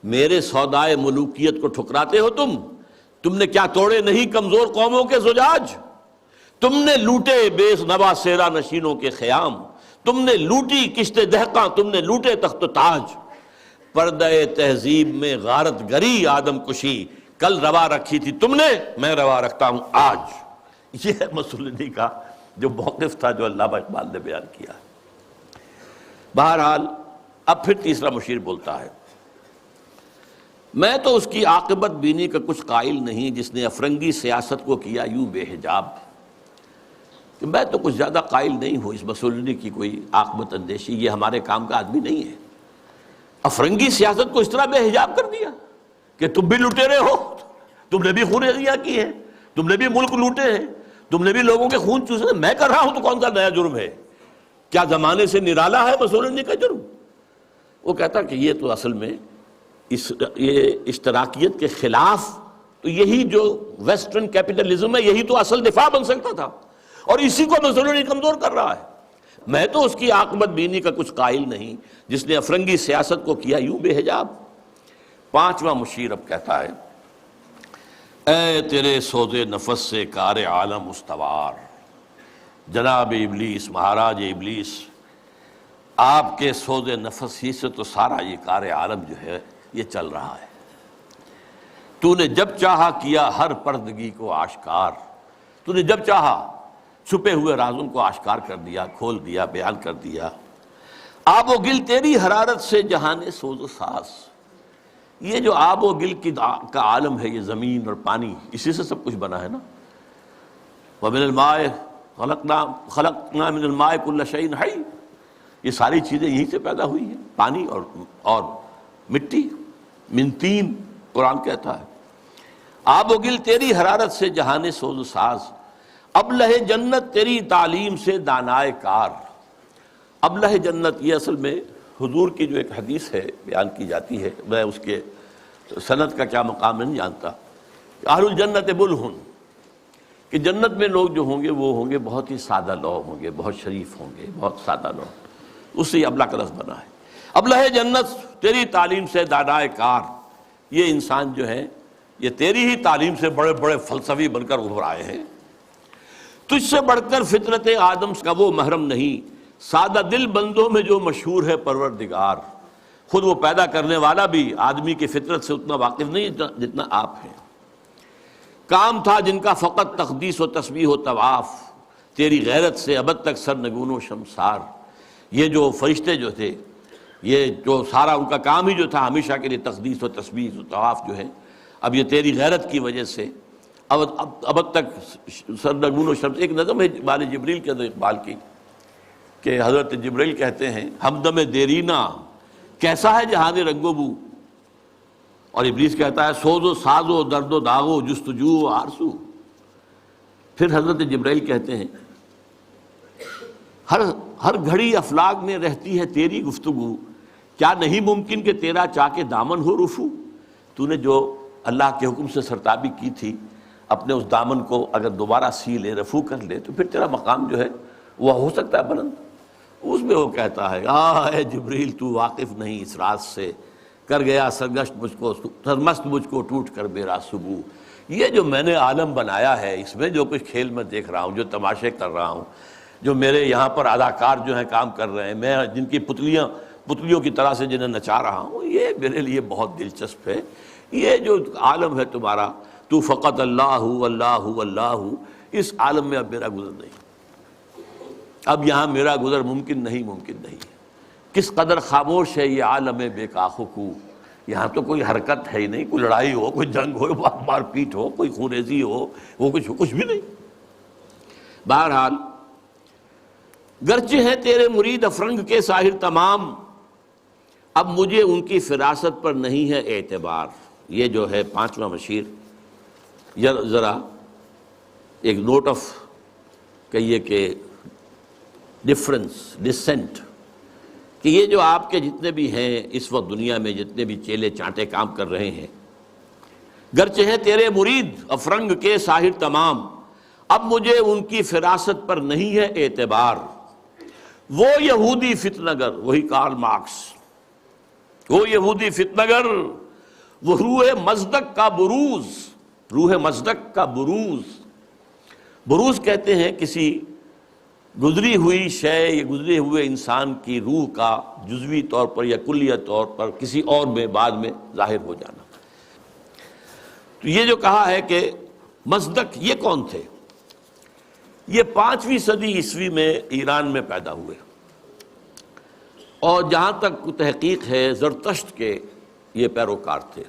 میرے سودائے ملوکیت کو ٹھکراتے ہو تم نے کیا توڑے نہیں کمزور قوموں کے زجاج، تم نے لوٹے بے نوا سیرا نشینوں کے خیام، تم نے لوٹی کشت دہقاں، تم نے لوٹے تخت و تاج، پردہ تہذیب میں غارت گری آدم کشی، کل روا رکھی تھی تم نے، میں روا رکھتا ہوں آج۔ یہ ہے مسلمانی کا جو موقف تھا جو علامہ اقبال نے بیان کیا۔ بہرحال اب پھر تیسرا مشیر بولتا ہے، میں تو اس کی عاقبت بینی کا کچھ قائل نہیں جس نے افرنگی سیاست کو کیا یوں بے حجاب، کہ میں تو کچھ زیادہ قائل نہیں ہوں اس مسلمانی کی کوئی عاقبت اندیشی، یہ ہمارے کام کا آدمی نہیں ہے۔ افرنگی سیاست کو اس طرح بے حجاب کر دیا کہ تم بھی لٹیرے ہو، تم نے بھی خونریزیاں کی ہیں، تم نے بھی ملک لوٹے ہیں، تم نے بھی لوگوں کے خون چوسے، میں کر رہا ہوں تو کون سا نیا جرم ہے؟ کیا زمانے سے نرالا ہے مسولینی کا جرم؟ وہ کہتا کہ یہ تو اصل میں یہ اشتراکیت کے خلاف، تو یہی جو ویسٹرن کیپٹلزم ہے یہی تو اصل دفاع بن سکتا تھا، اور اسی کو مسولینی کمزور کر رہا ہے۔ میں تو اس کی عاقبت بینی کا کچھ قائل نہیں جس نے افرنگی سیاست کو کیا یوں بے حجاب۔ پانچواں مشیر اب کہتا ہے، اے تیرے سوز نفس سے کار عالم استوار، جناب ابلیس، مہاراج ابلیس، آپ کے سوز نفس ہی سے تو سارا یہ کار عالم جو ہے یہ چل رہا ہے۔ تو نے جب چاہا کیا ہر پردگی کو آشکار، تو نے جب چاہا چھپے ہوئے رازوں کو آشکار کر دیا، کھول دیا، بیان کر دیا۔ آب و گل تیری حرارت سے جہان سوز و ساز، یہ جو آب و گل کا عالم ہے، یہ زمین اور پانی، اسی سے سب کچھ بنا ہے نا۔ وَمِنَ الْمَاءِ خَلَقْنَا مِنَ الْمَاءِ كُلَّ شَيْءٍ حَيٍّ، یہ ساری چیزیں یہیں سے پیدا ہوئی ہیں، پانی اور مٹی، من تین قرآن کہتا ہے۔ آب و گل تیری حرارت سے جہان سوز و ساز، ابلہ جنت تیری تعلیم سے دانائے کار۔ ابلہ جنت یہ اصل میں حضور کی جو ایک حدیث ہے بیان کی جاتی ہے، میں اس کے سند کا کیا مقام نہیں جانتا، اہل الجنت بلہن، کہ جنت میں لوگ جو ہوں گے وہ ہوں گے بہت ہی سادہ لوگ ہوں گے، بہت شریف ہوں گے، بہت سادہ لوگ، اس سے یہ ابلہ کا لفظ بنا ہے۔ ابلہ جنت تیری تعلیم سے دانائے کار، یہ انسان جو ہے یہ تیری ہی تعلیم سے بڑے بڑے فلسفی بن کر ابھر آئے ہیں۔ تجھ سے بڑھ کر فطرت آدم کا وہ محرم نہیں، سادہ دل بندوں میں جو مشہور ہے پروردگار، خود وہ پیدا کرنے والا بھی آدمی کی فطرت سے اتنا واقف نہیں جتنا آپ ہیں۔ کام تھا جن کا فقط تقدیس و تسبیح و طواف، تیری غیرت سے ابد تک سرنگون و شمسار، یہ جو فرشتے جو تھے، یہ جو سارا ان کا کام ہی جو تھا ہمیشہ کے لیے تقدیس و تسبیح و طواف جو ہے، اب یہ تیری غیرت کی وجہ سے ابد تک سرنگون و شمس۔ ایک نظم ہے بال جبریل کے اندر اقبال کی کہ حضرت جبریل کہتے ہیں، ہمدم دیرینا کیسا ہے جہان رنگ و بو، اور ابلیس کہتا ہے سوز و ساز و درد و داغ و جستجو و آرزو۔ پھر حضرت جبریل کہتے ہیں، ہر گھڑی افلاک میں رہتی ہے تیری گفتگو، کیا نہیں ممکن کہ تیرا چاہ کے دامن ہو رفو؟ تو نے جو اللہ کے حکم سے سرتابی کی تھی، اپنے اس دامن کو اگر دوبارہ سی لے، رفو کر لے، تو پھر تیرا مقام جو ہے وہ ہو سکتا ہے بلند۔ اس میں وہ کہتا ہے، اے جبریل تو واقف نہیں اس راز سے، کر گیا سرگشت مجھ کو، سرمست مجھ کو ٹوٹ کر میرا صبح۔ یہ جو میں نے عالم بنایا ہے، اس میں جو کچھ کھیل میں دیکھ رہا ہوں، جو تماشے کر رہا ہوں، جو میرے یہاں پر اداکار جو ہیں کام کر رہے ہیں، میں جن کی پتلیوں کی طرح سے جنہیں نچا رہا ہوں، یہ میرے لیے بہت دلچسپ ہے۔ یہ جو عالم ہے تمہارا، تو فقط اللہ اللہ اللہ، اس عالم میں اب میرا گزر نہیں، اب یہاں میرا گزر ممکن نہیں۔ کس قدر خاموش ہے یہ عالم بے کاخ و کو، یہاں تو کوئی حرکت ہے ہی نہیں، کوئی لڑائی ہو، کوئی جنگ ہو، مار پیٹ ہو، کوئی خونریزی ہو، وہ کچھ بھی نہیں۔ بہرحال گرچہ ہیں تیرے مرید افرنگ کے ساحر تمام، اب مجھے ان کی فراست پر نہیں ہے اعتبار۔ یہ جو ہے پانچواں مشیر، ذرا ایک نوٹ آف کہیے کہ ڈسینٹ، کہ یہ جو آپ کے جتنے بھی ہیں اس وقت دنیا میں جتنے بھی چیلے چانٹے کام کر رہے ہیں، گرچہ ہیں تیرے مرید افرنگ کے ساحر تمام، اب مجھے ان کی فراست پر نہیں ہے اعتبار۔ وہ یہودی فتنہ گر، وہی کارل مارکس، وہ یہودی فتنہ گر، وہ روح مصدق کا بروز، روح مصدق کا بروز۔ بروز کہتے ہیں کسی گزری ہوئی شے یا گزرے ہوئے انسان کی روح کا جزوی طور پر یا کلیہ طور پر کسی اور میں بعد میں ظاہر ہو جانا۔ تو یہ جو کہا ہے کہ مصدق، یہ کون تھے؟ یہ 5ویں صدی عیسوی میں ایران میں پیدا ہوئے، اور جہاں تک تحقیق ہے زرتشت کے یہ پیروکار تھے،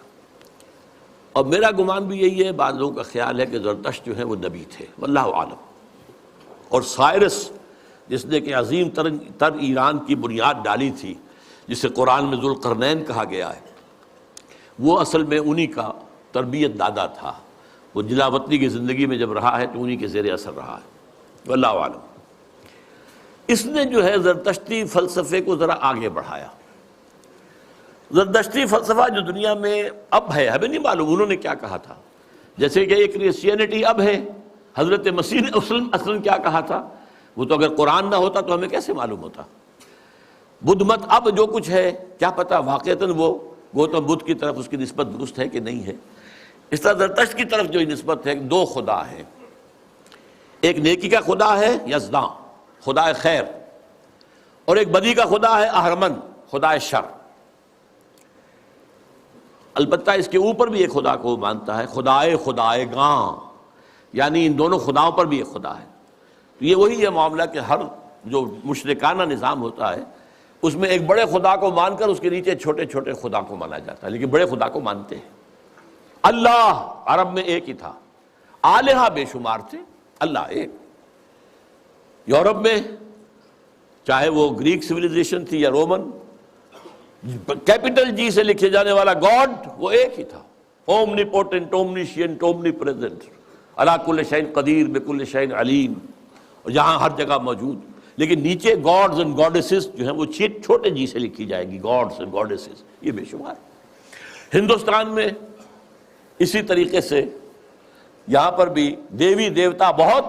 اور میرا گمان بھی یہی ہے، بعض لوگوں کا خیال ہے کہ زرتشت جو ہے وہ نبی تھے، واللہ عالم۔ اور سائرس جس نے کہ عظیم تر ایران کی بنیاد ڈالی تھی، جسے قرآن میں ذوالقرنین کہا گیا ہے، وہ اصل میں انہی کا تربیت دادا تھا۔ وہ جلا وطنی کی زندگی میں جب رہا ہے تو انہی کے زیر اثر رہا ہے، واللہ عالم۔ اس نے جو ہے زرتشتی فلسفے کو ذرا آگے بڑھایا۔ زرتشتی فلسفہ جو دنیا میں اب ہے، ہمیں نہیں معلوم انہوں نے کیا کہا تھا، جیسے کہ ایک کرسچینٹی اب ہے، حضرت مسیح نے اصلاً کیا کہا تھا، وہ تو اگر قرآن نہ ہوتا تو ہمیں کیسے معلوم ہوتا۔ بدھ مت اب جو کچھ ہے کیا پتہ واقعتاً وہ گوتم بدھ کی طرف اس کی نسبت درست ہے کہ نہیں ہے۔ اس طرح زرتشت کی طرف جو نسبت ہے، 2 خدا ہیں، ایک نیکی کا خدا ہے یزداں، خدا خیر، اور ایک بدی کا خدا ہے اہرمن، خدا شر۔ البتہ اس کے اوپر بھی ایک خدا کو مانتا ہے، خدائے گاں، یعنی ان دونوں خداؤں پر بھی ایک خدا ہے۔ تو یہ وہی ہے معاملہ کہ ہر جو مشرکانہ نظام ہوتا ہے اس میں ایک بڑے خدا کو مان کر اس کے نیچے چھوٹے چھوٹے خدا کو مانا جاتا ہے، لیکن بڑے خدا کو مانتے ہیں۔ اللہ عرب میں ایک ہی تھا، آلہہ بے شمار تھے، اللہ ایک۔ یورپ میں چاہے وہ گریک سویلائزیشن تھی یا رومن، کیپٹل جی سے لکھے جانے والا گاڈ وہ ایک ہی تھا، اومنی پوٹنٹ، اومنیشینٹ، اومنی پریزنٹ، علی کل شیء قدیر، بکل شیء علیم، اور جہاں ہر جگہ موجود۔ لیکن نیچے گاڈز اینڈ گاڈیسز جو ہیں وہ چھوٹے جی سے لکھی جائے گی، گاڈز اینڈ گاڈیسز، یہ بے شمار۔ ہندوستان میں اسی طریقے سے یہاں پر بھی دیوی دیوتا بہت،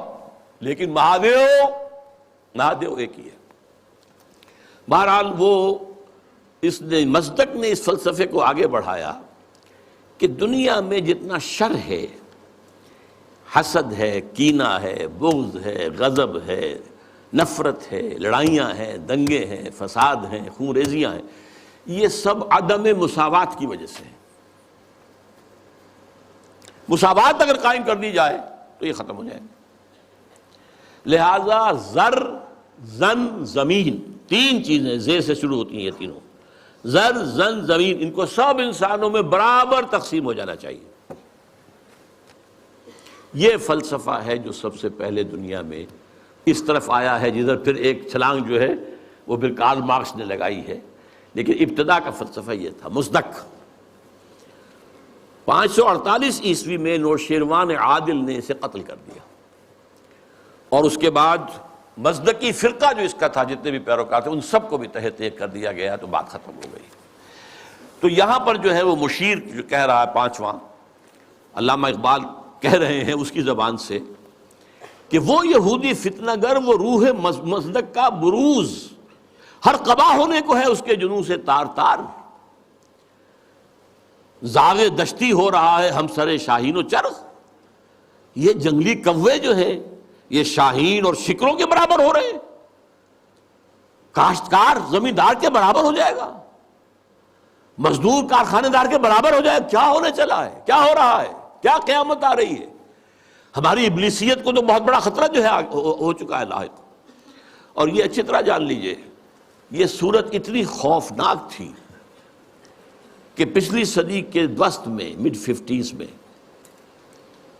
لیکن مہادیو ایک ہی ہے۔ بہرحال وہ اس نے مصدق نے اس فلسفے کو آگے بڑھایا کہ دنیا میں جتنا شر ہے، حسد ہے، کینہ ہے، بغض ہے، غضب ہے، نفرت ہے، لڑائیاں ہیں، دنگے ہیں، فساد ہیں، خون ریزیاں ہیں، یہ سب عدم مساوات کی وجہ سے ہے۔ مساوات اگر قائم کر دی جائے تو یہ ختم ہو جائے گا۔ لہذا زر، زن، زمین، 3 چیزیں زے سے شروع ہوتی ہیں، یہ تینوں، زر، زن، زمین، ان کو سب انسانوں میں برابر تقسیم ہو جانا چاہیے۔ یہ فلسفہ ہے جو سب سے پہلے دنیا میں اس طرف آیا ہے، جدھر پھر ایک چھلانگ جو ہے وہ پھر کارل مارکس نے لگائی ہے، لیکن ابتدا کا فلسفہ یہ تھا، مصدق۔ 548 عیسوی میں نوشیروان عادل نے اسے قتل کر دیا، اور اس کے بعد مصدقی فرقہ جو اس کا تھا، جتنے بھی پیروکار تھے، ان سب کو بھی تہہ تیغ کر دیا گیا، تو بات ختم ہو گئی۔ تو یہاں پر جو ہے وہ مشیر جو کہہ رہا ہے 5واں، علامہ اقبال کہہ رہے ہیں اس کی زبان سے کہ وہ یہودی فتنہ گر، وہ روح مصدق کا بروز، ہر قبا ہونے کو ہے اس کے جنوں سے تار تار، زاغ دشتی ہو رہا ہے ہم سر شاہین و چرغ۔ یہ جنگلی کوے جو ہیں یہ شاہین اور شکروں کے برابر ہو رہے ہیں، کاشتکار زمیندار کے برابر ہو جائے گا، مزدور کارخانے دار کے برابر ہو جائے گا۔ کیا ہونے چلا ہے، کیا ہو رہا ہے، کیا قیامت آ رہی ہے؟ ہماری ابلیسیت کو تو بہت بڑا خطرہ جو ہے ہو چکا ہے لاحق۔ اور یہ اچھی طرح جان لیجئے، یہ صورت اتنی خوفناک تھی کہ پچھلی صدی کے وسط میں، مڈ 50s میں،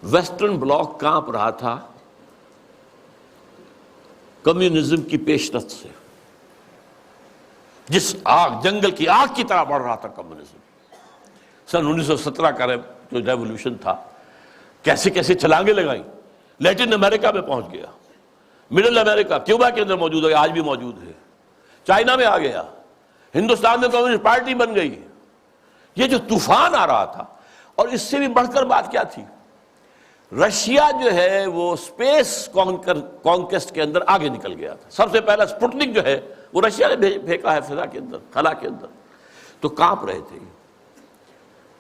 ویسٹرن بلاک کانپ رہا تھا کمیونزم کی پیش رفت سے، جس آگ، جنگل کی آگ کی طرح بڑھ رہا تھا کمیونزم۔ سن 1917 کا جو ریولوشن تھا، کیسے کیسے چھلانگیں لگائیں، لیٹن امریکہ میں پہنچ گیا، مڈل امریکہ، کیوبا کے اندر موجود ہے، آج بھی موجود ہے، چائنا میں آ گیا، ہندوستان میں کمیونسٹ پارٹی بن گئی. یہ جو طوفان آ رہا تھا. اور اس سے بھی بڑھ کر بات کیا تھی؟ رشیا جو ہے وہ اسپیس کانکویسٹ کے اندر آگے نکل گیا تھا. سب سے پہلا سپوٹنک جو ہے وہ رشیا نے پھینکا ہے فضا کے اندر، خلا کے اندر. تو کانپ رہے تھے.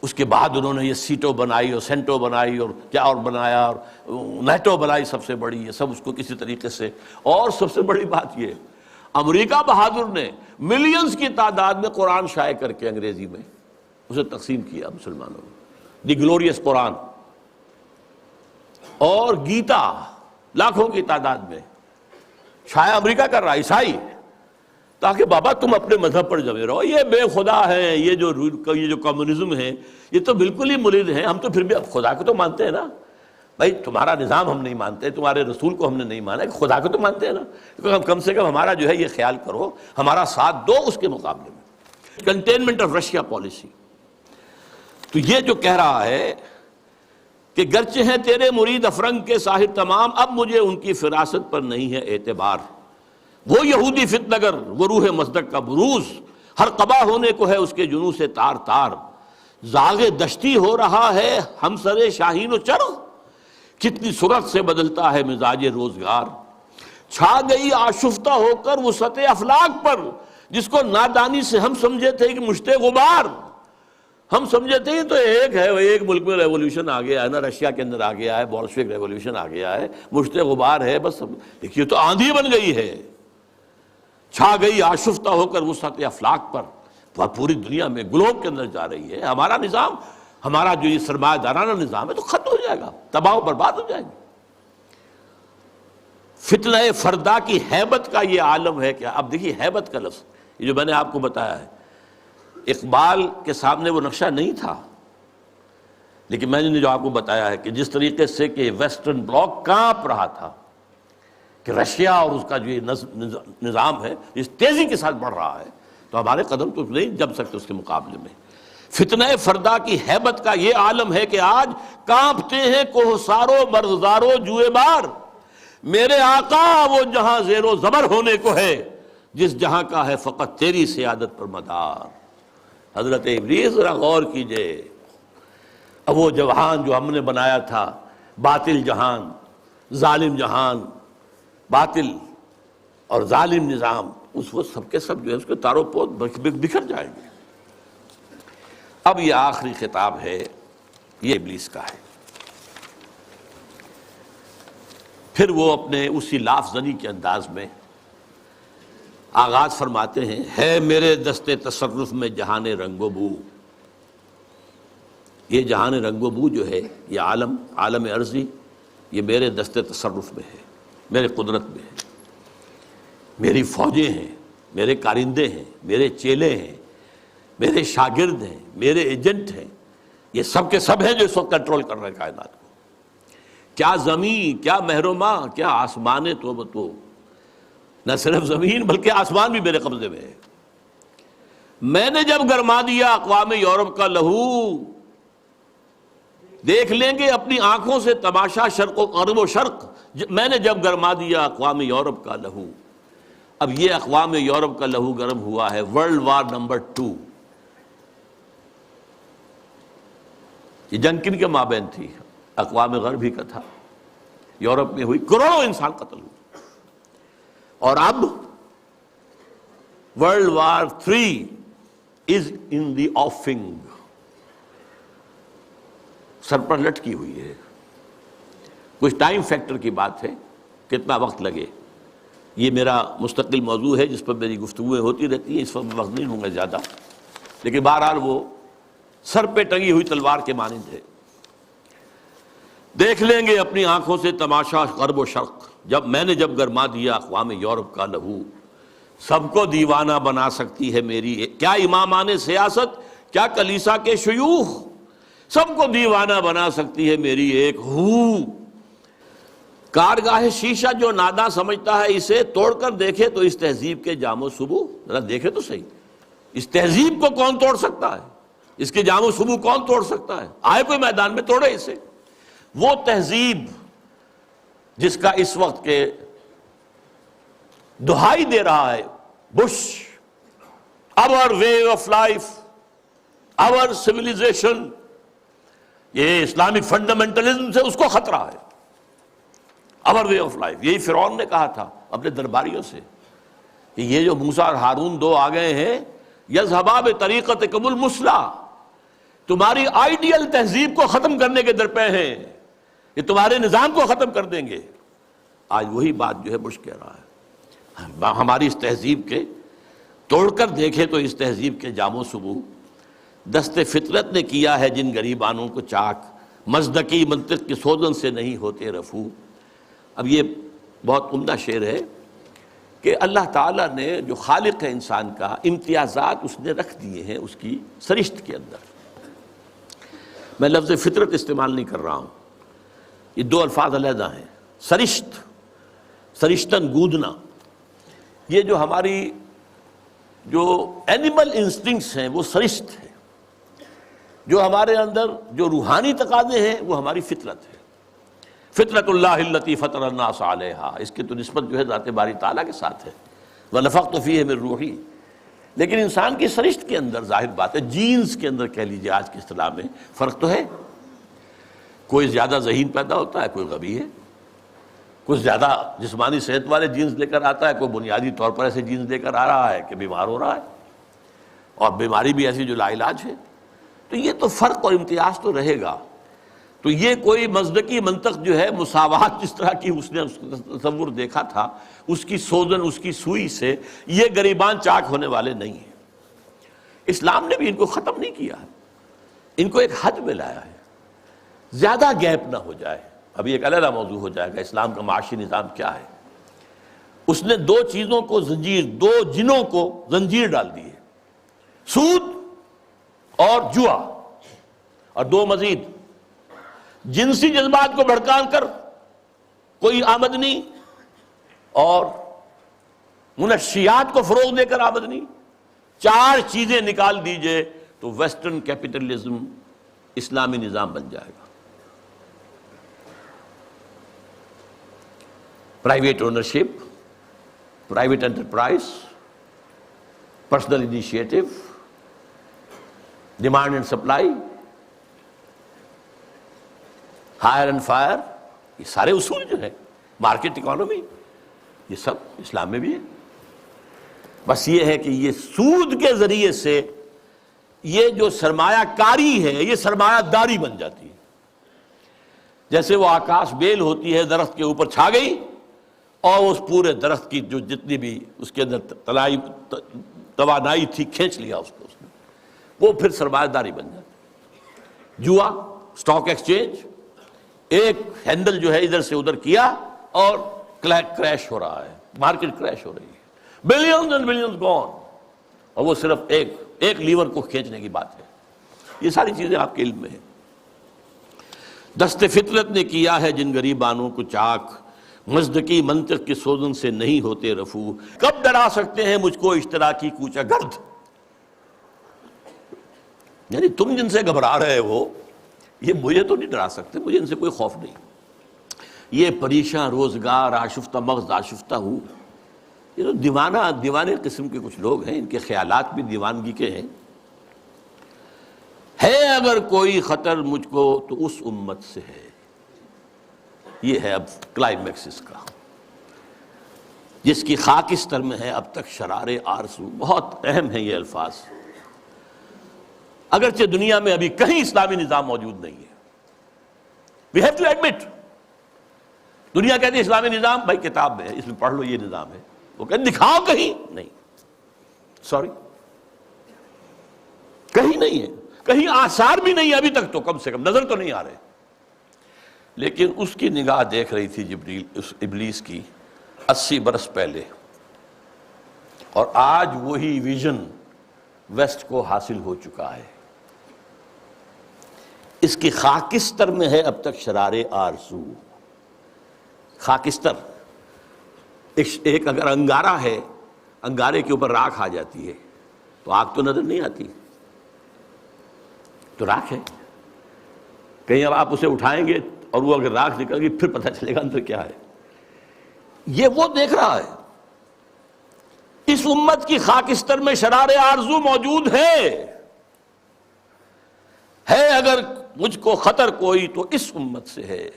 اس کے بعد انہوں نے یہ سیٹو بنائی اور سینٹو بنائی اور کیا اور بنایا اور نیٹو بنائی سب سے بڑی. یہ سب اس کو کسی طریقے سے. اور سب سے بڑی بات یہ، امریکہ بہادر نے ملینز کی تعداد میں قرآن شائع کر کے انگریزی میں اسے تقسیم کیا مسلمانوں میں. دی گلوریس قرآن اور گیتا لاکھوں کی تعداد میں شائع امریکہ کر رہا، عیسائی، تاکہ بابا تم اپنے مذہب پر جمے رہو. یہ بے خدا ہے، یہ جو کمیونزم ہے یہ تو بالکل ہی ملید ہیں. ہم تو پھر بھی اب خدا کو تو مانتے ہیں نا بھائی. تمہارا نظام ہم نہیں مانتے، تمہارے رسول کو ہم نے نہیں مانا، خدا کو تو مانتے ہیں نا. ہم کم سے کم ہمارا جو ہے یہ خیال کرو، ہمارا ساتھ دو اس کے مقابلے میں. Containment of Russia policy. تو یہ جو کہہ رہا ہے کہ گرچہ ہیں تیرے مرید افرنگ کے ساحر تمام، اب مجھے ان کی فراست پر نہیں ہے اعتبار. وہ یہودی فتنگر، وہ روح مصدق کا بروز، ہر قبا ہونے کو ہے اس کے جنوں سے تار تار. زاغ دشتی ہو رہا ہے ہم سر شاہین و چرغ، کتنی سرعت سے بدلتا ہے مزاج روزگار. چھا گئی آشفتہ ہو کر وسعت افلاک پر، جس کو نادانی سے ہم سمجھے تھے کہ مشت غبار. ہم سمجھے تھے تو ایک ہے، ایک ملک میں ریولوشن آ گیا ہے نا، رشیا کے اندر آ گیا ہے، بولشوک ریولوشن آ گیا ہے، مشت غبار ہے بس. دیکھیے تو آندھی بن گئی ہے. چھا گئی آشفتہ ہو کر وسعت افلاک پر، پوری دنیا میں گلوب کے اندر جا رہی ہے. ہمارا نظام، ہمارا جو یہ سرمایہ دارانہ نظام ہے تو ختم ہو جائے گا، تباہ و برباد ہو جائے گا. فتنہ فردا کی ہیبت کا یہ عالم ہے. کیا اب دیکھیے ہیبت کا لفظ، یہ جو میں نے آپ کو بتایا ہے، اقبال کے سامنے وہ نقشہ نہیں تھا، لیکن میں نے جو آپ کو بتایا ہے کہ جس طریقے سے کہ ویسٹرن بلاک کانپ رہا تھا کہ رشیا اور اس کا جو یہ نظام ہے اس تیزی کے ساتھ بڑھ رہا ہے، تو ہمارے قدم تو نہیں جم سکتے اس کے مقابلے میں. فتنہ فردا کی ہیبت کا یہ عالم ہے کہ آج کانپتے ہیں کوہسارو مرغزارو جوئے بار. میرے آقا وہ جہاں زیر و زبر ہونے کو ہے، جس جہاں کا ہے فقط تیری سیادت پر مدار. حضرت ابلیس ذرا غور کیجئے. اب وہ جہان جو ہم نے بنایا تھا، باطل جہان، ظالم جہان، باطل اور ظالم نظام، اس وقت سب کے سب جو ہے اس کے تارو پود بکھر جائیں گے. اب یہ آخری خطاب ہے، یہ ابلیس کا ہے. پھر وہ اپنے اسی لاف زنی کے انداز میں آغاز فرماتے ہیں، ہے میرے دست تصرف میں جہان رنگ و بو. یہ جہان رنگ و بو جو ہے، یہ عالم ارضی، یہ میرے دست تصرف میں ہے، میرے قدرت میں ہے. میری فوجیں ہیں، میرے کارندے ہیں، میرے چیلے ہیں، میرے شاگرد ہیں، میرے ایجنٹ ہیں. یہ سب کے سب ہیں جو اس وقت کنٹرول کر رہے ہیں کائنات کو. کیا زمین، کیا مہرما، کیا آسمان تو نہ صرف زمین بلکہ آسمان بھی میرے قبضے میں ہے. میں نے جب گرما دیا اقوام یورپ کا لہو، دیکھ لیں گے اپنی آنکھوں سے تماشا شرق و غرب و شرق. میں نے جب گرما دیا اقوام یورپ کا لہو. اب یہ اقوام یورپ کا لہو گرم ہوا ہے ورلڈ وار نمبر 2. یہ جنگ کن کے مابین تھی؟ اقوام غربی کا تھا. یورپ میں ہوئی، کروڑوں انسان قتل ہوئے. اور اب ورلڈ وار 3 از ان دی آفنگ، سر پر لٹکی ہوئی ہے. کچھ ٹائم فیکٹر کی بات ہے، کتنا وقت لگے. یہ میرا مستقل موضوع ہے جس پر میری گفتگویں ہوتی رہتی ہیں، اس وقت وقت نہیں ہوں گا زیادہ، لیکن بہرحال وہ سر پہ ٹنگی ہوئی تلوار کے مانند ہے. دیکھ لیں گے اپنی آنکھوں سے تماشا غرب و شرق، میں نے جب گرما دیا اقوام یورپ کا لہو. سب کو دیوانہ بنا سکتی ہے میری کیا امامان سیاست، کیا کلیسا کے شیوخ. سب کو دیوانہ بنا سکتی ہے میری ایک ہو. کارگاہ شیشہ جو ناداں سمجھتا ہے اسے توڑ کر دیکھے تو اس تہذیب کے جام و صبو. ذرا دیکھے تو صحیح، اس تہذیب کو کون توڑ سکتا ہے؟ اس کے جام و صبو کون توڑ سکتا ہے؟ آئے کوئی میدان میں توڑے اسے. وہ تہذیب جس کا اس وقت کے دہائی دے رہا ہے Bush, our way of life, our civilization. یہ اسلامک فنڈامنٹلزم سے اس کو خطرہ ہے. our way of life. یہی فرعون نے کہا تھا اپنے درباریوں سے کہ یہ جو موسیٰ اور ہارون دو آ گئے ہیں یذهبا بطریقتکم المثلی، تمہاری آئیڈیل تہذیب کو ختم کرنے کے درپے ہیں، یہ تمہارے نظام کو ختم کر دیں گے. آج وہی بات جو ہے بش کہہ رہا ہے. ہماری اس تہذیب کے توڑ کر دیکھے تو اس تہذیب کے جام و سبو دست فطرت نے کیا ہے جن غریبانوں کو چاک، مزدکی منطق کی سوزن سے نہیں ہوتے رفو. اب یہ بہت عمدہ شعر ہے کہ اللہ تعالیٰ نے جو خالق ہے انسان کا امتیازات اس نے رکھ دیے ہیں اس کی سرشت کے اندر. میں لفظ فطرت استعمال نہیں کر رہا ہوں، یہ دو الفاظ علیحدہ ہیں. سرشت، سرشتن گودنا، یہ جو ہماری جو اینیمل انسٹنکٹس ہیں وہ سرشت ہے. جو ہمارے اندر جو روحانی تقاضے ہیں وہ ہماری فطرت ہے. فطرت اللہ التی فطر الناس علیہا، اس کی تو نسبت جو ہے ذات باری تعالیٰ کے ساتھ ہے. وَنَفَخْتُ فِيهِ مِن روحی. لیکن انسان کی سرشت کے اندر ظاہر بات ہے، جینز کے اندر کہہ لیجیے آج کی اصطلاح میں فرق تو ہے. کوئی زیادہ ذہین پیدا ہوتا ہے، کوئی غبی ہے. کوئی زیادہ جسمانی صحت والے جینز لے کر آتا ہے، کوئی بنیادی طور پر ایسے جینز لے کر آ رہا ہے کہ بیمار ہو رہا ہے، اور بیماری بھی ایسی جو لا علاج ہے. تو یہ تو فرق اور امتیاز تو رہے گا. تو یہ کوئی مزدکی منطق جو ہے مساوات جس طرح کی اس نے تصور دیکھا تھا، اس کی سوزن، اس کی سوئی سے یہ غریبان چاک ہونے والے نہیں ہیں. اسلام نے بھی ان کو ختم نہیں کیا ہے، ان کو ایک حد میں لایا ہے. زیادہ گیپ نہ ہو جائے. ابھی ایک علیحدہ موضوع ہو جائے گا اسلام کا معاشی نظام کیا ہے. اس نے دو چیزوں کو زنجیر، دو جنوں کو زنجیر ڈال دی ہے، سود اور جوا، اور دو مزید جنسی جذبات کو بھڑکان کر کوئی آمدنی اور منشیات کو فروغ دے کر آمدنی. چار چیزیں نکال دیجئے تو ویسٹرن کیپٹلزم اسلامی نظام بن جائے گا. Private ownership, private enterprise, personal initiative, demand and supply, hire and fire, یہ سارے اصول جو ہیں، مارکیٹ اکانومی، یہ سب اسلام میں بھی ہے. بس یہ ہے کہ یہ سود کے ذریعے سے یہ جو سرمایہ کاری ہے یہ سرمایہ داری بن جاتی ہے. جیسے وہ آکاش بیل ہوتی ہے درخت کے اوپر چھا گئی اور اس پورے درخت کی جو جتنی بھی اس کے اندر توانائی تھی کھینچ لیا اس کو، اس نے وہ پھر سرمایہ داری بن جاتی. جوا، سٹاک ایکسچینج، ایک ہینڈل جو ہے ادھر سے ادھر کیا اور کریش ہو رہا ہے، مارکیٹ کریش ہو رہی ہے، بلینز اینڈ بلینز گون، اور وہ صرف ایک لیور کو کھینچنے کی بات ہے. یہ ساری چیزیں آپ کے علم میں ہیں. دست فطرت نے کیا ہے جن غریبانوں کو چاک، مزدکی منطق کی سوزن سے نہیں ہوتے رفو. کب ڈرا سکتے ہیں مجھ کو اشتراکی کوچہ گرد. یعنی تم جن سے گھبرا رہے ہو یہ مجھے تو نہیں ڈرا سکتے، مجھے ان سے کوئی خوف نہیں. یہ پریشاں روزگار آشفتہ مغز آشفتہ ہوں، یہ تو دیوانے قسم کے کچھ لوگ ہیں، ان کے خیالات بھی دیوانگی کے ہیں. ہے اگر کوئی خطر مجھ کو تو اس امت سے ہے. یہ ہے اب کلائمیکس اس کا، جس کی خاکستر میں ہے اب تک شرار آرزو. بہت اہم ہیں یہ الفاظ. اگرچہ دنیا میں ابھی کہیں اسلامی نظام موجود نہیں ہے، we have to admit. دنیا کہتی ہے اسلامی نظام، بھائی کتاب میں ہے، اس میں پڑھ لو یہ نظام ہے. وہ کہتے دکھاؤ کہیں، نہیں، سوری، کہیں نہیں ہے، کہیں آثار بھی نہیں ہے ابھی تک، تو کم سے کم نظر تو نہیں آ رہے. لیکن اس کی نگاہ دیکھ رہی تھی جبریل، اس ابلیس کی 80 برس پہلے، اور آج وہی ویژن ویسٹ کو حاصل ہو چکا ہے. اس کی خاکستر میں ہے اب تک شرار آرزو. خاکستر ایک اگر انگارہ ہے، انگارے کے اوپر راکھ آ جاتی ہے تو آگ تو نظر نہیں آتی، تو راکھ ہے. کہیں اب آپ اسے اٹھائیں گے اور وہ اگر راکھ نکل گئی پھر پتہ چلے گا اندر کیا ہے. یہ وہ دیکھ رہا ہے اس امت کی خاکستر میں شرار آرزو موجود ہے اگر مجھ کو خطر کوئی تو اس امت سے ہے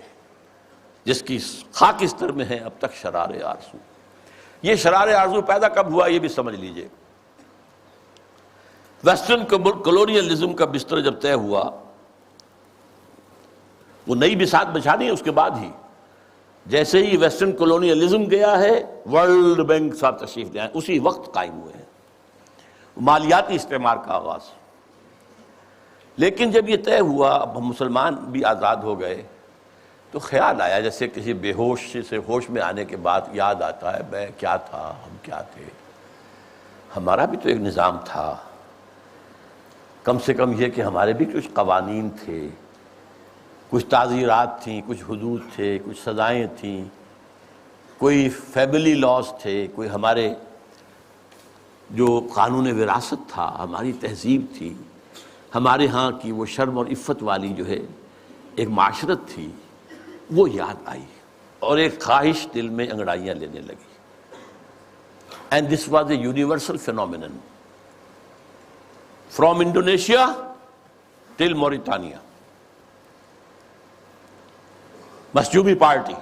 جس کی خاکستر میں ہے اب تک شرار آرزو۔ یہ شرار آرزو پیدا کب ہوا یہ بھی سمجھ لیجئے۔ ویسٹرن کلونیلزم کا بستر جب طے ہوا، وہ نئی بساط بچھانی ہے اس کے بعد ہی، جیسے ہی ویسٹرن کلونیلزم گیا ہے ورلڈ بینک صاحب تشریف لے آئے، اسی وقت قائم ہوئے ہیں، مالیاتی استعمار کا آغاز۔ لیکن جب یہ طے ہوا، اب ہم مسلمان بھی آزاد ہو گئے، تو خیال آیا جیسے کسی بے ہوش سے ہوش میں آنے کے بعد یاد آتا ہے میں کیا تھا، ہم کیا تھے، ہمارا بھی تو ایک نظام تھا، کم سے کم یہ کہ ہمارے بھی کچھ قوانین تھے، کچھ تعزیرات تھیں، کچھ حدود تھے، کچھ سزائیں تھیں، کوئی فیملی لاز تھے، کوئی ہمارے جو قانون وراثت تھا، ہماری تہذیب تھی، ہمارے ہاں کی وہ شرم اور عفت والی جو ہے ایک معاشرت تھی، وہ یاد آئی اور ایک خواہش دل میں انگڑائیاں لینے لگی۔ And this was a universal phenomenon from Indonesia till Mauritania. Masjumi party,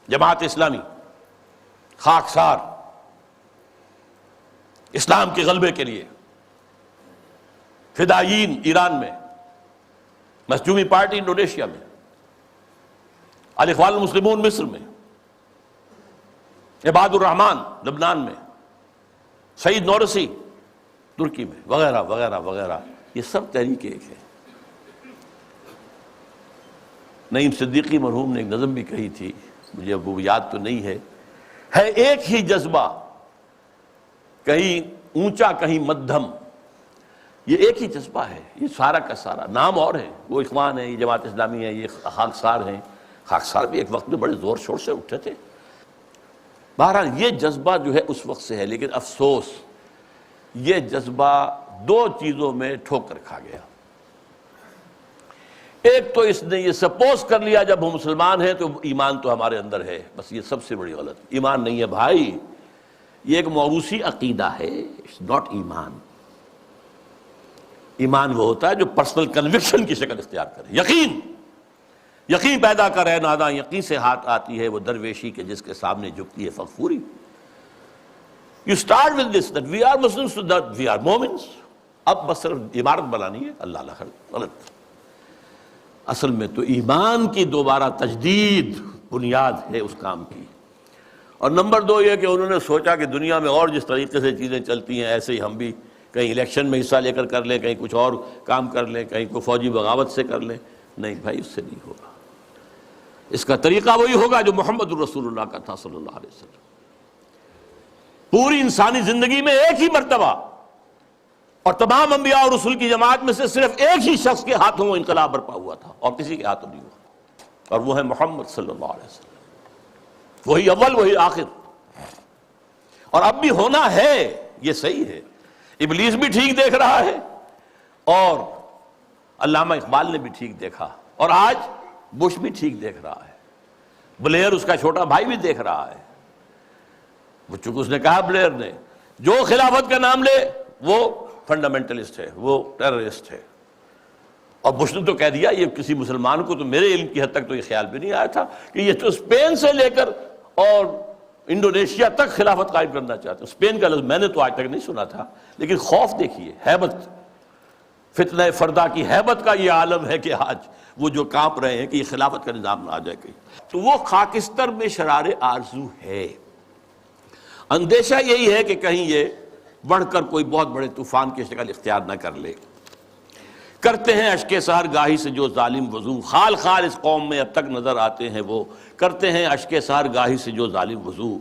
Jamaat Islami, خاکسار، اسلام کے غلبے کے لیے، فدائیین ایران میں، مسجوبی پارٹی انڈونیشیا میں، الاخوان المسلمون مصر میں، عباد الرحمن لبنان میں، سعید نورسی ترکی میں، وغیرہ وغیرہ وغیرہ، یہ سب تحریک ایک ہے۔ نعیم صدیقی مرحوم نے ایک نظم بھی کہی تھی، مجھے اب وہ یاد تو نہیں ہے ایک ہی جذبہ، کہیں اونچا کہیں مدھم، یہ ایک ہی جذبہ ہے، یہ سارا کا سارا، نام اور ہے، وہ اخوان ہے، یہ جماعت اسلامی ہے، یہ خاکسار ہیں، خاکسار بھی ایک وقت میں بڑے زور شور سے اٹھے تھے۔ بہرحال یہ جذبہ جو ہے اس وقت سے ہے، لیکن افسوس یہ جذبہ دو چیزوں میں ٹھوکر کھا گیا۔ ایک تو اس نے یہ سپوز کر لیا جب ہم مسلمان ہیں تو ایمان تو ہمارے اندر ہے، بس یہ سب سے بڑی غلط، ایمان نہیں ہے بھائی، یہ ایک موروثی عقیدہ ہے، اٹس ناٹ ایمان۔ ایمان وہ ہوتا ہے جو پرسنل کنوکشن کی شکل اختیار کرے، یقین پیدا کر ہے، ناداں یقین سے ہاتھ آتی ہے وہ درویشی کے جس کے سامنے جھکتی ہے فغفوری۔ You start with this that we are Muslims, so that we are Momins۔ اب بس صرف عمارت بنانی ہے، اللہ غلط۔ اصل میں تو ایمان کی دوبارہ تجدید بنیاد ہے اس کام کی۔ اور نمبر دو یہ کہ انہوں نے سوچا کہ دنیا میں اور جس طریقے سے چیزیں چلتی ہیں ایسے ہی ہم بھی کہیں الیکشن میں حصہ لے کر لیں، کہیں کچھ اور کام کر لیں، کہیں کوئی فوجی بغاوت سے کر لیں۔ نہیں بھائی، اس سے نہیں ہوگا، اس کا طریقہ وہی ہوگا جو محمد الرسول اللہ کا تھا صلی اللہ علیہ وسلم۔ پوری انسانی زندگی میں ایک ہی مرتبہ، اور تمام انبیاء اور رسول کی جماعت میں سے صرف ایک ہی شخص کے ہاتھوں وہ انقلاب برپا ہوا تھا اور کسی کے ہاتھوں نہیں ہوا، اور وہ ہے محمد صلی اللہ علیہ وسلم۔ وہی اول وہی آخر، اور اب بھی ہونا ہے، یہ صحیح ہے۔ ابلیس بھی ٹھیک دیکھ رہا ہے، اور علامہ اقبال نے بھی ٹھیک دیکھا، اور آج بش بھی ٹھیک دیکھ رہا ہے، بلیر اس کا چھوٹا بھائی بھی دیکھ رہا ہے۔ وہ چونکہ اس نے کہا، بلیر نے، جو خلافت کا نام لے وہ فنڈامنٹلسٹ ہے، وہ ٹیررسٹ ہے، اور بش نے تو کہہ دیا، یہ کسی مسلمان کو تو میرے علم کی حد تک تو یہ خیال بھی نہیں آیا تھا کہ یہ تو اسپین سے لے کر اور انڈونیشیا تک خلافت قائم کرنا چاہتے ہیں۔ اسپین کا لفظ میں نے تو آج تک نہیں سنا تھا، لیکن خوف دیکھیے، ہیبت، فتنہ فردا کی ہیبت کا یہ عالم ہے کہ آج وہ جو کانپ رہے ہیں کہ یہ خلافت کا نظام نہ آ جائے کہیں۔ تو وہ خاکستر میں شرار آرزو ہے، اندیشہ یہی ہے کہ کہیں یہ بڑھ کر کوئی بہت بڑے طوفان کی شکل اختیار نہ کر لے۔ کرتے ہیں اشک سحر گاہی سے جو ظالم وضو، خال خال اس قوم میں اب تک نظر آتے ہیں وہ، کرتے ہیں اشک سحر گاہی سے جو ظالم وضو،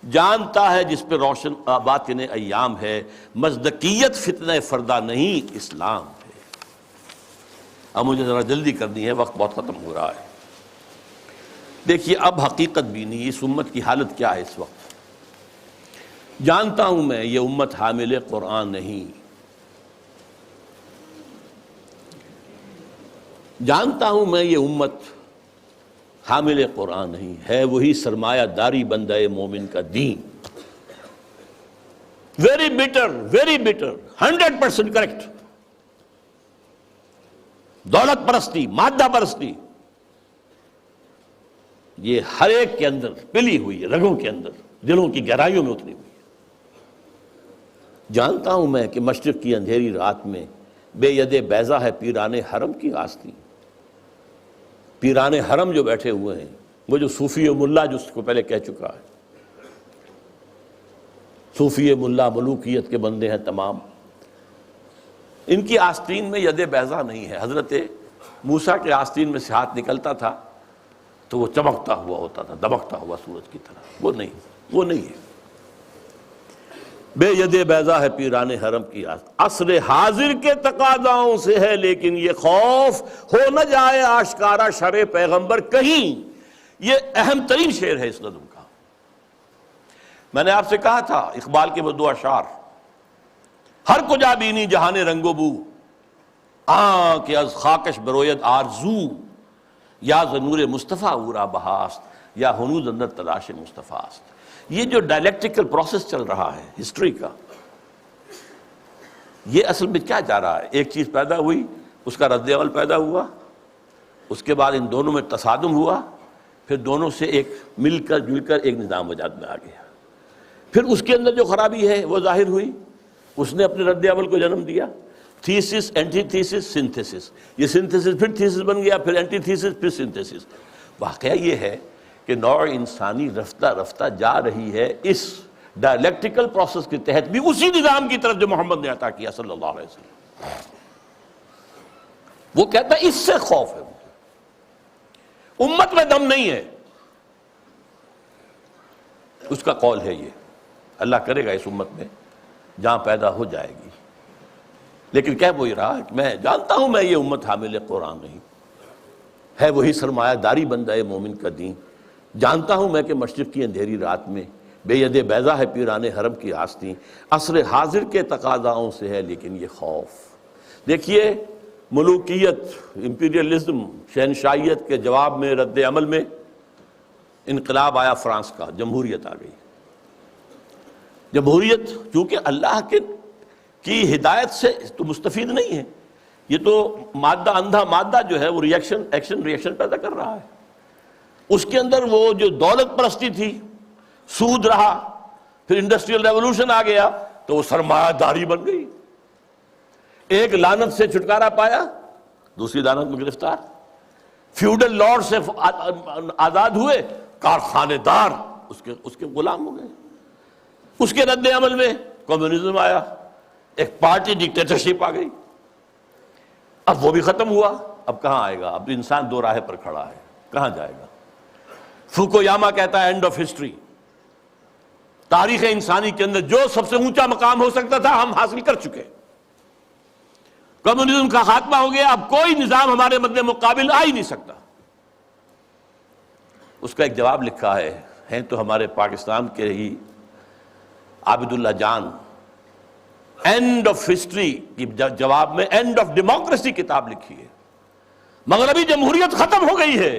جانتا ہے جس پہ روشن باطن ایام ہے، مصدقیت فتنہ فردا نہیں اسلام ہے۔ اب مجھے ذرا جلدی کرنی ہے، وقت بہت ختم ہو رہا ہے۔ دیکھیے اب حقیقت بھی نہیں، اس امت کی حالت کیا ہے اس وقت۔ جانتا ہوں میں یہ امت حامل قرآن نہیں، جانتا ہوں میں یہ امت حامل قرآن نہیں، ہے وہی سرمایہ داری بندہ مومن کا دین۔ Very better 100% correct. دولت پرستی، مادہ پرستی، یہ ہر ایک کے اندر پلی ہوئی ہے، رگوں کے اندر، دلوں کی گہرائیوں میں اتری ہوئی ہے. جانتا ہوں میں کہ مشرق کی اندھیری رات میں بے ید بیضا ہے پیران حرم کی آستین. پیران حرم جو بیٹھے ہوئے ہیں، وہ جو صوفی و ملا جس کو پہلے کہہ چکا ہے، صوفی ملا ملوکیت کے بندے ہیں تمام، ان کی آستین میں ید بیضا نہیں ہے. حضرت موسیٰ کے آستین میں سے ہاتھ نکلتا تھا تو وہ چمکتا ہوا ہوتا تھا، دمکتا ہوا سورج کی طرح. وہ نہیں ہے. بے ید بیضا ہے پیران حرم کی آستین. عصر حاضر کے تقاضاؤں سے ہے لیکن یہ خوف ہو نہ جائے آشکارا شرع پیغمبر کہیں. یہ اہم ترین شعر ہے اس نظم کا. میں نے آپ سے کہا تھا اقبال کے وہ دو اشعار، ہر کجا بینی جہان رنگ و بو، کہ از خاکش بروید آرزو، یا ز نور مصطفیٰ اورا بہاست، یا ہنوز اندر تلاش مصطفیٰ است. یہ جو ڈائلیکٹیکل پروسیس چل رہا ہے ہسٹری کا، یہ اصل میں کیا جا رہا ہے؟ ایک چیز پیدا ہوئی، اس کا رد عمل پیدا ہوا، اس کے بعد ان دونوں میں تصادم ہوا، پھر دونوں سے ایک مل کر جل کر ایک نظام وجود میں آ گیا. پھر اس کے اندر جو خرابی ہے وہ ظاہر ہوئی، اس نے اپنے رد عمل کو جنم دیا. Thesis, antithesis, synthesis. یہ سنتھیسس پھر تھیسس بن گیا، پھر اینٹی تھیسس، پھر سنتھیسس. واقعہ یہ ہے کہ نوع انسانی رفتہ رفتہ جا رہی ہے اس ڈائلیکٹیکل پروسیس کے تحت بھی اسی نظام کی طرف جو محمد نے عطا کیا صلی اللہ علیہ وسلم. وہ کہتا ہے اس سے خوف ہے، امت میں دم نہیں ہے. اس کا قول ہے یہ، اللہ کرے گا اس امت میں جہاں پیدا ہو جائے گی. لیکن کہہ وہی رہا کہ میں جانتا ہوں میں یہ امت حامل قرآن نہیں ہے، وہی سرمایہ داری بندہ مومن کا دین. جانتا ہوں میں کہ مشرق کی اندھیری رات میں بے ید بیضا ہے پیران حرم کی آستین. عصر حاضر کے تقاضاؤں سے ہے لیکن یہ خوف. دیکھیے ملوکیت، امپیریلزم، شہنشاہیت کے جواب میں رد عمل میں انقلاب آیا فرانس کا، جمہوریت آ گئی. جمہوریت چونکہ اللہ کی ہدایت سے تو مستفید نہیں ہے، یہ تو مادہ، اندھا مادہ جو ہے وہ ایکشن ریئیکشن پیدا کر رہا ہے. اس کے اندر وہ جو دولت پرستی تھی، سود رہا، پھر انڈسٹریل ریولوشن آ گیا تو وہ سرمایہ داری بن گئی. ایک لعنت سے چھٹکارا پایا، دوسری لعنت میں گرفتار. فیوڈل لارڈ سے آزاد ہوئے، کارخانے دار اس کے غلام ہو گئے. اس کے رد عمل میں کمیونزم آیا، ایک پارٹی ڈکٹیٹرشپ آ گئی. اب وہ بھی ختم ہوا. اب کہاں آئے گا؟ اب انسان دو راہ پر کھڑا ہے، کہاں جائے گا؟ فوکویاما کہتا ہے اینڈ آف ہسٹری. تاریخ انسانی کے اندر جو سب سے اونچا مقام ہو سکتا تھا ہم حاصل کر چکے. کمیونزم کا خاتمہ ہو گیا، اب کوئی نظام ہمارے مد مقابل آ ہی نہیں سکتا. اس کا ایک جواب لکھا ہے تو ہمارے پاکستان کے ہی عابد اللہ جان، اینڈ آف ہسٹری کی جواب میں اینڈ آف ڈیموکریسی کتاب لکھی ہے. مغربی جمہوریت ختم ہو گئی ہے،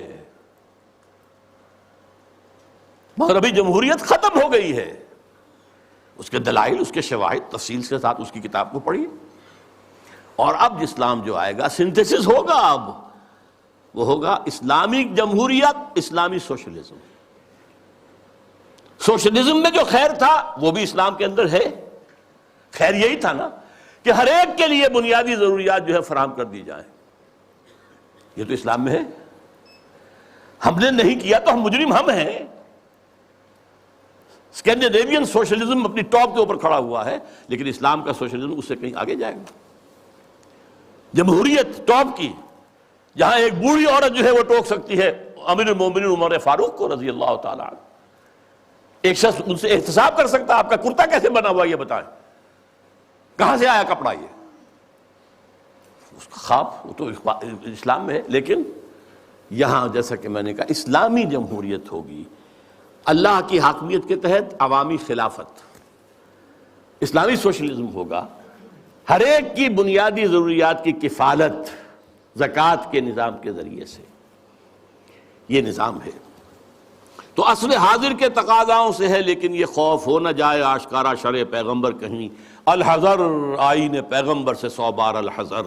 مغربی جمہوریت ختم ہو گئی ہے. اس کے دلائل، اس کے شواہد تفصیل کے ساتھ اس کی کتاب کو پڑھیے. اور اب اسلام جو آئے گا، سنتھیسس ہوگا. اب وہ ہوگا اسلامی جمہوریت، اسلامی سوشلزم. سوشلزم میں جو خیر تھا وہ بھی اسلام کے اندر ہے. خیر یہی تھا نا کہ ہر ایک کے لیے بنیادی ضروریات جو ہے فراہم کر دی جائیں. یہ تو اسلام میں ہے. ہم نے نہیں کیا تو ہم مجرم ہم ہیں. اسکینڈینیوین سوشلزم اپنی ٹاپ کے اوپر کھڑا ہوا ہے، لیکن اسلام کا سوشلزم اس سے کہیں آگے جائے گا. جمہوریت ٹاپ کی، جہاں ایک بوڑھی عورت جو ہے وہ ٹوک سکتی ہے امیر المومنین عمر فاروق کو رضی اللہ تعالیٰ عنہ. ایک شخص ان سے احتساب کر سکتا آپ کا کرتا کیسے بنا ہوا یہ بتائیں، کہاں سے آیا کپڑا؟ یہ اس کا خواب وہ تو اسلام میں ہے. لیکن یہاں جیسا کہ میں نے کہا اسلامی جمہوریت ہوگی، اللہ کی حاکمیت کے تحت عوامی خلافت. اسلامی سوشلزم ہوگا، ہر ایک کی بنیادی ضروریات کی کفالت زکوٰۃ کے نظام کے ذریعے سے. یہ نظام ہے. تو عصر حاضر کے تقاضاؤں سے ہے، لیکن یہ خوف ہو نہ جائے آشکارا شرع پیغمبر کہیں، الحذر آئین پیغمبر سے 100 بار الحذر،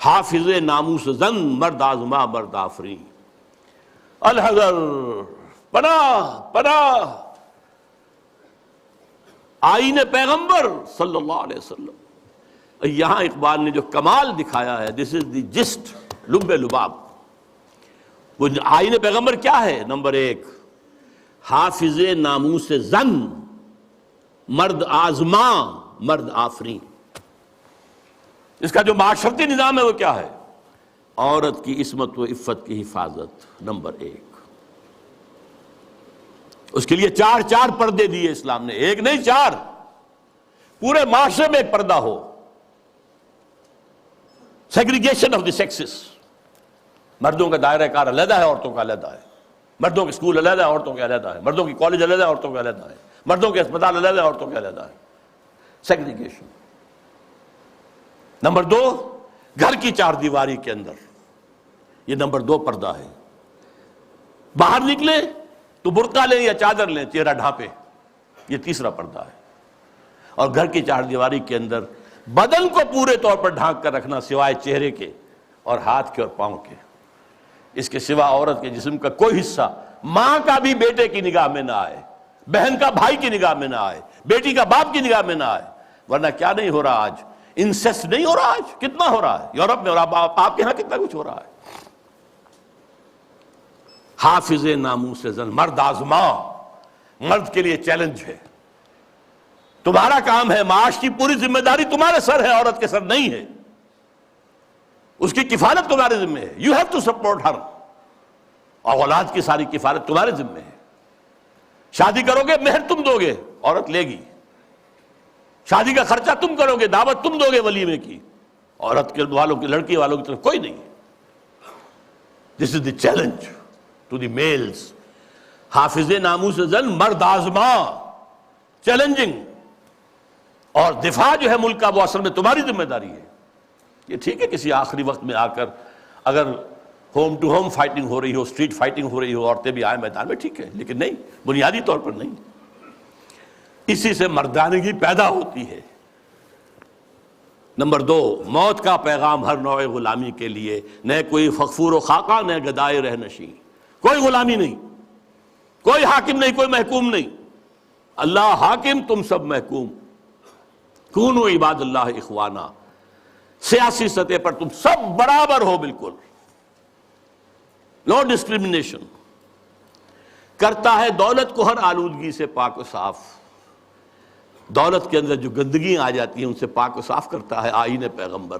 حافظ ناموس زن مرد آزما مرد آفریں، الحذر پناہ پناہ آئین پیغمبر صلی اللہ علیہ وسلم۔ یہاں اقبال نے جو کمال دکھایا ہے، دس از دی جسٹ، لب لباب۔ وہ آئین پیغمبر کیا ہے؟ نمبر 1، حافظ ناموس زن مرد آزما مرد آفریں۔ اس کا جو معاشرتی نظام ہے وہ کیا ہے؟ عورت کی عصمت و عفت کی حفاظت، نمبر 1۔ اس کے لیے 4 پردے دیے اسلام نے، 1 نہیں 4، پورے معاشرے میں ایک پردہ ہو۔ سیگریگیشن آف دی سیکسز، مردوں کا دائرہ کار علیحدہ ہے، عورتوں کا علیحدہ ہے، مردوں کے اسکول علیحدہ ہے، عورتوں کے علیحدہ ہے، مردوں کی کالج علیحدہ ہے، عورتوں کے علیحدہ ہے، مردوں کے اسپتال علیحدہ ہے، عورتوں کے علیحدہ ہے، سیگریگیشن۔ نمبر 2، گھر کی 4 دیواری کے اندر، یہ نمبر 2 پردہ ہے۔ باہر نکلے تو برقع لیں یا چادر لیں، چہرہ ڈھانپے، یہ تیسرا پردہ ہے۔ اور گھر کی 4 دیواری کے اندر بدن کو پورے طور پر ڈھانک کر رکھنا، سوائے چہرے کے اور ہاتھ کے اور پاؤں کے۔ اس کے سوا عورت کے جسم کا کوئی حصہ ماں کا بھی بیٹے کی نگاہ میں نہ آئے، بہن کا بھائی کی نگاہ میں نہ آئے، بیٹی کا باپ کی نگاہ میں نہ آئے۔ ورنہ کیا نہیں ہو رہا آج؟ انسیسٹ نہیں ہو رہا آج؟ کتنا ہو رہا ہے یورپ میں، اور آپ کے ہاں کتنا کچھ ہو رہا ہے۔ حافظ ناموس زن مرد آزما، مرد کے لیے چیلنج ہے، تمہارا کام ہے، معاش کی پوری ذمہ داری تمہارے سر ہے، عورت کے سر نہیں ہے، اس کی کفالت تمہارے ذمہ ہے، یو ہیو ٹو سپورٹ ہر، اور اولاد کی ساری کفالت تمہارے ذمہ ہے۔ شادی کرو گے، مہر تم دو گے، عورت لے گی، شادی کا خرچہ تم کرو گے، دعوت تم دو گے ولیمے کی، عورت کے والوں کی، لڑکی والوں کی طرف کوئی نہیں۔ This is the challenge to the males. حافظ ناموس زن مرد آزما، چیلنجنگ، اور دفاع جو ہے ملک کا وہ اصل میں تمہاری ذمہ داری ہے۔ یہ ٹھیک ہے کسی آخری وقت میں آ کر اگر ہوم ٹو ہوم فائٹنگ ہو رہی ہو، اسٹریٹ فائٹنگ ہو رہی ہو، عورتیں بھی آئیں میدان میں، ٹھیک ہے، لیکن نہیں، بنیادی طور پر نہیں۔ اسی سے مردانگی پیدا ہوتی ہے۔ نمبر 2، موت کا پیغام ہر نوع غلامی کے لیے، نہ کوئی فخفور و خاکہ، نہ گدائے رہنشیں، کوئی غلامی نہیں، کوئی حاکم نہیں، کوئی محکوم نہیں، اللہ حاکم، تم سب محکوم، کونوا عباد اللہ اخوانا، سیاسی سطح پر تم سب برابر ہو، بالکل نو ڈسکریمنیشن۔ کرتا ہے دولت کو ہر آلودگی سے پاک و صاف، دولت کے اندر جو گندگیاں آ جاتی ہیں ان سے پاک و صاف کرتا ہے آئین پیغمبر۔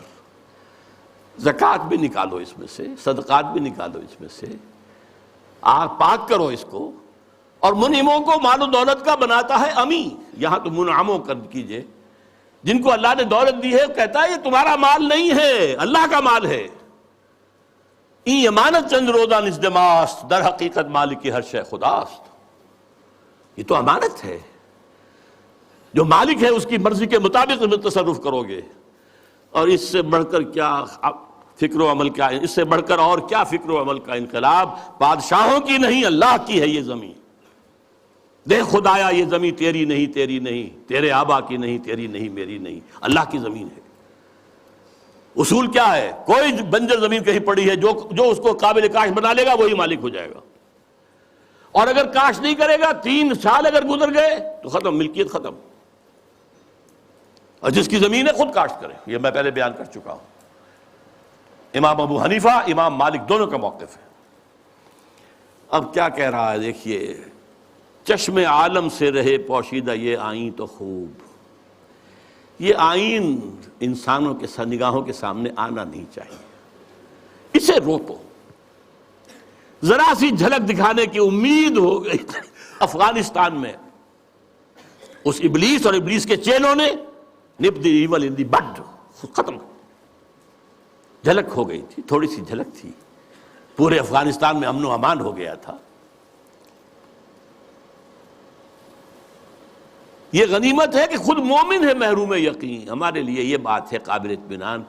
زکوٰۃ بھی نکالو اس میں سے، صدقات بھی نکالو اس میں سے، آپ پاک کرو اس کو۔ اور منعموں کو مال و دولت کا بناتا ہے امی، یہاں تو منعموں کر کیجئے، جن کو اللہ نے دولت دی ہے، کہتا ہے یہ تمہارا مال نہیں ہے، اللہ کا مال ہے۔ این امانت چند روزہ نزدماست، در حقیقت مالک ہر شے خداست۔ یہ تو امانت ہے، جو مالک ہے اس کی مرضی کے مطابق میں تصرف کرو گے، اور اس سے بڑھ کر کیا فکر و عمل کا، اس سے بڑھ کر اور کیا فکر و عمل کا انقلاب؟ بادشاہوں کی نہیں، اللہ کی ہے یہ زمین۔ دیکھ خدایا یہ زمین تیری نہیں، تیری نہیں، تیرے آبا کی نہیں، تیری نہیں، میری نہیں، اللہ کی زمین ہے۔ اصول کیا ہے؟ کوئی بنجر زمین کہیں پڑی ہے، جو اس کو قابل کاشت بنا لے گا وہی مالک ہو جائے گا، اور اگر کاشت نہیں کرے گا، 3 سال اگر گزر گئے تو ختم، ملکیت ختم۔ اور جس کی زمین ہے خود کاشت کرے، یہ میں پہلے بیان کر چکا ہوں۔ امام ابو حنیفہ، امام مالک دونوں کا موقف ہے۔ اب کیا کہہ رہا ہے دیکھیے، چشم عالم سے رہے پوشیدہ یہ آئین تو خوب، یہ آئین انسانوں کے نگاہوں کے سامنے آنا نہیں چاہیے، اسے روکو۔ ذرا سی جھلک دکھانے کی امید ہو گئی افغانستان میں، اس ابلیس اور ابلیس کے چیلوں نے نپ دی ایول ان دی بڈ، ختم، جھلک ہو گئی تھی، تھوڑی سی جھلک تھی، پورے افغانستان میں امن و امان ہو گیا تھا۔ یہ غنیمت ہے کہ خود مومن ہے محروم یقین۔ ہمارے لیے یہ بات ہے قابل اطمینان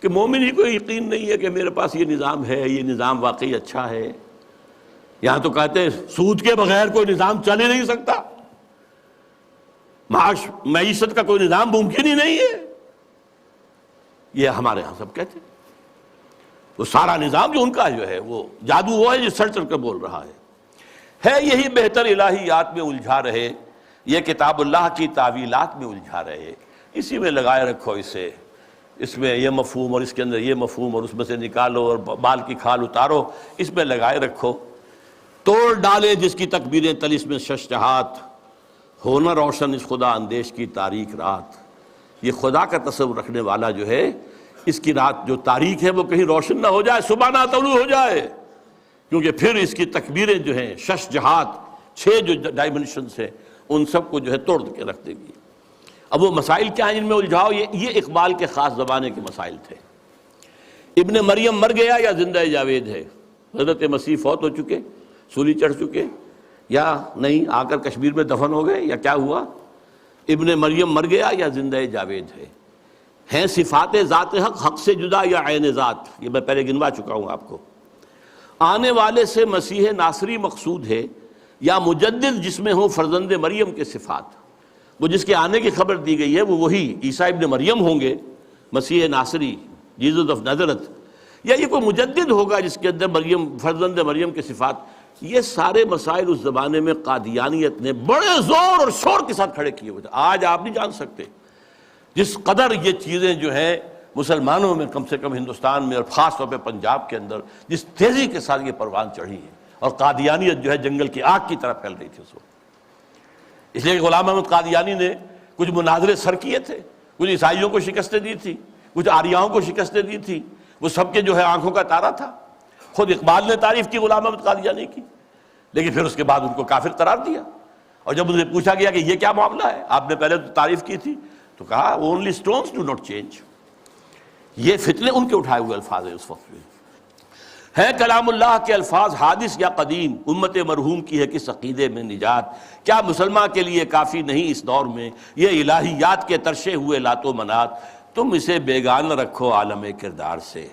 کہ مومن ہی کو یقین نہیں ہے کہ میرے پاس یہ نظام ہے، یہ نظام واقعی اچھا ہے، یہاں تو کہتے ہیں سود کے بغیر کوئی نظام چل ہی نہیں سکتا، معیشت کا کوئی نظام ممکن ہی نہیں ہے. یہ ہمارے ہاں سب کہتے ہیں. وہ سارا نظام جو ان کا جو ہے وہ جادو وہ ہے جو سر چڑھ کر بول رہا ہے یہی بہتر الہیات میں الجھا رہے، یہ کتاب اللہ کی تعویلات میں الجھا رہے، اسی میں لگائے رکھو اسے، اس میں یہ مفہوم اور اس کے اندر یہ مفہوم اور اس میں سے نکالو اور بال کی کھال اتارو، اس میں لگائے رکھو. توڑ ڈالے جس کی تکبیریں طلسم میں ششجہات، ہونا روشن اس خدا اندیش کی تاریک رات. یہ خدا کا تصور رکھنے والا جو ہے، اس کی رات جو تاریک ہے وہ کہیں روشن نہ ہو جائے، صبح نہ طلوع ہو جائے، کیونکہ پھر اس کی تکبیریں جو ہیں ششجہات، 6 جو ڈائمنشنز ہیں ان سب کو جو ہے توڑ کے رکھ دے گی. اب وہ مسائل کیا ہیں ان میں الجھاؤ؟ یہ اقبال کے خاص زمانے کے مسائل تھے. ابن مریم مر گیا یا زندہ جاوید ہے؟ حضرت مسیح فوت ہو چکے، سولی چڑھ چکے، یا نہیں آ کر کشمیر میں دفن ہو گئے، یا کیا ہوا؟ ابن مریم مر گیا یا زندہ جاوید ہے؟ ہیں صفات ذات حق حق سے جدا یا عین ذات؟ یہ میں پہلے گنوا چکا ہوں آپ کو. آنے والے سے مسیح ناصری مقصود ہے یا مجدد جس میں ہوں فرزند مریم کے صفات؟ وہ جس کے آنے کی خبر دی گئی ہے وہ وہی عیسیٰ ابن مریم ہوں گے، مسیح ناصری، جیزس آف نازرت، یا یہ کوئی مجدد ہوگا جس کے اندر مریم، فرزند مریم کے صفات؟ یہ سارے مسائل اس زمانے میں قادیانیت نے بڑے زور اور شور کے ساتھ کھڑے کیے ہوئے تھے. آج آپ نہیں جان سکتے جس قدر یہ چیزیں جو ہیں مسلمانوں میں کم سے کم ہندوستان میں اور خاص طور پہ پنجاب کے اندر جس تیزی کے ساتھ یہ پروان چڑھی ہے، اور قادیانیت جو ہے جنگل کی آگ کی طرح پھیل رہی تھی اس وقت. اس لیے کہ غلام احمد قادیانی نے کچھ مناظرے سر کیے تھے، کچھ عیسائیوں کو شکستیں دی تھی، کچھ آریاؤں کو شکستیں دی تھی، وہ سب کے جو ہے آنکھوں کا تارا تھا. خود اقبال نے تعریف کی غلام احمد قادیانی کی، لیکن پھر اس کے بعد ان کو کافر قرار دیا. اور جب انہیں پوچھا گیا کہ یہ کیا معاملہ ہے، آپ نے پہلے تو تعریف کی تھی، تو کہا only stones do not change. یہ فتنے ان کے اٹھائے ہوئے الفاظ ہیں اس وقت میں. ہے کلام اللہ کے الفاظ حادث یا قدیم، امت مرحوم کی ہے کس عقیدے میں نجات؟ کیا مسلمان کے لیے کافی نہیں اس دور میں یہ الہیات کے ترشے ہوئے لات و منات؟ تم اسے بیگانہ رکھو عالم کردار سے،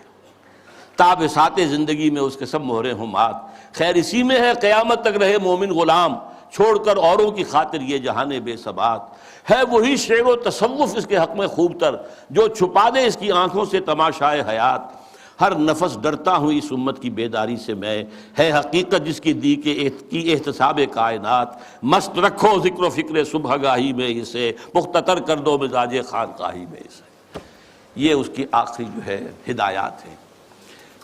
تاب سات زندگی میں اس کے سب مہرے ہوں مات. خیر اسی میں ہے قیامت تک رہے مومن غلام، چھوڑ کر اوروں کی خاطر یہ جہان بے ثبات. ہے وہی شعر و تصوف اس کے حق میں خوب تر، جو چھپا دے اس کی آنکھوں سے تماشائے حیات. ہر نفس ڈرتا ہوں اس امت کی بیداری سے میں، ہے حقیقت جس کی دی کی احتساب کائنات. مست رکھو ذکر و فکر صبح گاہی میں اسے، مختطر کر دو مزاج خانقاہی میں اسے. یہ اس کی آخری جو ہے ہدایات ہیں.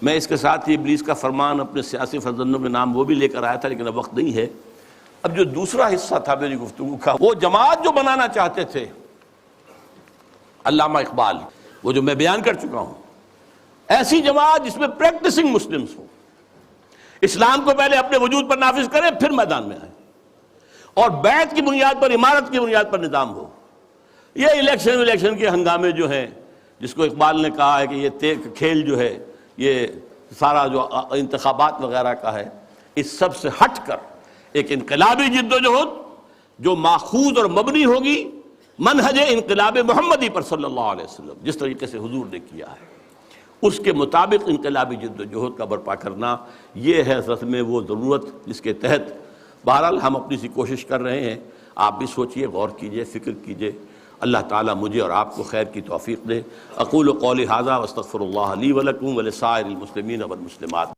میں اس کے ساتھ ہی ابلیس کا فرمان اپنے سیاسی فرزندوں کے نام وہ بھی لے کر آیا تھا، لیکن اب وقت نہیں ہے. اب جو دوسرا حصہ تھا میری گفتگو کا، وہ جماعت جو بنانا چاہتے تھے علامہ اقبال، وہ جو میں بیان کر چکا ہوں، ایسی جماعت جس میں پریکٹسنگ مسلمز ہوں، اسلام کو پہلے اپنے وجود پر نافذ کریں پھر میدان میں آئیں، اور بیعت کی بنیاد پر، امارت کی بنیاد پر نظام ہو. یہ الیکشن کے ہنگامے جو ہیں، جس کو اقبال نے کہا ہے کہ یہ کھیل جو ہے یہ سارا جو انتخابات وغیرہ کا ہے، اس سب سے ہٹ کر ایک انقلابی جد و جہد جو ماخوذ اور مبنی ہوگی منہج انقلاب محمدی پر صلی اللہ علیہ وسلم، جس طریقے سے حضور نے کیا ہے اس کے مطابق انقلابی جد و جہد کا برپا کرنا، یہ ہے اصل میں وہ ضرورت جس کے تحت بہرحال ہم اپنی سی کوشش کر رہے ہیں. آپ بھی سوچئے، غور کیجئے، فکر کیجئے. اللہ تعالیٰ مجھے اور آپ کو خیر کی توفیق دے. اقول قولی ھذا واستغفر اللہ لی ولکم ولسائر المسلمین والمسلمات.